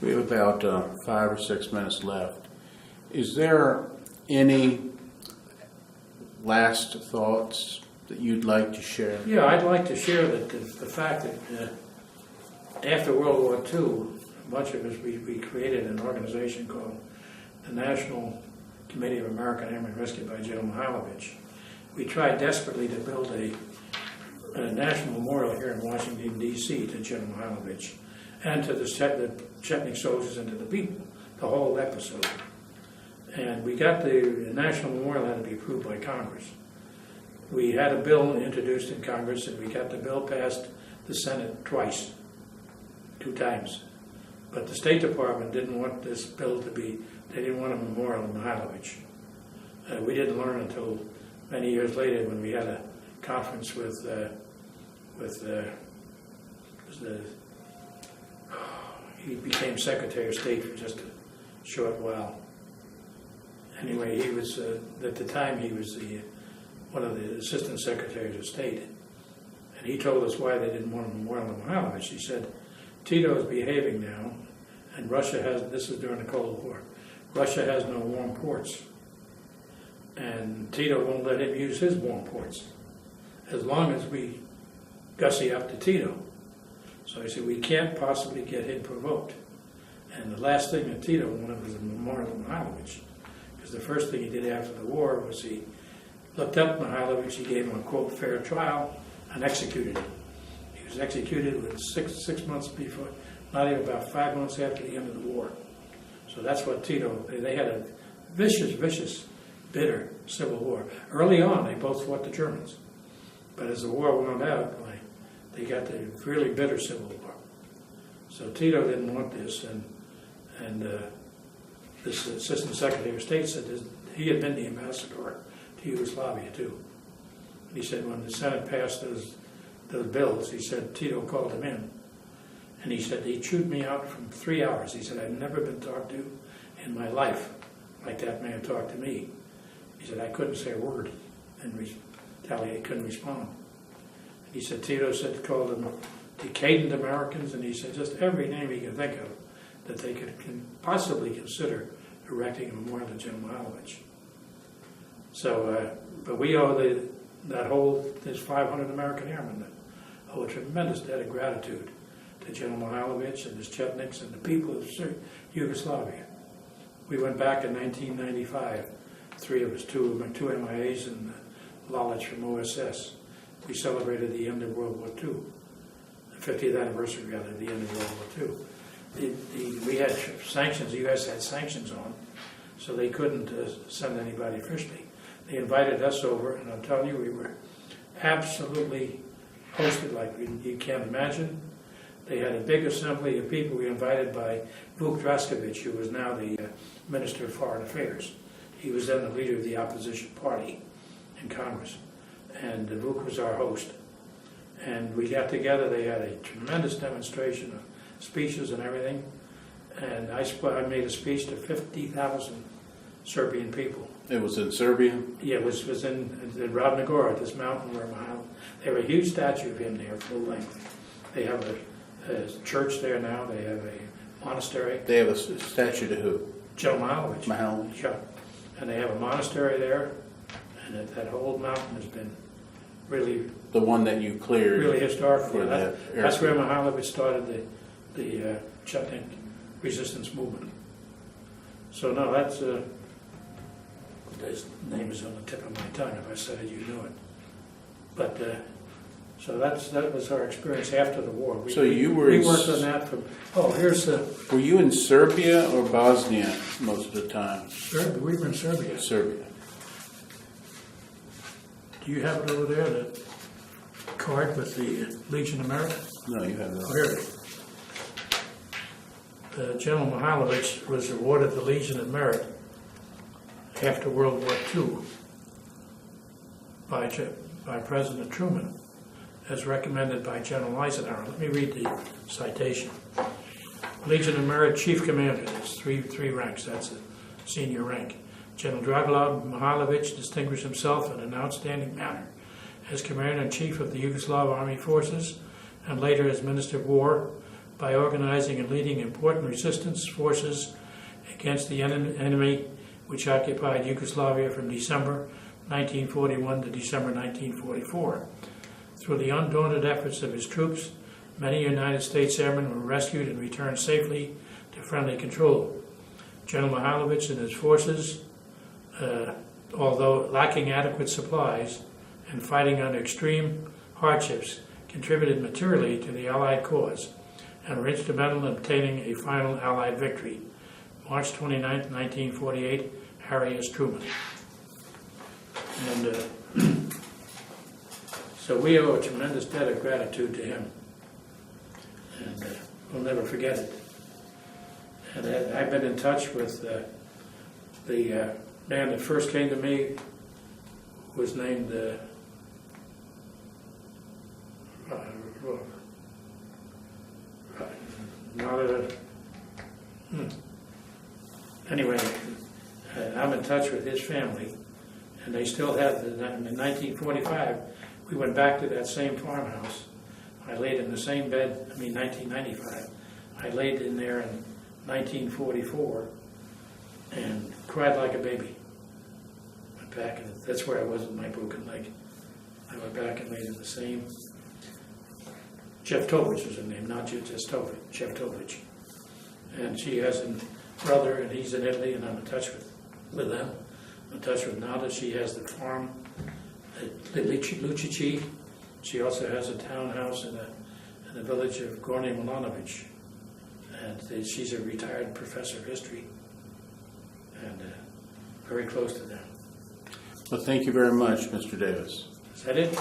We have about 5 or 6 minutes left. Is there any last thoughts that you'd like to share? Yeah, I'd like to share that the fact that after World War II, a bunch of us, we created an organization called the National Committee of American Airmen Rescued by General Mihalovich. We tried desperately to build a national memorial here in Washington, D.C. to General Mihalovich and to the Chetnik soldiers and to the people, the whole episode. And we got the national memorial had to be approved by Congress. We had a bill introduced in Congress, and we got the bill passed the Senate twice, 2 times. But the State Department didn't want this bill to be, they didn't want a memorial in Mihalovich. We didn't learn until many years later when we had a conference with he became Secretary of State for just a short while. Anyway, he was, at the time, he was one of the Assistant Secretaries of State. And he told us why they didn't want a memorial in Mihalovich. He said, Tito is behaving now, and Russia has, this is during the Cold War, Russia has no warm ports. And Tito won't let him use his warm ports as long as we gussy up to Tito. So he said, we can't possibly get him provoked. And the last thing that Tito wanted was a memorial in Mihalovich. Because the first thing he did after the war was he looked up Mihalovich, he gave him a, quote, fair trial, and executed him. He was executed with six months before, not even about 5 months after the end of the war. So that's what Tito, they had a vicious, bitter civil war. Early on, they both fought the Germans. But as the war wound out, they got the really bitter civil war. So Tito didn't want this, and this Assistant Secretary of State said this, he had been the ambassador to Yugoslavia too. He said when the Senate passed those bills, he said Tito called him in, and he said he chewed me out for 3 hours. He said I've never been talked to in my life like that man talked to me. He said I couldn't say a word and retaliate, couldn't respond. He said Tito said called them decadent Americans, and he said just every name he could think of that they could possibly consider erecting a memorial to General Mihalovich. So, but we owe there's 500 American airmen that owe a tremendous debt of gratitude to General Mihalovich and his Chetniks and the people of Yugoslavia. We went back in 1995, 3 of us, two MIAs and Lalich from OSS. We celebrated the end of World War II, the 50th anniversary, rather, of the end of World War II. We had sanctions, the U.S. had sanctions on, so they couldn't send anybody officially. They invited us over, and I'm telling you, we were absolutely hosted like you can't imagine. They had a big assembly of people. We were invited by Vuk Draskovic, who was now the Minister of Foreign Affairs. He was then the leader of the opposition party in Congress, and Vuk was our host. And we got together. They had a tremendous demonstration of speeches and everything, and I made a speech to 50,000 Serbian people. It was in Serbia? Yeah, it was in Ravna Gora, this mountain where they have a huge statue of him there, full length. They have a church there now. They have a monastery. They have a statue to who? General Mihalovich. Mihalovich. Yeah. And they have a monastery there, and that whole mountain has been really... The one that you cleared. Really historic. For Yeah, that that's where Mihalovich started the Chetnik resistance movement. So no, that's his name is on the tip of my tongue. If I said it, you knew it. But so that was our experience after the war. We worked on that from. Oh, here's the. Were you in Serbia or Bosnia most of the time? Serbia. We were in Serbia. Serbia. Do you have it over there? The card with the Legion of Merit? No, you have Oh, that. here it is. General Mihalovich was awarded the Legion of Merit after World War II by President Truman, as recommended by General Eisenhower. Let me read the citation. Legion of Merit Chief Commander, there's three ranks, that's a senior rank. General Dragoslav Mihalovich distinguished himself in an outstanding manner as Commander-in-Chief of the Yugoslav Army Forces and later as Minister of War by organizing and leading important resistance forces against the enemy which occupied Yugoslavia from December 1941 to December 1944. Through the undaunted efforts of his troops, many United States airmen were rescued and returned safely to friendly control. General Mihailovich and his forces, although lacking adequate supplies and fighting under extreme hardships, contributed materially to the Allied cause and were instrumental in obtaining a final Allied victory. March 29, 1948, Harry S. Truman. And so we owe a tremendous debt of gratitude to him, and we'll never forget it. And I've been in touch with the man that first came to me, was named anyway, I'm in touch with his family, and they still have, in 1945, we went back to that same farmhouse. I laid in the same bed, 1995. I laid in there in 1944 and cried like a baby. Went back, and that's where I was with my broken leg. I went back and laid in the same. Jeff Tovich was her name, not just Tovich, Jeff Tovich. And she has a brother, and he's in Italy, and I'm in touch with them. I'm in touch with Nada. She has the farm at Lucici. She also has a townhouse in the village of Gornji Milanovic. And she's a retired professor of history, and very close to them. Well, thank you very much, Mr. Davis. Is that it?